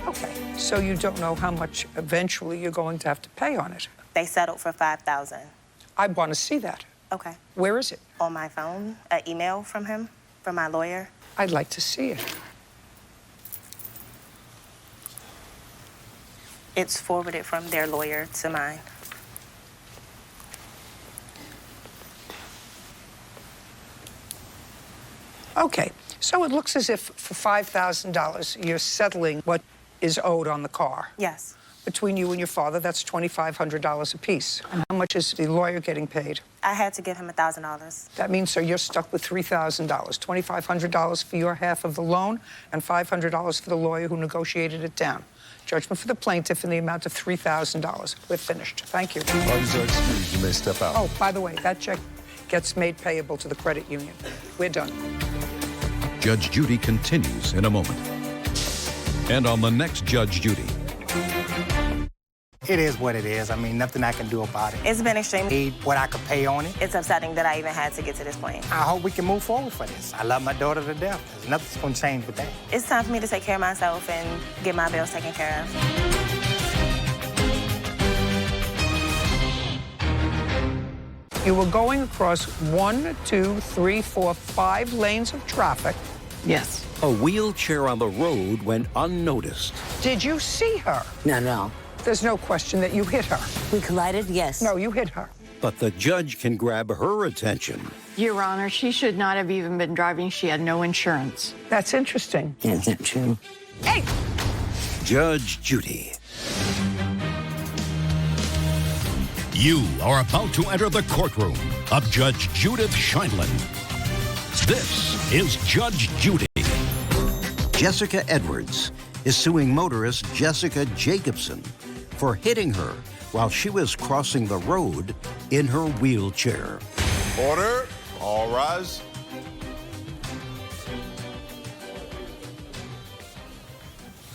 Speaker 1: Okay. So you don't know how much eventually you're going to have to pay on it?
Speaker 8: They settled for $5,000.
Speaker 1: I want to see that.
Speaker 8: Okay.
Speaker 1: Where is it?
Speaker 8: On my phone, an email from him. from my lawyer.
Speaker 1: I'd like to see it.
Speaker 8: It's forwarded from their lawyer to mine.
Speaker 1: Okay, so it looks as if for $5,000 you're settling what is owed on the car.
Speaker 8: Yes.
Speaker 1: Between you and your father, that's $2,500 apiece. And how much is the lawyer getting paid?
Speaker 8: I had to give him $1,000.
Speaker 1: That means, so you're stuck with $3,000. $2,500 for your half of the loan and $500 for the lawyer who negotiated it down. Judgment for the plaintiff in the amount of $3,000. We're finished. Thank you.
Speaker 4: Parties are excused. You may step out.
Speaker 1: Oh, by the way, that check gets made payable to the credit union. We're done.
Speaker 3: Judge Judy continues in a moment. And on the next Judge Judy.
Speaker 22: It is what it is. I mean, nothing I can do about it.
Speaker 8: It's been extremely...
Speaker 22: What I could pay on it.
Speaker 8: It's upsetting that I even had to get to this point.
Speaker 22: I hope we can move forward for this. I love my daughter to death. There's nothing's going to change with that.
Speaker 8: It's time for me to take care of myself and get my bills taken care of.
Speaker 1: You were going across 1, 2, 3, 4, 5 lanes of traffic.
Speaker 2: Yes. A wheelchair on the road went unnoticed.
Speaker 1: Did you see her?
Speaker 2: No.
Speaker 1: There's no question that you hit her.
Speaker 2: We collided, yes.
Speaker 1: No, you hit her.
Speaker 2: But the judge can grab her attention.
Speaker 12: Your Honor, she should not have even been driving. She had no insurance.
Speaker 1: That's interesting.
Speaker 2: Is that true?
Speaker 1: Hey!
Speaker 2: Judge Judy.
Speaker 3: You are about to enter the courtroom of Judge Judith Scheindlin. This is Judge Judy.
Speaker 2: Jessica Edwards is suing motorist Jessica Jacobson for hitting her while she was crossing the road in her wheelchair.
Speaker 4: Order. All rise.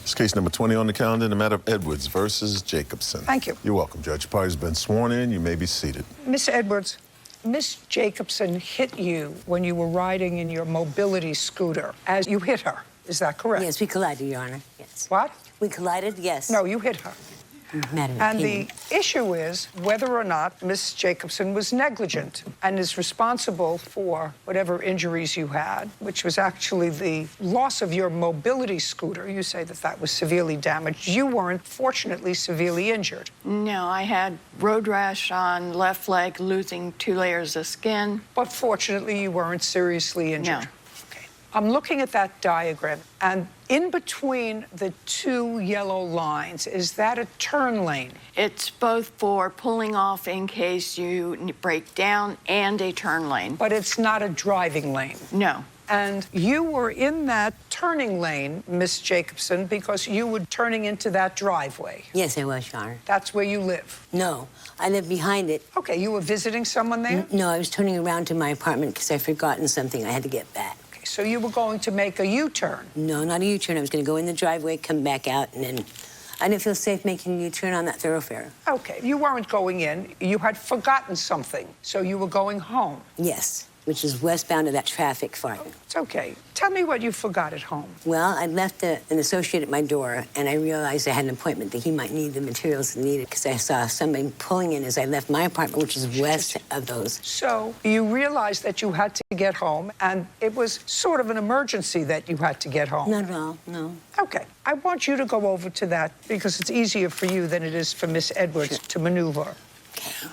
Speaker 4: It's case number 20 on the calendar in the matter of Edwards versus Jacobson.
Speaker 1: Thank you.
Speaker 4: You're welcome, Judge. Party's been sworn in. You may be seated.
Speaker 1: Miss Edwards, Miss Jacobson hit you when you were riding in your mobility scooter as you hit her. Is that correct?
Speaker 21: Yes, we collided, Your Honor. Yes.
Speaker 1: What?
Speaker 21: We collided, yes.
Speaker 1: No, you hit her.
Speaker 21: Matter of
Speaker 1: And
Speaker 21: opinion.
Speaker 1: the issue is whether or not Miss Jacobson was negligent and is responsible for whatever injuries you had, which was actually the loss of your mobility scooter. You say that that was severely damaged. You weren't, fortunately, severely injured.
Speaker 12: No, I had road rash on left leg, losing 2 layers of skin.
Speaker 1: But fortunately, you weren't seriously injured.
Speaker 12: No.
Speaker 1: I'm looking at that diagram, and in between the 2 yellow lines, is that a turn lane?
Speaker 12: It's both for pulling off in case you break down and a turn lane.
Speaker 1: But it's not a driving lane.
Speaker 12: No.
Speaker 1: And you were in that turning lane, Miss Jacobson, because you were turning into that driveway.
Speaker 21: Yes, I was, Your Honor.
Speaker 1: That's where you live?
Speaker 21: No, I live behind it.
Speaker 1: Okay, you were visiting someone there?
Speaker 21: No, I was turning around to my apartment because I'd forgotten something I had to get back.
Speaker 1: Okay, so you were going to make a U-turn?
Speaker 21: No, not a U-turn. I was going to go in the driveway, come back out, and then I didn't feel safe making a U-turn on that thoroughfare.
Speaker 1: Okay, you weren't going in. You had forgotten something, so you were going home.
Speaker 21: Yes, which is westbound of that traffic fire.
Speaker 1: It's okay. Tell me what you forgot at home.
Speaker 21: Well, I left an associate at my door, and I realized I had an appointment that he might need the materials needed because I saw somebody pulling in as I left my apartment, which is west of those.
Speaker 1: So you realized that you had to get home, and it was sort of an emergency that you had to get home.
Speaker 21: Not at all, no.
Speaker 1: Okay. I want you to go over to that because it's easier for you than it is for Miss Edwards to maneuver.
Speaker 21: Okay.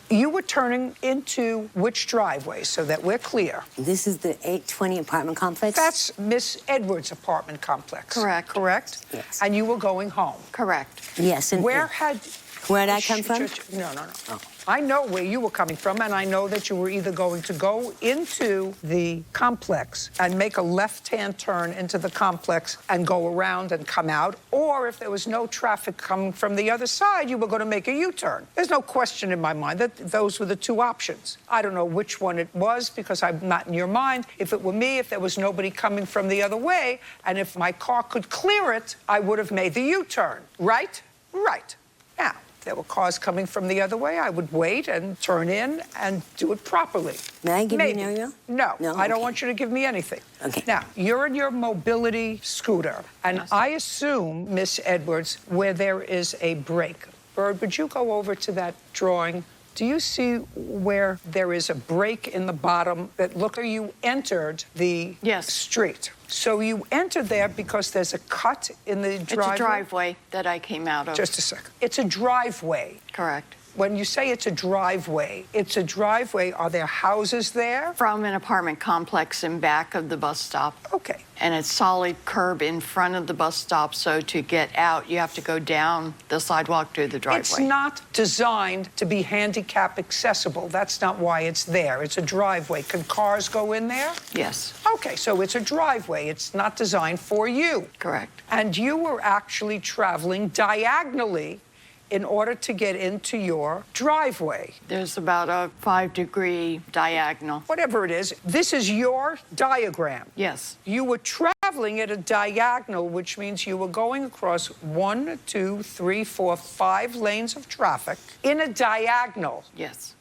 Speaker 1: You were turning into which driveway so that we're clear?
Speaker 21: This is the 820 apartment complex?
Speaker 1: That's Miss Edwards' apartment complex.
Speaker 12: Correct.
Speaker 1: Correct?
Speaker 21: Yes.
Speaker 1: And you were going home.
Speaker 12: Correct.
Speaker 21: Yes. And
Speaker 1: Where'd
Speaker 21: I come from?
Speaker 1: No. Oh. I know where you were coming from, and I know that you were either going to go into the complex and make a left-hand turn into the complex and go around and come out, or if there was no traffic coming from the other side, you were going to make a U-turn. There's no question in my mind that those were the 2 options. I don't know which one it was because I'm not in your mind. If it were me, if there was nobody coming from the other way, and if my car could clear it, I would have made the U-turn. Right? Right. Now, if there were cars coming from the other way, I would wait and turn in and do it properly.
Speaker 21: May I give
Speaker 1: Maybe.
Speaker 21: you an area?
Speaker 1: No, I don't want you to give me anything.
Speaker 21: Okay.
Speaker 1: Now, you're in your mobility scooter, and I assume, Miss Edwards, where there is a brake. Bird, would you go over to that drawing Do you see where there is a break in the bottom that look where you entered the street? So you entered there because there's a cut in the driveway?
Speaker 12: It's a driveway that I came out of.
Speaker 1: Just a second. It's a driveway.
Speaker 12: Correct.
Speaker 1: When you say it's a driveway, are there houses there?
Speaker 12: From an apartment complex in back of the bus stop.
Speaker 1: Okay.
Speaker 12: And it's solid curb in front of the bus stop, so to get out, you have to go down the sidewalk to the driveway.
Speaker 1: It's not designed to be handicap accessible. That's not why it's there. It's a driveway. Can cars go in there?
Speaker 12: Yes.
Speaker 1: Okay, so it's a driveway. It's not designed for you.
Speaker 12: Correct.
Speaker 1: And you were actually traveling diagonally in order to get into your driveway.
Speaker 12: There's about a 5-degree diagonal.
Speaker 1: Whatever it is, this is your diagram.
Speaker 12: Yes.
Speaker 1: You were traveling at a diagonal, which means you were going across 1, 2, 3, 4, 5 lanes of traffic in a diagonal.
Speaker 12: Yes.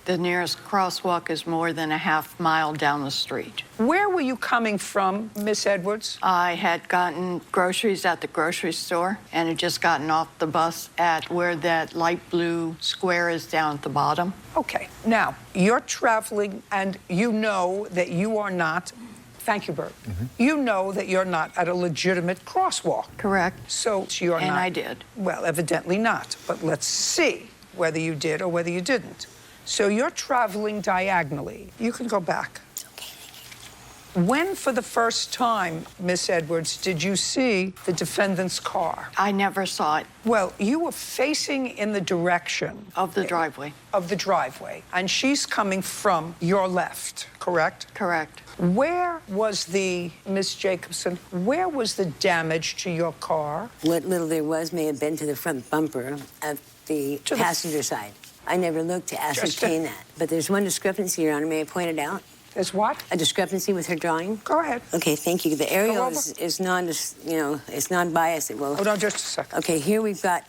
Speaker 12: The nearest crosswalk is more than a half-mile down the street.
Speaker 1: Where were you coming from, Miss Edwards?
Speaker 12: I had gotten groceries at the grocery store and had just gotten off the bus at where that light blue square is down at the bottom.
Speaker 1: Okay. Now, you're traveling and you know that you are not. Thank you, Bert. You know that you're not at a legitimate crosswalk.
Speaker 12: Correct.
Speaker 1: So you're not.
Speaker 12: And I did.
Speaker 1: Well, evidently not. But let's see whether you did or whether you didn't. So you're traveling diagonally. You can go back. Okay. When, for the first time, Miss Edwards, did you see the defendant's car?
Speaker 12: I never saw it.
Speaker 1: Well, you were facing in the direction
Speaker 12: of the driveway.
Speaker 1: Of the driveway. And she's coming from your left, correct?
Speaker 12: Correct.
Speaker 1: Where was the, Miss Jacobson, where was the damage to your car?
Speaker 21: What little there was may have been to the front bumper of the passenger side. I never looked to ascertain that. But there's one discrepancy, Your Honor. May I point it out?
Speaker 1: There's what?
Speaker 21: A discrepancy with her drawing.
Speaker 1: Go ahead.
Speaker 21: Okay, thank you. The aerial is it's non-biased. It will.
Speaker 1: Hold on just a second.
Speaker 21: Okay, here we've got,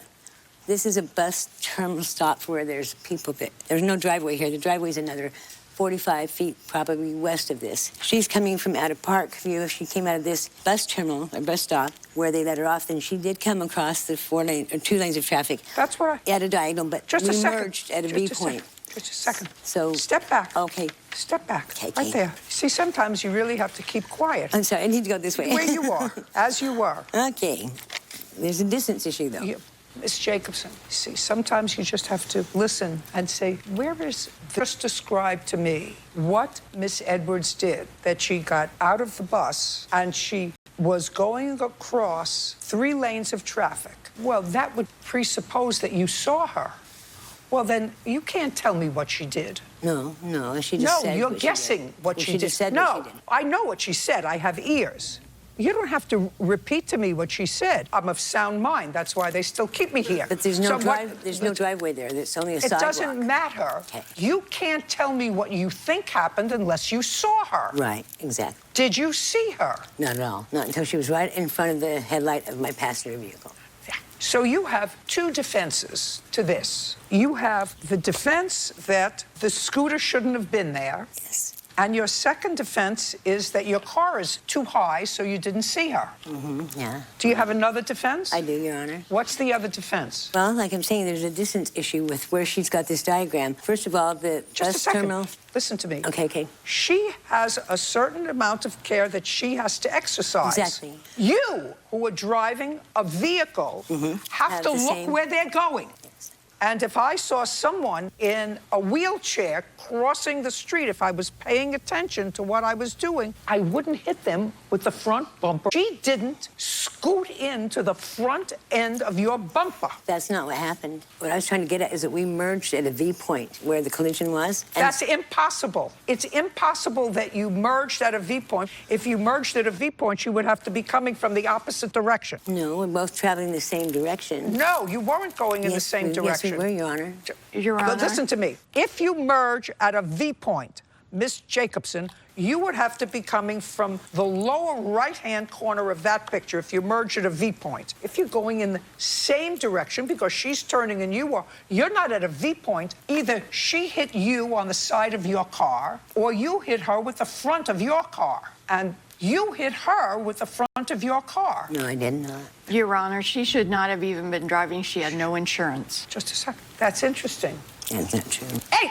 Speaker 21: this is a bus terminal stop where there's people that, there's no driveway here. The driveway's another 45 feet probably west of this. She's coming from out of Parkview. If she came out of this bus terminal or bus stop where they let her off, then she did come across the 2 lanes of traffic.
Speaker 1: That's what I...
Speaker 21: At a diagonal, but
Speaker 1: just
Speaker 21: we merged at a V point.
Speaker 1: Just a second.
Speaker 21: So...
Speaker 1: Step back.
Speaker 21: Okay.
Speaker 1: Step back.
Speaker 21: Okay,
Speaker 1: right there. See, sometimes you really have to keep quiet.
Speaker 21: I'm sorry, I need to go this way.
Speaker 1: Where you are, as you were.
Speaker 21: Okay. There's a distance issue, though.
Speaker 1: Miss Jacobson, see, sometimes you just have to listen and say, where is this? Describe to me what Miss Edwards did, that she got out of the bus and she was going across 3 lanes of traffic. Well, that would presuppose that you saw her. Well, then you can't tell me what she did.
Speaker 21: No, she just said.
Speaker 1: No, you're guessing what she did.
Speaker 21: Just said
Speaker 1: no,
Speaker 21: what she did.
Speaker 1: I know what she said. I have ears. You don't have to repeat to me what she said. I'm of sound mind. That's why they still keep me here.
Speaker 21: But there's no no driveway there. There's only a sidewalk.
Speaker 1: It doesn't matter.
Speaker 21: Okay.
Speaker 1: You can't tell me what you think happened unless you saw her.
Speaker 21: Right, exactly.
Speaker 1: Did you see her?
Speaker 21: Not at all. Not until she was right in front of the headlight of my passenger vehicle.
Speaker 1: So you have 2 defenses to this. You have the defense that the scooter shouldn't have been there.
Speaker 21: Yes.
Speaker 1: And your second defense is that your car is too high, so you didn't see her.
Speaker 21: Yeah.
Speaker 1: Do you have another defense?
Speaker 21: I do, Your Honor.
Speaker 1: What's the other defense?
Speaker 21: Well, like I'm saying, there's a distance issue with where she's got this diagram. First of all, the bus terminal.
Speaker 1: Listen to me.
Speaker 21: Okay.
Speaker 1: She has a certain amount of care that she has to exercise.
Speaker 21: Exactly.
Speaker 1: You, who are driving a vehicle, have to look where they're going.
Speaker 21: Yes.
Speaker 1: And if I saw someone in a wheelchair crossing the street, if I was paying attention to what I was doing, I wouldn't hit them with the front bumper. She didn't scoot into the front end of your bumper.
Speaker 21: That's not what happened. What I was trying to get at is that we merged at a V point where the collision was.
Speaker 1: That's impossible. It's impossible that you merged at a V point. If you merged at a V point, you would have to be coming from the opposite direction.
Speaker 21: No, we're both traveling the same direction.
Speaker 1: No, you weren't going in the same direction.
Speaker 21: Yes, we were, Your Honor.
Speaker 12: Your Honor.
Speaker 1: Listen to me. If you merge at a V point, Miss Jacobson, you would have to be coming from the lower right-hand corner of that picture if you merge at a V point. If you're going in the same direction because she's turning and you are, you're not at a V point. Either she hit you on the side of your car or you hit her with the front of your car. And you hit her with the front of your car.
Speaker 21: No, I did not.
Speaker 12: Your Honor, she should not have even been driving. She had no insurance.
Speaker 1: Just a second. That's interesting.
Speaker 21: That's not true.
Speaker 1: Hey!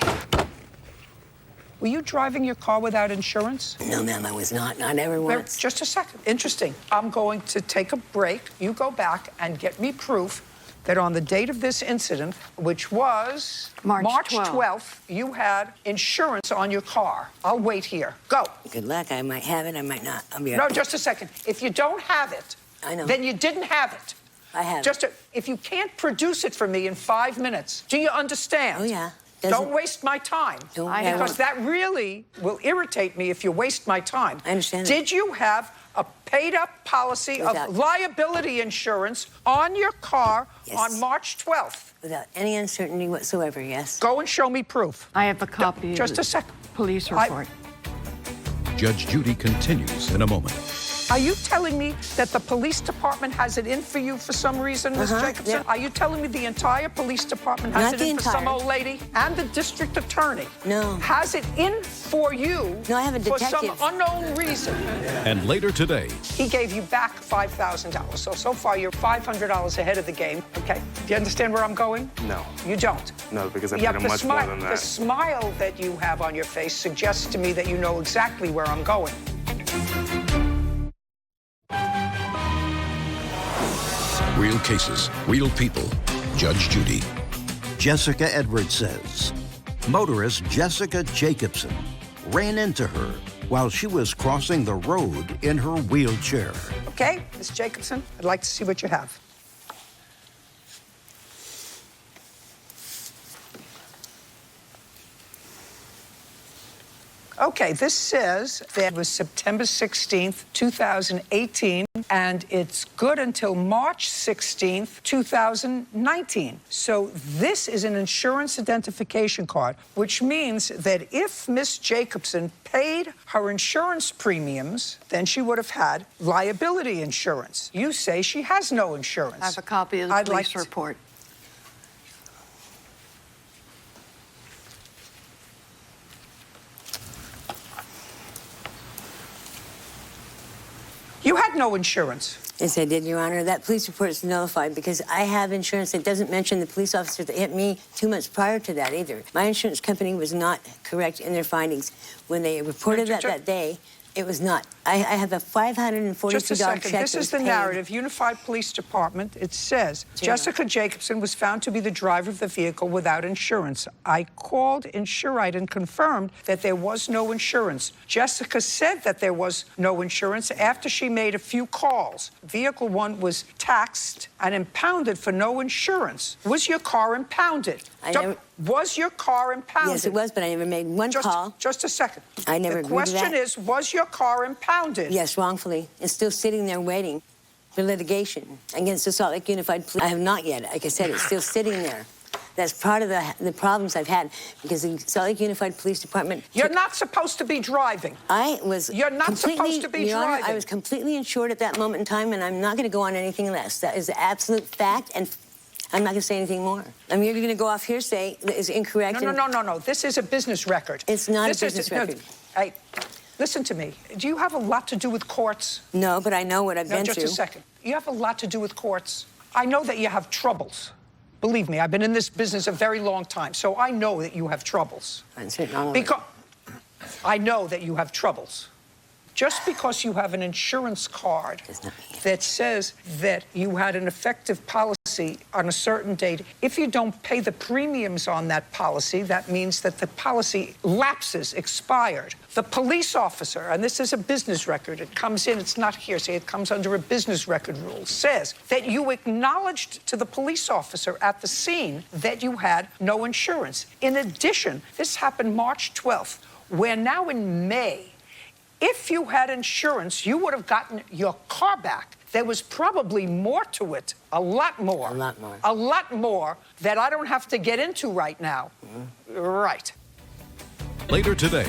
Speaker 1: Were you driving your car without insurance?
Speaker 21: No, ma'am, I was not. Not ever once.
Speaker 1: Just a second. Interesting. I'm going to take a break. You go back and get me proof that on the date of this incident, which was March 12th, you had insurance on your car. I'll wait here. Go.
Speaker 21: Good luck. I might have it. I might not. I'll be right
Speaker 1: No,
Speaker 21: back.
Speaker 1: just a second. If you don't have it,
Speaker 21: I know.
Speaker 1: then you didn't have it.
Speaker 21: I have
Speaker 1: Just if you can't produce it for me in 5 minutes, do you understand?
Speaker 21: Oh, yeah.
Speaker 1: Don't waste my time. Because that really will irritate me if you waste my time.
Speaker 21: I understand.
Speaker 1: Did you have a paid-up policy of liability insurance on your car on March 12th?
Speaker 21: Without any uncertainty whatsoever, yes.
Speaker 1: Go and show me proof.
Speaker 12: I have a copy
Speaker 1: Just
Speaker 12: of
Speaker 1: a second.
Speaker 12: the police report.
Speaker 3: Judge Judy continues in a moment.
Speaker 1: Are you telling me that the police department has it in for you for some reason, Ms. Jacobson?
Speaker 21: yeah.
Speaker 1: Are you telling me the entire police department has
Speaker 21: Not
Speaker 1: it
Speaker 21: the
Speaker 1: in for some
Speaker 21: entire.
Speaker 1: old lady? And the district attorney
Speaker 21: No.
Speaker 1: has it in for you
Speaker 21: No, I have a
Speaker 1: for some
Speaker 21: detective.
Speaker 1: unknown reason.
Speaker 3: And later today,
Speaker 1: He gave you back $5,000. So far you're $500 ahead of the game, okay? Do you understand where I'm going?
Speaker 14: No.
Speaker 1: You don't?
Speaker 14: No, because I
Speaker 1: Yeah,
Speaker 14: paid him much more than
Speaker 1: the
Speaker 14: that.
Speaker 1: smile that you have on your face suggests to me that you know exactly where I'm going.
Speaker 3: real cases, real people. Judge Judy.
Speaker 2: Jessica Edwards says motorist Jessica Jacobson ran into her while she was crossing the road in her wheelchair.
Speaker 1: Okay, Ms. Jacobson, I'd like to see what you have. Okay, this says that it was September 16th, 2018, and it's good until March 16th, 2019. So this is an insurance identification card, which means that if Miss Jacobson paid her insurance premiums, then she would have had liability insurance. You say she has no insurance.
Speaker 12: I have a copy of the police report.
Speaker 1: You had no insurance.
Speaker 21: Yes, I did, Your Honor. That police report is nullified because I have insurance that doesn't mention the police officer that hit me 2 months prior to that either. My insurance company was not correct in their findings. When they reported that day, it was not. I have a $542
Speaker 1: Just a second.
Speaker 21: check.
Speaker 1: This is the narrative. Unified Police Department. It says Jessica Jacobson was found to be the driver of the vehicle without insurance. I called Insurite and confirmed that there was no insurance. Jessica said that there was no insurance after she made a few calls. Vehicle 1 was taxed and impounded for no insurance. Was your car impounded? Was your car impounded?
Speaker 21: Yes, it was, but I never made one call.
Speaker 1: Just a second.
Speaker 21: I never agreed to that.
Speaker 1: The question is, was your car impounded?
Speaker 21: Yes, wrongfully. It's still sitting there waiting for litigation against the Salt Lake Unified Police. I have not yet. Like I said, it's still sitting there. That's part of the problems I've had because the Salt Lake Unified Police Department...
Speaker 1: You're not supposed to be driving.
Speaker 21: You're
Speaker 1: not supposed to be
Speaker 21: Your Honor,
Speaker 1: driving.
Speaker 21: I was completely insured at that moment in time, and I'm not going to go on anything less. That is the absolute fact, and I'm not going to say anything more. I mean, you're going to go off hearsay that is incorrect.
Speaker 1: No. This is a business record.
Speaker 21: It's not a business record.
Speaker 1: Hey, listen to me. Do you have a lot to do with courts?
Speaker 21: No, but I know what I've been through.
Speaker 1: Just a second. You have a lot to do with courts. I know that you have troubles. Believe me, I've been in this business a very long time, so I know that you have troubles. Because I know that you have troubles. Just because you have an insurance card that says that you had an effective policy on a certain date, if you don't pay the premiums on that policy, that means that the policy lapses, expired. The police officer, and this is a business record, it comes in, it's not hearsay, it comes under a business record rule, says that you acknowledged to the police officer at the scene that you had no insurance. In addition, this happened March 12th. We're now in May. If you had insurance, you would have gotten your car back. There was probably more to it, a lot more. A lot more that I don't have to get into right now. Right.
Speaker 3: Later today.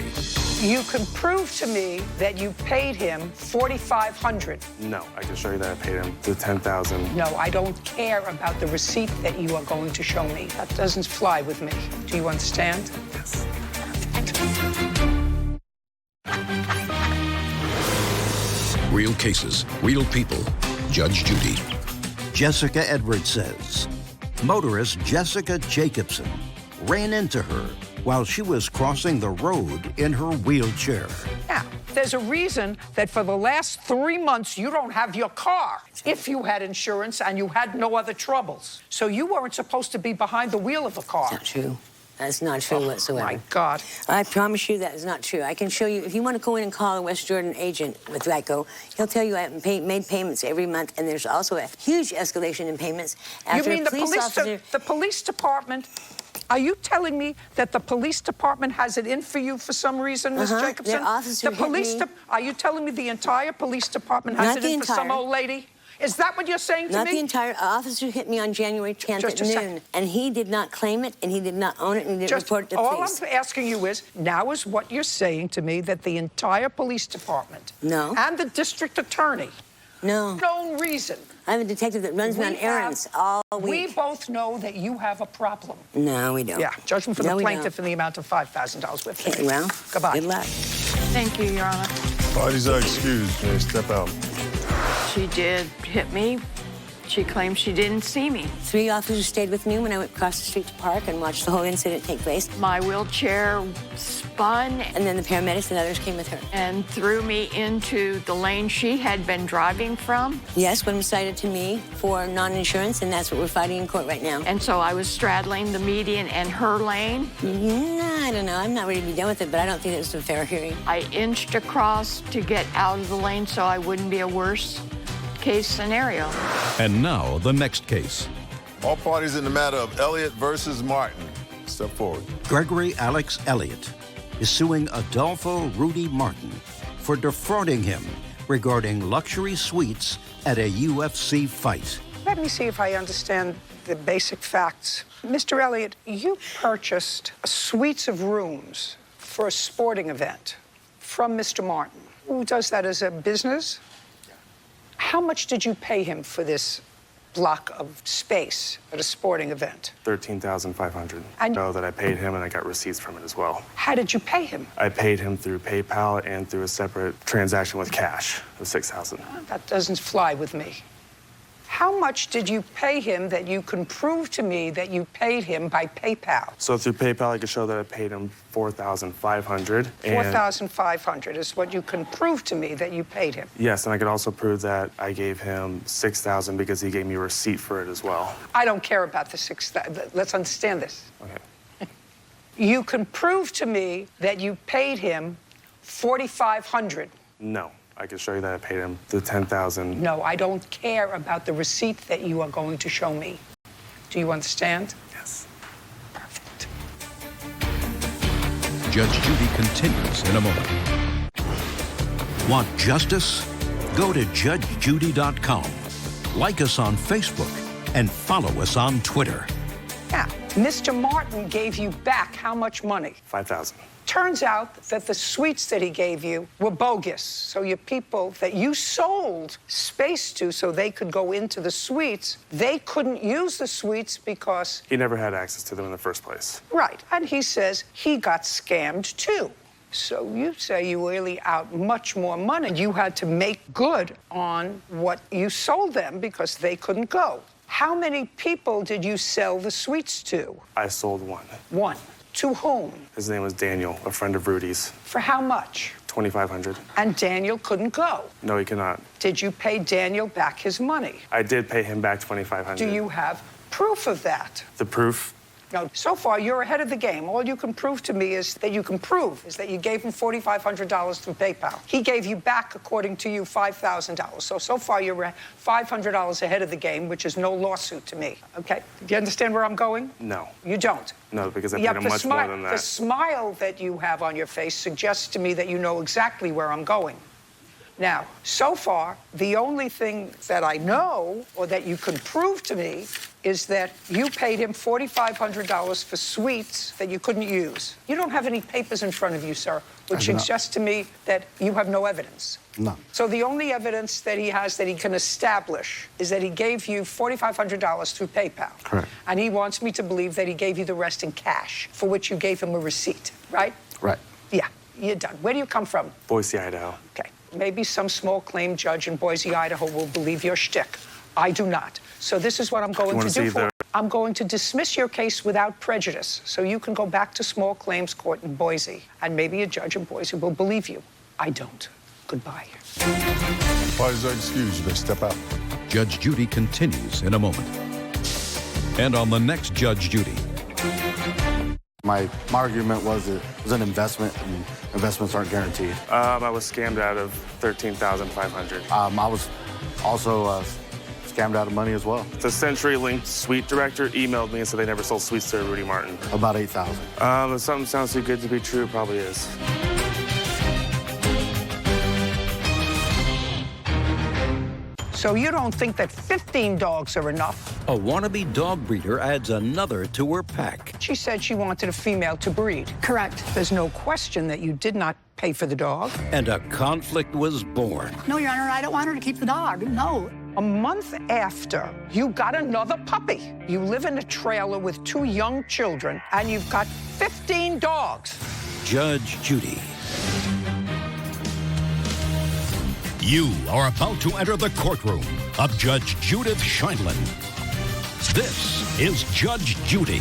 Speaker 1: You can prove to me that you paid him $4,500.
Speaker 14: No, I can show you that I paid him the $10,000.
Speaker 1: No, I don't care about the receipt that you are going to show me. That doesn't fly with me. Do you understand?
Speaker 14: Yes.
Speaker 3: Real cases, real people. Judge Judy.
Speaker 2: Jessica Edwards says motorist Jessica Jacobson ran into her while she was crossing the road in her wheelchair.
Speaker 1: Now, there's a reason that for the last 3 months you don't have your car if you had insurance and you had no other troubles. So you weren't supposed to be behind the wheel of a car.
Speaker 21: Not true. That's not true whatsoever.
Speaker 1: My God.
Speaker 21: I promise you that is not true. I can show you, if you want to go in and call a West Jordan agent with Geico, he'll tell you I haven't made payments every month, and there's also a huge escalation in payments. After
Speaker 1: You mean the police department? Are you telling me that the police department has it in for you for some reason, Ms. Jacobson?
Speaker 21: Their officer
Speaker 1: the police
Speaker 21: hit me.
Speaker 1: Are you telling me the entire police department has
Speaker 21: Not
Speaker 1: it
Speaker 21: the
Speaker 1: in for some
Speaker 21: entire.
Speaker 1: old lady? Is that what you're saying to
Speaker 21: Not
Speaker 1: me?
Speaker 21: the entire officer hit me on January 10th
Speaker 1: Just
Speaker 21: at
Speaker 1: a
Speaker 21: noon,
Speaker 1: second.
Speaker 21: and he did not claim it, and he did not own it, and he didn't report it to
Speaker 1: all
Speaker 21: police.
Speaker 1: I'm asking you is, now is what you're saying to me that the entire police department and the district attorney, no reason.
Speaker 21: I have a detective that runs me on errands all week.
Speaker 1: We both know that you have a problem.
Speaker 21: No, we don't.
Speaker 1: Yeah, judgment for
Speaker 21: No,
Speaker 1: the
Speaker 21: we
Speaker 1: plaintiff
Speaker 21: don't.
Speaker 1: in the amount of $5,000 with
Speaker 21: Okay, well,
Speaker 1: goodbye.
Speaker 21: good luck.
Speaker 12: Thank you, Your Honor.
Speaker 4: Parties are excused. May step out.
Speaker 12: She did hit me. She claims she didn't see me.
Speaker 21: 3 officers stayed with me when I went across the street to park and watched the whole incident take place.
Speaker 12: My wheelchair spun.
Speaker 21: And then the paramedics and others came with her.
Speaker 12: And threw me into the lane she had been driving from.
Speaker 21: Yes, one was cited to me for non-insurance, and that's what we're fighting in court right now.
Speaker 12: And so I was straddling the median and her lane.
Speaker 21: I don't know. I'm not ready to be done with it, but I don't think it was a fair hearing.
Speaker 12: I inched across to get out of the lane so I wouldn't be a worse case scenario.
Speaker 3: And now, the next case.
Speaker 4: All parties in the matter of Elliott versus Martin. Step forward.
Speaker 2: Gregory Alex Elliott is suing Adolfo Rudy Martin for defrauding him regarding luxury suites at a UFC fight.
Speaker 1: Let me see if I understand the basic facts. Mr. Elliott, you purchased suites of rooms for a sporting event from Mr. Martin, who does that as a business. How much did you pay him for this block of space at a sporting event?
Speaker 14: $13,500.
Speaker 1: And-
Speaker 14: I know that I paid him, and I got receipts from it as well.
Speaker 1: How did you pay him?
Speaker 14: I paid him through PayPal and through a separate transaction with cash of $6,000.
Speaker 1: That doesn't fly with me. How much did you pay him that you can prove to me that you paid him by PayPal?
Speaker 14: So through PayPal, I could show that I paid him $4,500.
Speaker 1: $4,500 is what you can prove to me that you paid him.
Speaker 14: Yes, and I could also prove that I gave him $6,000 because he gave me a receipt for it as well.
Speaker 1: I don't care about the 6,000. Let's understand this.
Speaker 14: Okay.
Speaker 1: You can prove to me that you paid him $4,500.
Speaker 14: No, I can show you that I paid him the $10,000.
Speaker 1: No, I don't care about the receipt that you are going to show me. Do you understand?
Speaker 14: Yes.
Speaker 1: Perfect.
Speaker 3: Judge Judy continues in a moment. Want justice? Go to judgejudy.com. Like us on Facebook and follow us on Twitter.
Speaker 1: Now, Mr. Martin gave you back how much money?
Speaker 14: $5,000.
Speaker 1: Turns out that the suites that he gave you were bogus. So your people that you sold space to so they could go into the suites, they couldn't use the suites because...
Speaker 14: He never had access to them in the first place.
Speaker 1: Right. And he says he got scammed too. So you say you really out much more money. You had to make good on what you sold them because they couldn't go. How many people did you sell the suites to?
Speaker 14: I sold one.
Speaker 1: One. To whom?
Speaker 14: His name was Daniel, a friend of Rudy's.
Speaker 1: For how much?
Speaker 14: $2,500.
Speaker 1: And Daniel couldn't go.
Speaker 14: No, he cannot.
Speaker 1: Did you pay Daniel back his money?
Speaker 14: I did pay him back $2,500.
Speaker 1: Do you have proof of that?
Speaker 14: The proof?
Speaker 1: No, so far you're ahead of the game. All you can prove to me is that you gave him $4,500 through PayPal. He gave you back, according to you, $5,000. So far you're $500 ahead of the game, which is no lawsuit to me. Okay? Do you understand where I'm going?
Speaker 14: No.
Speaker 1: You don't?
Speaker 14: No, because I paid him much more than that.
Speaker 1: The smile that you have on your face suggests to me that you know exactly where I'm going. Now, so far, the only thing that I know or that you can prove to me is that you paid him $4,500 for suites that you couldn't use. You don't have any papers in front of you, sir, which suggests to me that you have no evidence.
Speaker 11: No.
Speaker 1: So the only evidence that he has that he can establish is that he gave you $4,500 through PayPal.
Speaker 11: Correct.
Speaker 1: And he wants me to believe that he gave you the rest in cash, for which you gave him a receipt, right?
Speaker 11: Right.
Speaker 1: Yeah, you're done. Where do you come from?
Speaker 14: Boise, Idaho.
Speaker 1: Okay. Maybe some small claim judge in Boise, Idaho will believe your shtick. I do not. So this is what I'm going to do for I'm going to dismiss your case without prejudice, so you can go back to small claims court in Boise, and maybe a judge in Boise will believe you. I don't. Goodbye.
Speaker 4: Why is that excuse? You may step out.
Speaker 3: Judge Judy continues in a moment. And on the next Judge Judy.
Speaker 10: My argument was it was an investment, and investments aren't guaranteed.
Speaker 14: I was scammed out of $13,500.
Speaker 10: I was also scammed out of money as well.
Speaker 14: The CenturyLink suite director emailed me and said they never sold suites to Rudy Martin.
Speaker 10: About 8,000.
Speaker 14: If something sounds too good to be true, it probably is.
Speaker 1: So you don't think that 15 dogs are enough?
Speaker 2: A wannabe dog breeder adds another to her pack.
Speaker 1: She said she wanted a female to breed.
Speaker 17: Correct.
Speaker 1: There's no question that you did not pay for the dog.
Speaker 2: And a conflict was born.
Speaker 17: No, Your Honor, I don't want her to keep the dog. No.
Speaker 1: A month after, you got another puppy. You live in a trailer with 2 young children, and you've got 15 dogs.
Speaker 2: Judge Judy.
Speaker 3: You are about to enter the courtroom of Judge Judith Scheindlin. This is Judge Judy.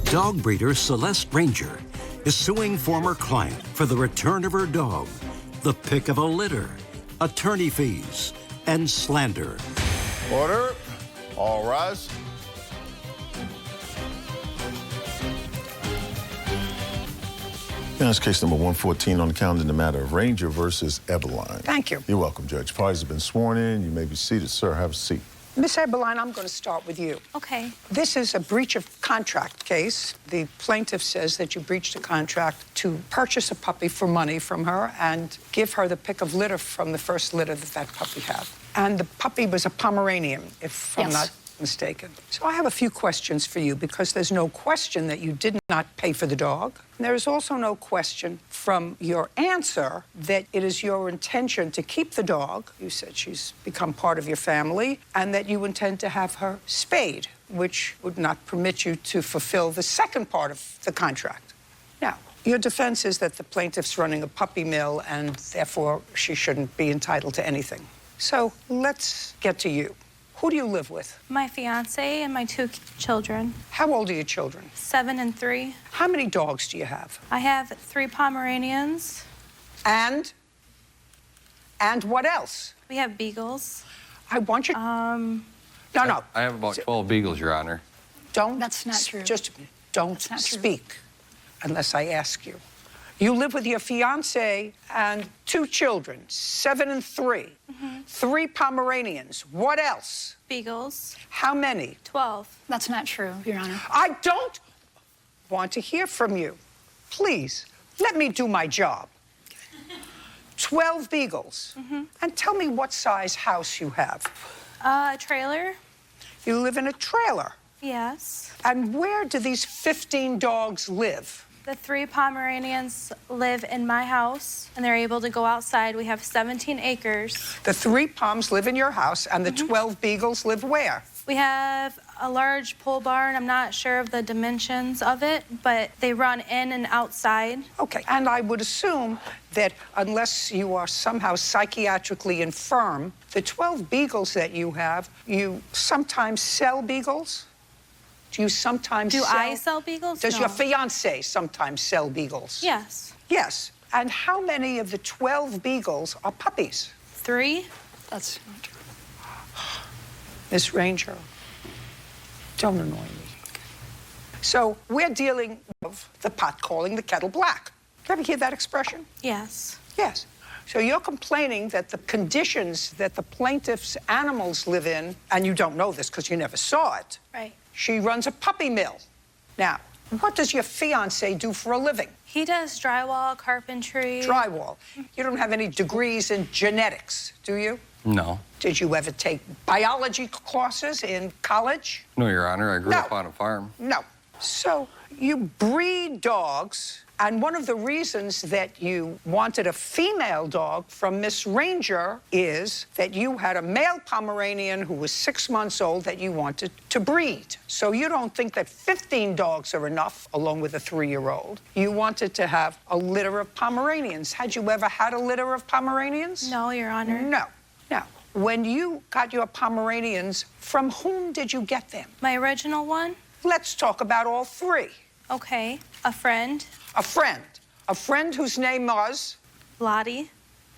Speaker 2: Dog breeder Celeste Ranger is suing former client for the return of her dog, the pick of a litter, attorney fees, and slander.
Speaker 4: Order. All rise. That's case number 114 on the calendar in the matter of Ranger versus Eberline.
Speaker 1: Thank you.
Speaker 4: You're welcome, Judge. Parties have been sworn in. You may be seated, sir. Have a seat.
Speaker 1: Miss Eberline, I'm going to start with you.
Speaker 7: Okay.
Speaker 1: This is a breach of contract case. The plaintiff says that you breached a contract to purchase a puppy for money from her and give her the pick of litter from the first litter that puppy had. And the puppy was a Pomeranian, if I'm not mistaken. So I have a few questions for you, because there's no question that you did not pay for the dog. There is also no question from your answer that it is your intention to keep the dog. You said she's become part of your family, and that you intend to have her spayed, which would not permit you to fulfill the second part of the contract. Now, your defense is that the plaintiff's running a puppy mill, and therefore she shouldn't be entitled to anything. So let's get to you. Who do you live with?
Speaker 23: My fiance and my 2 children.
Speaker 1: How old are your children?
Speaker 23: 7 and 3.
Speaker 1: How many dogs do you have?
Speaker 23: I have 3 Pomeranians.
Speaker 1: And what else?
Speaker 23: We have beagles.
Speaker 1: I want you... No.
Speaker 24: I have about 12 beagles, Your Honor.
Speaker 1: Don't...
Speaker 17: That's not true.
Speaker 1: Just don't speak unless I ask you. You live with your fiance and 2 children, 7 and 3. 3 Pomeranians. What else?
Speaker 23: Beagles.
Speaker 1: How many?
Speaker 23: 12.
Speaker 17: That's not true, Your Honor.
Speaker 1: I don't want to hear from you. Please, let me do my job. 12 beagles. And tell me what size house you have.
Speaker 23: A trailer.
Speaker 1: You live in a trailer?
Speaker 23: Yes.
Speaker 1: And where do these 15 dogs live?
Speaker 23: The 3 Pomeranians live in my house, and they're able to go outside. We have 17 acres.
Speaker 1: The 3 Poms live in your house, and the 12 beagles live where?
Speaker 23: We have a large pole barn. I'm not sure of the dimensions of it, but they run in and outside.
Speaker 1: Okay, and I would assume that unless you are somehow psychiatrically infirm, the 12 beagles that you have, you sometimes sell beagles? Do you sometimes
Speaker 23: Do
Speaker 1: sell...
Speaker 23: I sell beagles?
Speaker 1: Does
Speaker 23: No.
Speaker 1: your fiancé sometimes sell beagles?
Speaker 23: Yes.
Speaker 1: Yes. And how many of the 12 beagles are puppies?
Speaker 23: 3.
Speaker 17: That's not true.
Speaker 1: Miss Ranger, don't annoy me. So we're dealing with the pot calling the kettle black. You ever hear that expression?
Speaker 23: Yes.
Speaker 1: Yes. So you're complaining that the conditions that the plaintiff's animals live in, and you don't know this because you never saw it.
Speaker 23: Right.
Speaker 1: She runs a puppy mill. Now, what does your fiancé do for a living?
Speaker 23: He does drywall, carpentry.
Speaker 1: Drywall. You don't have any degrees in genetics, do you?
Speaker 24: No.
Speaker 1: Did you ever take biology classes in college?
Speaker 24: No, Your Honor. I grew up on a farm.
Speaker 1: No. So you breed dogs, and one of the reasons that you wanted a female dog from Miss Ranger is that you had a male Pomeranian who was 6 months old that you wanted to breed. So you don't think that 15 dogs are enough, along with a 3-year-old. You wanted to have a litter of Pomeranians. Had you ever had a litter of Pomeranians?
Speaker 23: No, Your Honor.
Speaker 1: No. Now, when you got your Pomeranians, from whom did you get them?
Speaker 23: My original one?
Speaker 1: Let's talk about all three.
Speaker 23: Okay. A friend.
Speaker 1: A friend. A friend whose name was?
Speaker 23: Lottie.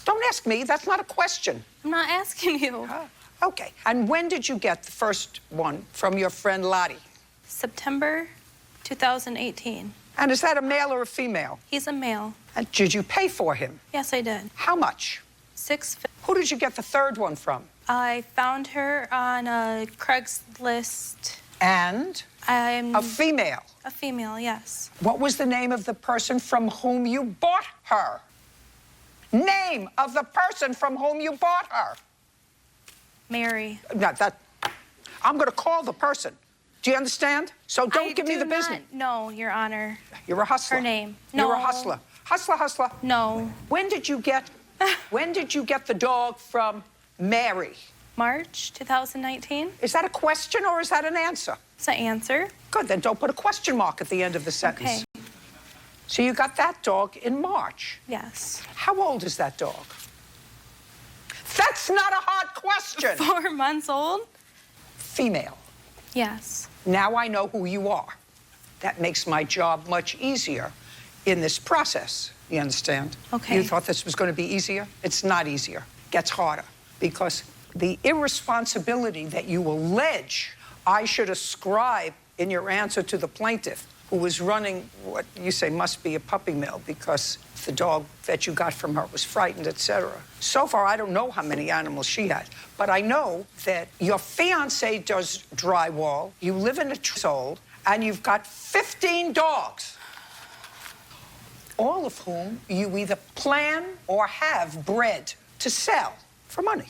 Speaker 1: Don't ask me. That's not a question.
Speaker 23: I'm not asking you.
Speaker 1: Okay. And when did you get the first one from your friend Lottie?
Speaker 23: September 2018.
Speaker 1: And is that a male or a female?
Speaker 23: He's a male.
Speaker 1: And did you pay for him?
Speaker 23: Yes, I did.
Speaker 1: How much?
Speaker 23: $650.
Speaker 1: Who did you get the third one from?
Speaker 23: I found her on a Craigslist.
Speaker 1: And?
Speaker 23: I'm
Speaker 1: a female?
Speaker 23: A female, yes.
Speaker 1: What was the name of the person from whom you bought her? Name of the person from whom you bought her.
Speaker 23: Mary.
Speaker 1: No, I'm going to call the person. Do you understand? So don't give me the business.
Speaker 23: No, Your Honor.
Speaker 1: You're a hustler.
Speaker 23: Her name. No.
Speaker 1: You're a hustler. Hustler.
Speaker 23: No.
Speaker 1: When did you get the dog from Mary?
Speaker 23: March 2019.
Speaker 1: Is that a question or is that an answer?
Speaker 23: It's an answer.
Speaker 1: Good, then don't put a question mark at the end of the sentence.
Speaker 23: Okay.
Speaker 1: So you got that dog in March.
Speaker 23: Yes.
Speaker 1: How old is that dog? That's not a hard question.
Speaker 23: 4 months old.
Speaker 1: Female.
Speaker 23: Yes.
Speaker 1: Now I know who you are. That makes my job much easier in this process. You understand?
Speaker 23: Okay.
Speaker 1: You thought this was going to be easier? It's not easier. It gets harder because the irresponsibility that you allege I should ascribe in your answer to the plaintiff, who was running what you say must be a puppy mill because the dog that you got from her was frightened, etc. So far, I don't know how many animals she had, but I know that your fiancé does drywall, you live in a household, and you've got 15 dogs, all of whom you either plan or have bred to sell for money.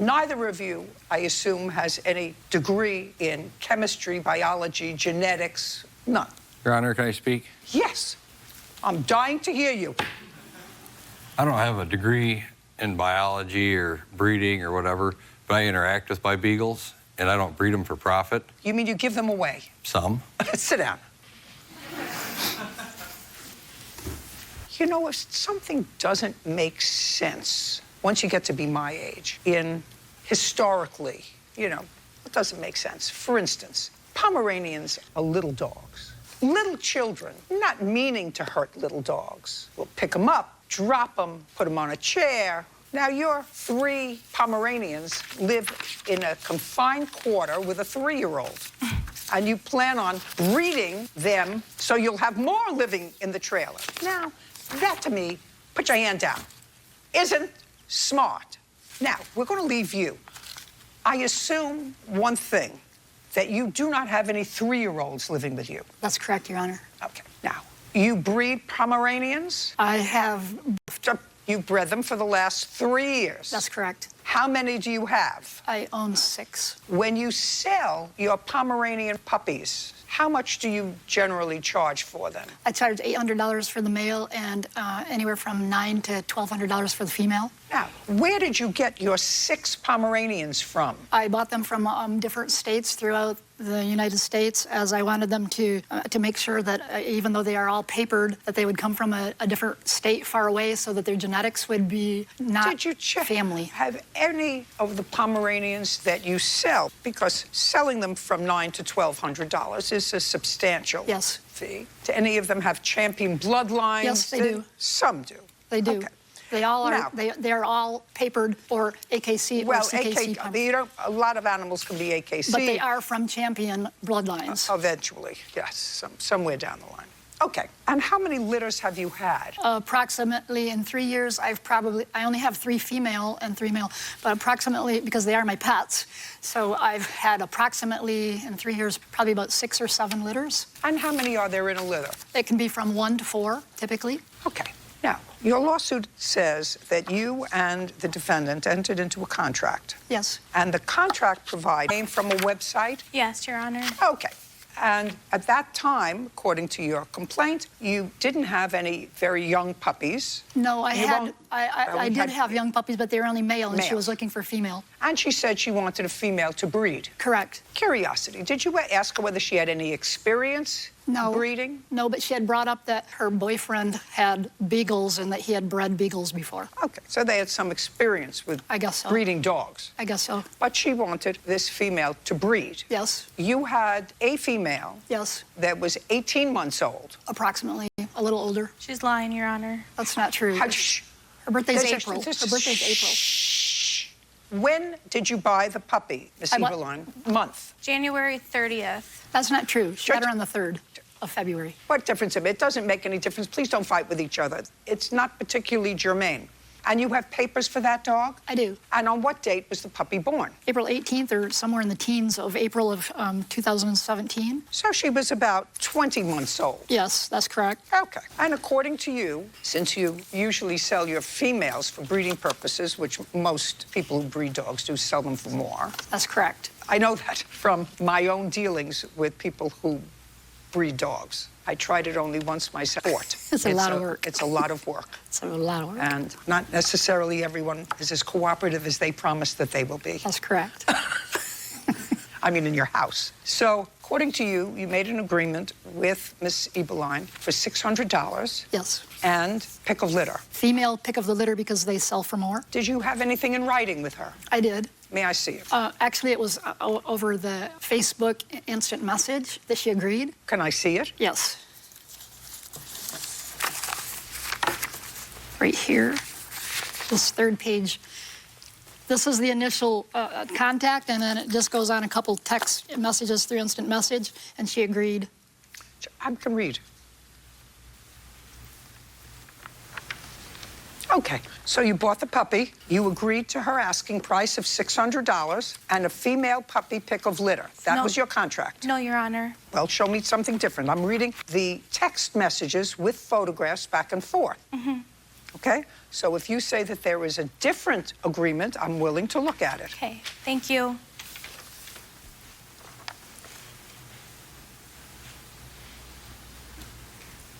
Speaker 1: Neither of you, I assume, has any degree in chemistry, biology, genetics, none.
Speaker 24: Your Honor, can I speak?
Speaker 1: Yes. I'm dying to hear you.
Speaker 24: I don't have a degree in biology or breeding or whatever, but I interact with my beagles, and I don't breed them for profit.
Speaker 1: You mean you give them away?
Speaker 24: Some.
Speaker 1: Sit down. You know, if something doesn't make sense once you get to be my age, historically, it doesn't make sense. For instance, Pomeranians are little dogs. Little children, not meaning to hurt little dogs, will pick them up, drop them, put them on a chair. Now, your 3 Pomeranians live in a confined quarter with a 3-year-old. And you plan on breeding them so you'll have more living in the trailer. Now, that to me, put your hand down, isn't smart. Now, we're going to leave you. I assume one thing, that you do not have any 3-year-olds living with you.
Speaker 17: That's correct, Your Honor.
Speaker 1: Okay. Now, you breed Pomeranians?
Speaker 17: I have.
Speaker 1: You've bred them for the last 3 years?
Speaker 17: That's correct.
Speaker 1: How many do you have?
Speaker 17: I own 6.
Speaker 1: When you sell your Pomeranian puppies, how much do you generally charge for them?
Speaker 17: I charge $800 for the male and anywhere from $900 to $1,200 for the female.
Speaker 1: Now, where did you get your 6 Pomeranians from?
Speaker 17: I bought them from different states throughout the United States, as I wanted them to make sure that even though they are all papered, that they would come from a different state far away, so that their genetics would be not
Speaker 1: Did you check,
Speaker 17: family.
Speaker 1: Have any of the Pomeranians that you sell, because selling them from $900 to $1,200 is a substantial fee. Do any of them have champion bloodlines?
Speaker 17: Yes, they do.
Speaker 1: Some do.
Speaker 17: They do.
Speaker 1: Okay.
Speaker 17: They all are.
Speaker 1: Now,
Speaker 17: they are all papered or AKC or CKC.
Speaker 1: A lot of animals can be AKC.
Speaker 17: But they are from champion bloodlines.
Speaker 1: Eventually, yes, somewhere down the line. Okay, and how many litters have you had?
Speaker 17: Approximately in 3 years, I only have 3 female and 3 male, but approximately, because they are my pets, so I've had approximately in 3 years, probably about 6 or 7 litters.
Speaker 1: And how many are there in a litter?
Speaker 17: It can be from 1 to 4, typically.
Speaker 1: Okay. Now, your lawsuit says that you and the defendant entered into a contract.
Speaker 17: Yes.
Speaker 1: And the contract provides name from a website?
Speaker 23: Yes, Your Honor.
Speaker 1: Okay. And at that time, according to your complaint, you didn't have any very young puppies.
Speaker 17: No, I did have young puppies, but they were only male, and she was looking for female.
Speaker 1: And she said she wanted a female to breed.
Speaker 17: Correct.
Speaker 1: Curiosity, did you ask her whether she had any experience
Speaker 17: No.
Speaker 1: breeding?
Speaker 17: No, but she had brought up that her boyfriend had beagles and that he had bred beagles before.
Speaker 1: Okay, so they had some experience with
Speaker 17: I guess so.
Speaker 1: breeding dogs.
Speaker 17: I guess so.
Speaker 1: But she wanted this female to breed.
Speaker 17: Yes.
Speaker 1: You had a female
Speaker 17: Yes.
Speaker 1: that was 18 months old.
Speaker 17: Approximately. A little older.
Speaker 23: She's lying, Your Honor.
Speaker 17: That's not true. Her birthday's April. Her birthday's April.
Speaker 1: When did you buy the puppy, Miss
Speaker 17: I bought-
Speaker 1: Eveline? Month.
Speaker 23: January 30th.
Speaker 17: That's not true. She got her on the 3rd of February.
Speaker 1: What difference? It doesn't make any difference. Please don't fight with each other. It's not particularly germane. And you have papers for that dog?
Speaker 17: I do.
Speaker 1: And on what date was the puppy born?
Speaker 17: April 18th or somewhere in the teens of April of 2017.
Speaker 1: So she was about 20 months old.
Speaker 17: Yes, that's correct.
Speaker 1: Okay. And according to you, since you usually sell your females for breeding purposes, which most people who breed dogs do sell them for more.
Speaker 17: That's correct.
Speaker 1: I know that from my own dealings with people who breed dogs. I tried it only once myself.
Speaker 17: It's a lot of work.
Speaker 1: It's a lot of work.
Speaker 17: It's a lot of work.
Speaker 1: And not necessarily everyone is as cooperative as they promise that they will be.
Speaker 17: That's correct.
Speaker 1: I mean, in your house. So, according to you, you made an agreement with Miss Ebeline for $600.
Speaker 17: Yes.
Speaker 1: And pick of litter.
Speaker 17: Female pick of the litter because they sell for more.
Speaker 1: Did you have anything in writing with her?
Speaker 17: I did.
Speaker 1: May I see it?
Speaker 17: Actually, it was over the Facebook instant message that she agreed.
Speaker 1: Can I see it?
Speaker 17: Yes. Right here, this 3rd page. This is the initial contact, and then it just goes on a couple text messages through instant message, and she agreed.
Speaker 1: I can read. Okay, so you bought the puppy, you agreed to her asking price of $600 and a female puppy pick of litter. That was your contract.
Speaker 23: No, Your Honor.
Speaker 1: Well, show me something different. I'm reading the text messages with photographs back and forth. Okay? So if you say that there is a different agreement, I'm willing to look at it.
Speaker 23: Okay, thank you.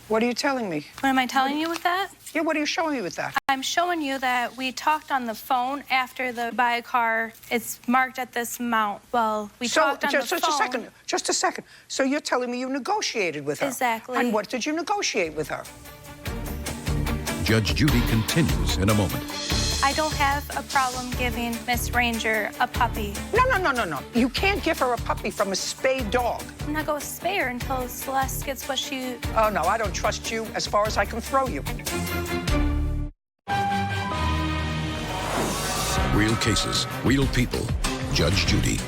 Speaker 1: What are you telling me?
Speaker 23: What am I telling you with that?
Speaker 1: Yeah, what are you showing me with that?
Speaker 23: I'm showing you that we talked on the phone after the buy a car. It's marked at this amount. Well, we talked on the phone.
Speaker 1: Just a second. So you're telling me you negotiated with her?
Speaker 23: Exactly.
Speaker 1: And what did you negotiate with her?
Speaker 3: Judge Judy continues in a moment.
Speaker 23: I don't have a problem giving Miss Ranger a puppy.
Speaker 1: No. You can't give her a puppy from a spayed dog.
Speaker 23: I'm not going to spay her until Celeste gets what she...
Speaker 1: Oh, no, I don't trust you as far as I can throw you.
Speaker 3: Real cases, real people. Judge Judy.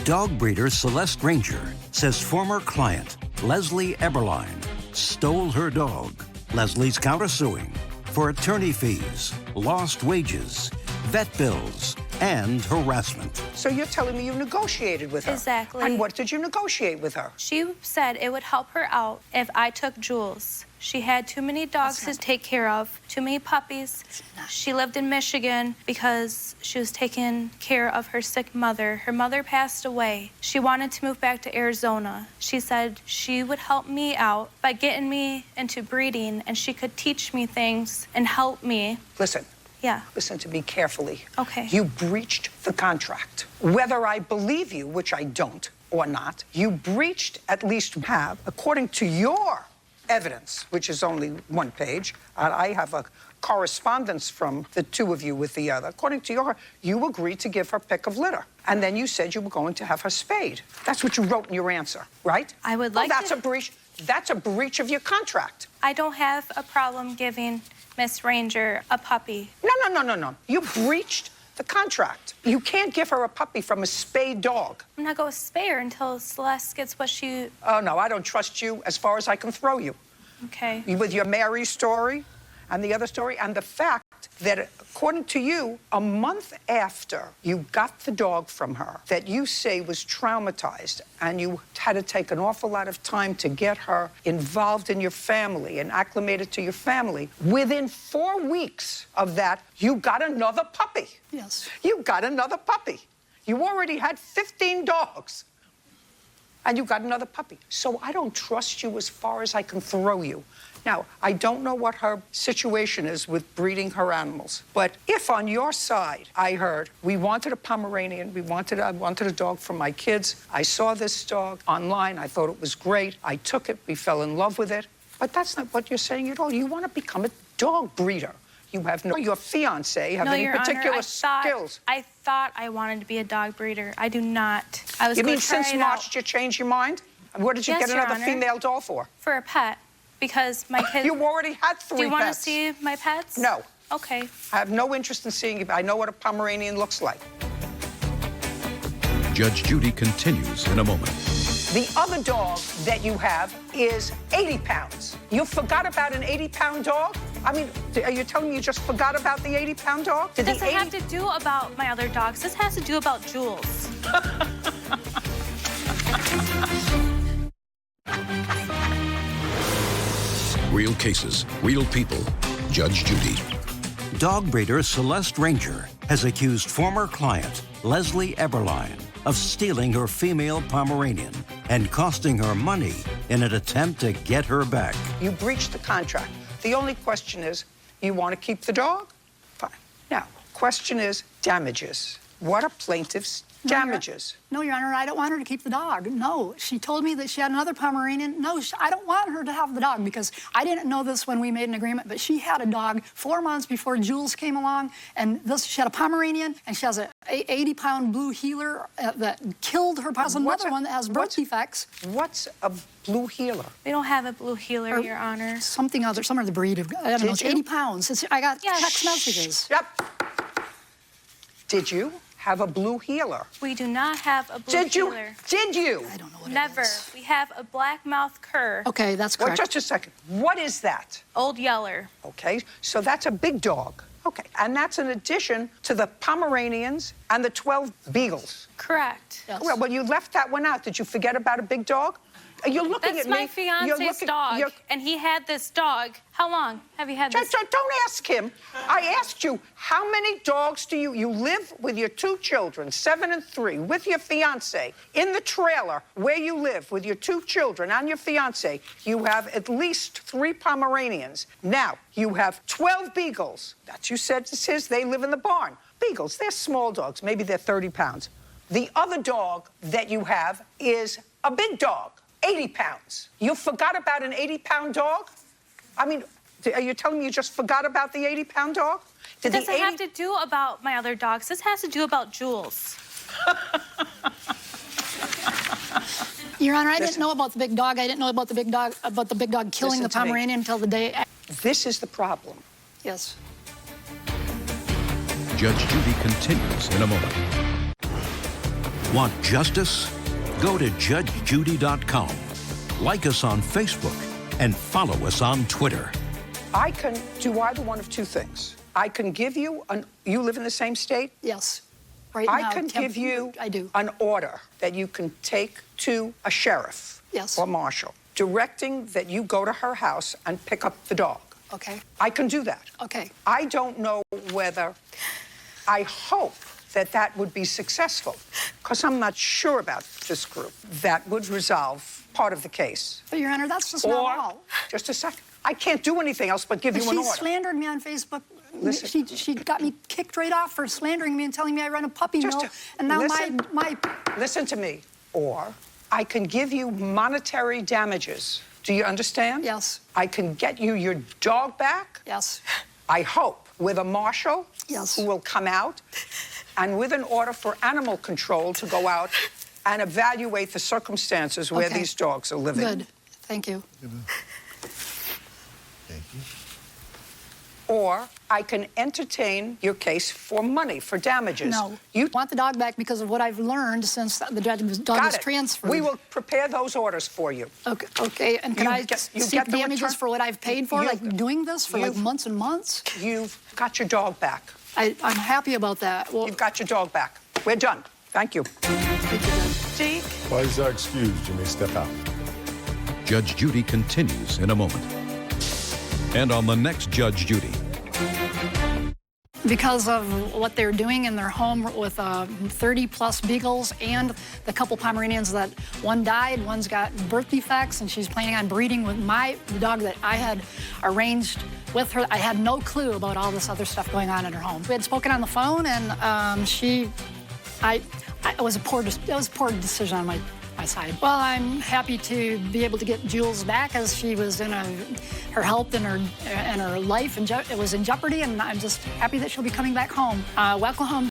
Speaker 2: Dog breeder Celeste Ranger says former client Leslie Eberline stole her dog. Leslie's countersuing for attorney fees, lost wages, vet bills, and harassment.
Speaker 1: So you're telling me you negotiated with her?
Speaker 23: Exactly.
Speaker 1: And what did you negotiate with her?
Speaker 23: She said it would help her out if I took Jules. She had too many dogs to take care of, too many puppies. She lived in Michigan because she was taking care of her sick mother. Her mother passed away. She wanted to move back to Arizona. She said she would help me out by getting me into breeding, and she could teach me things and help me.
Speaker 1: Listen.
Speaker 23: Yeah.
Speaker 1: Listen to me carefully.
Speaker 23: Okay.
Speaker 1: You breached the contract. Whether I believe you, which I don't, or not, you breached, at least have, according to your evidence, which is only one page, and I have a correspondence from the two of you with the other. According to your, you agreed to give her pick of litter. And then you said you were going to have her spayed. That's what you wrote in your answer, right?
Speaker 23: I would like
Speaker 1: that's a breach. That's a breach of your contract.
Speaker 23: I don't have a problem giving Miss Ranger a puppy.
Speaker 1: No. You breached the contract. You can't give her a puppy from a spayed dog.
Speaker 23: I'm not going to spay her until Celeste gets what she...
Speaker 1: Oh, no, I don't trust you as far as I can throw you.
Speaker 23: Okay.
Speaker 1: With your Mary story and the other story, and the fact that, according to you, a month after you got the dog from her, that you say was traumatized, and you had to take an awful lot of time to get her involved in your family and acclimated to your family, within 4 weeks of that, you got another puppy.
Speaker 17: Yes.
Speaker 1: You got another puppy. You already had 15 dogs. And you got another puppy. So I don't trust you as far as I can throw you. Now, I don't know what her situation is with breeding her animals, but if on your side I heard, we wanted a Pomeranian, I wanted a dog for my kids, I saw this dog online, I thought it was great, I took it, we fell in love with it, but that's not what you're saying at all. You want to become a dog breeder. You have your fiance have any
Speaker 23: Your
Speaker 1: particular
Speaker 23: Honor,
Speaker 1: skills.
Speaker 23: I thought I wanted to be a dog breeder. I do not. I was
Speaker 1: You
Speaker 23: gonna
Speaker 1: mean
Speaker 23: try
Speaker 1: since
Speaker 23: it
Speaker 1: March
Speaker 23: out.
Speaker 1: you changed your mind? What did you
Speaker 23: Yes,
Speaker 1: get
Speaker 23: Your
Speaker 1: another
Speaker 23: Honor.
Speaker 1: female dog for?
Speaker 23: For a pet, because my kids.
Speaker 1: You already had 3
Speaker 23: Do you want to
Speaker 1: pets.
Speaker 23: see my pets?
Speaker 1: No.
Speaker 23: Okay.
Speaker 1: I have no interest in seeing if I know what a Pomeranian looks like.
Speaker 3: Judge Judy continues in a moment.
Speaker 1: The other dog that you have is 80 pounds. You forgot about an 80-pound dog? I mean, are you telling me you just forgot about the 80-pound dog?
Speaker 23: It doesn't have to do about my other dogs. This has to do about Jules.
Speaker 3: Real cases, real people. Judge Judy.
Speaker 2: Dog breeder Celeste Ranger has accused former client Leslie Eberline of stealing her female Pomeranian and costing her money in an attempt to get her back.
Speaker 1: You breached the contract. The only question is, you want to keep the dog? Fine. Now, question is damages. What are plaintiff's damages?
Speaker 17: No, Your Honor, I don't want her to keep the dog. No, she told me that she had another Pomeranian. No, I don't want her to have the dog because I didn't know this when we made an agreement, but she had a dog 4 months before Jules came along, and she had a Pomeranian, and she has an 80-pound blue heeler that killed her. There's another one that has birth defects.
Speaker 1: What's a blue heeler?
Speaker 23: We don't have a blue heeler, Your Honor.
Speaker 17: Something other, some other breed of, I don't know, it's 80 pounds. I got text messages.
Speaker 1: Yep. Did you have a blue heeler?
Speaker 23: We do not have a blue heeler.
Speaker 1: Did you?
Speaker 17: I don't know what
Speaker 23: Never. We have a black mouth cur.
Speaker 17: Okay, that's
Speaker 1: Well,
Speaker 17: correct.
Speaker 1: just a second. What is that?
Speaker 23: Old Yeller.
Speaker 1: Okay, so that's a big dog. Okay, and that's in addition to the Pomeranians and the 12 Beagles.
Speaker 23: Correct.
Speaker 17: Yes.
Speaker 1: Well, you left that one out. Did you forget about a big dog? You're looking
Speaker 23: That's
Speaker 1: at me.
Speaker 23: my fiance's dog, and he had this dog. How long have you had this?
Speaker 1: Don't ask him. I asked you, how many dogs do you live with your 2 children, 7 and 3, with your fiance, in the trailer where you live with your 2 children and your fiance. You have at least 3 Pomeranians. Now, you have 12 Beagles. That you said is his. They live in the barn. Beagles, they're small dogs. Maybe they're 30 pounds. The other dog that you have is a big dog. 80 pounds. You forgot about an 80-pound dog? I mean, are you telling me you just forgot about the 80-pound dog?
Speaker 23: It doesn't have to do about my other dogs. This has to do about Jules.
Speaker 17: Your Honor, I didn't know about the big dog. I didn't know about the big dog killing
Speaker 1: Listen
Speaker 17: the
Speaker 1: to me.
Speaker 17: Pomeranian until the day.
Speaker 1: This is the problem.
Speaker 17: Yes.
Speaker 3: Judge Judy continues in a moment.
Speaker 2: Want justice? Go to judgejudy.com. Like us on Facebook and follow us on Twitter.
Speaker 1: I can do either one of 2 things. I can give you you live in the same state?
Speaker 17: Yes. Right
Speaker 1: I
Speaker 17: now,
Speaker 1: can give you
Speaker 17: I do.
Speaker 1: an order that you can take to a sheriff
Speaker 17: Yes.
Speaker 1: or marshal, directing that you go to her house and pick up the dog.
Speaker 17: Okay.
Speaker 1: I can do that.
Speaker 17: Okay.
Speaker 1: I don't know whether, I hope that would be successful, because I'm not sure about this group. That would resolve part of the case.
Speaker 17: But, Your Honor, that's just not all.
Speaker 1: Just a second. I can't do anything else but give you an
Speaker 17: She
Speaker 1: order.
Speaker 17: slandered me on Facebook.
Speaker 1: Listen.
Speaker 17: She got me kicked right off for slandering me and telling me I run a puppy mill. And now my
Speaker 1: Listen to me. Or I can give you monetary damages. Do you understand?
Speaker 17: Yes.
Speaker 1: I can get you your dog back.
Speaker 17: Yes.
Speaker 1: I hope with a marshal.
Speaker 17: Yes.
Speaker 1: Who will come out and with an order for animal control to go out and evaluate the circumstances where
Speaker 17: Okay.
Speaker 1: these dogs are living.
Speaker 17: Good. Thank you.
Speaker 4: Thank you.
Speaker 1: Or I can entertain your case for money, for damages.
Speaker 17: No. You want the dog back because of what I've learned since the dog
Speaker 1: Got
Speaker 17: was
Speaker 1: it.
Speaker 17: transferred.
Speaker 1: We will prepare those orders for you.
Speaker 17: Okay. Okay. And can I seek damages for what I've paid for, like doing this for like months and months?
Speaker 1: You've got your dog back.
Speaker 17: I'm happy about that. Well,
Speaker 1: You've got your dog back. We're done. Thank you.
Speaker 23: Jake?
Speaker 4: Boys are excused. You may step out.
Speaker 3: Judge Judy continues in a moment. And on the next Judge Judy.
Speaker 17: Because of what they're doing in their home with 30-plus beagles and the couple Pomeranians that one died, one's got birth defects, and she's planning on breeding with the dog that I had arranged with her. I had no clue about all this other stuff going on in her home. We had spoken on the phone, and it was a poor decision on my side. Well, I'm happy to be able to get Jules back, as she was in her health and her life, and it was in jeopardy, and I'm just happy that she'll be coming back home. Welcome home.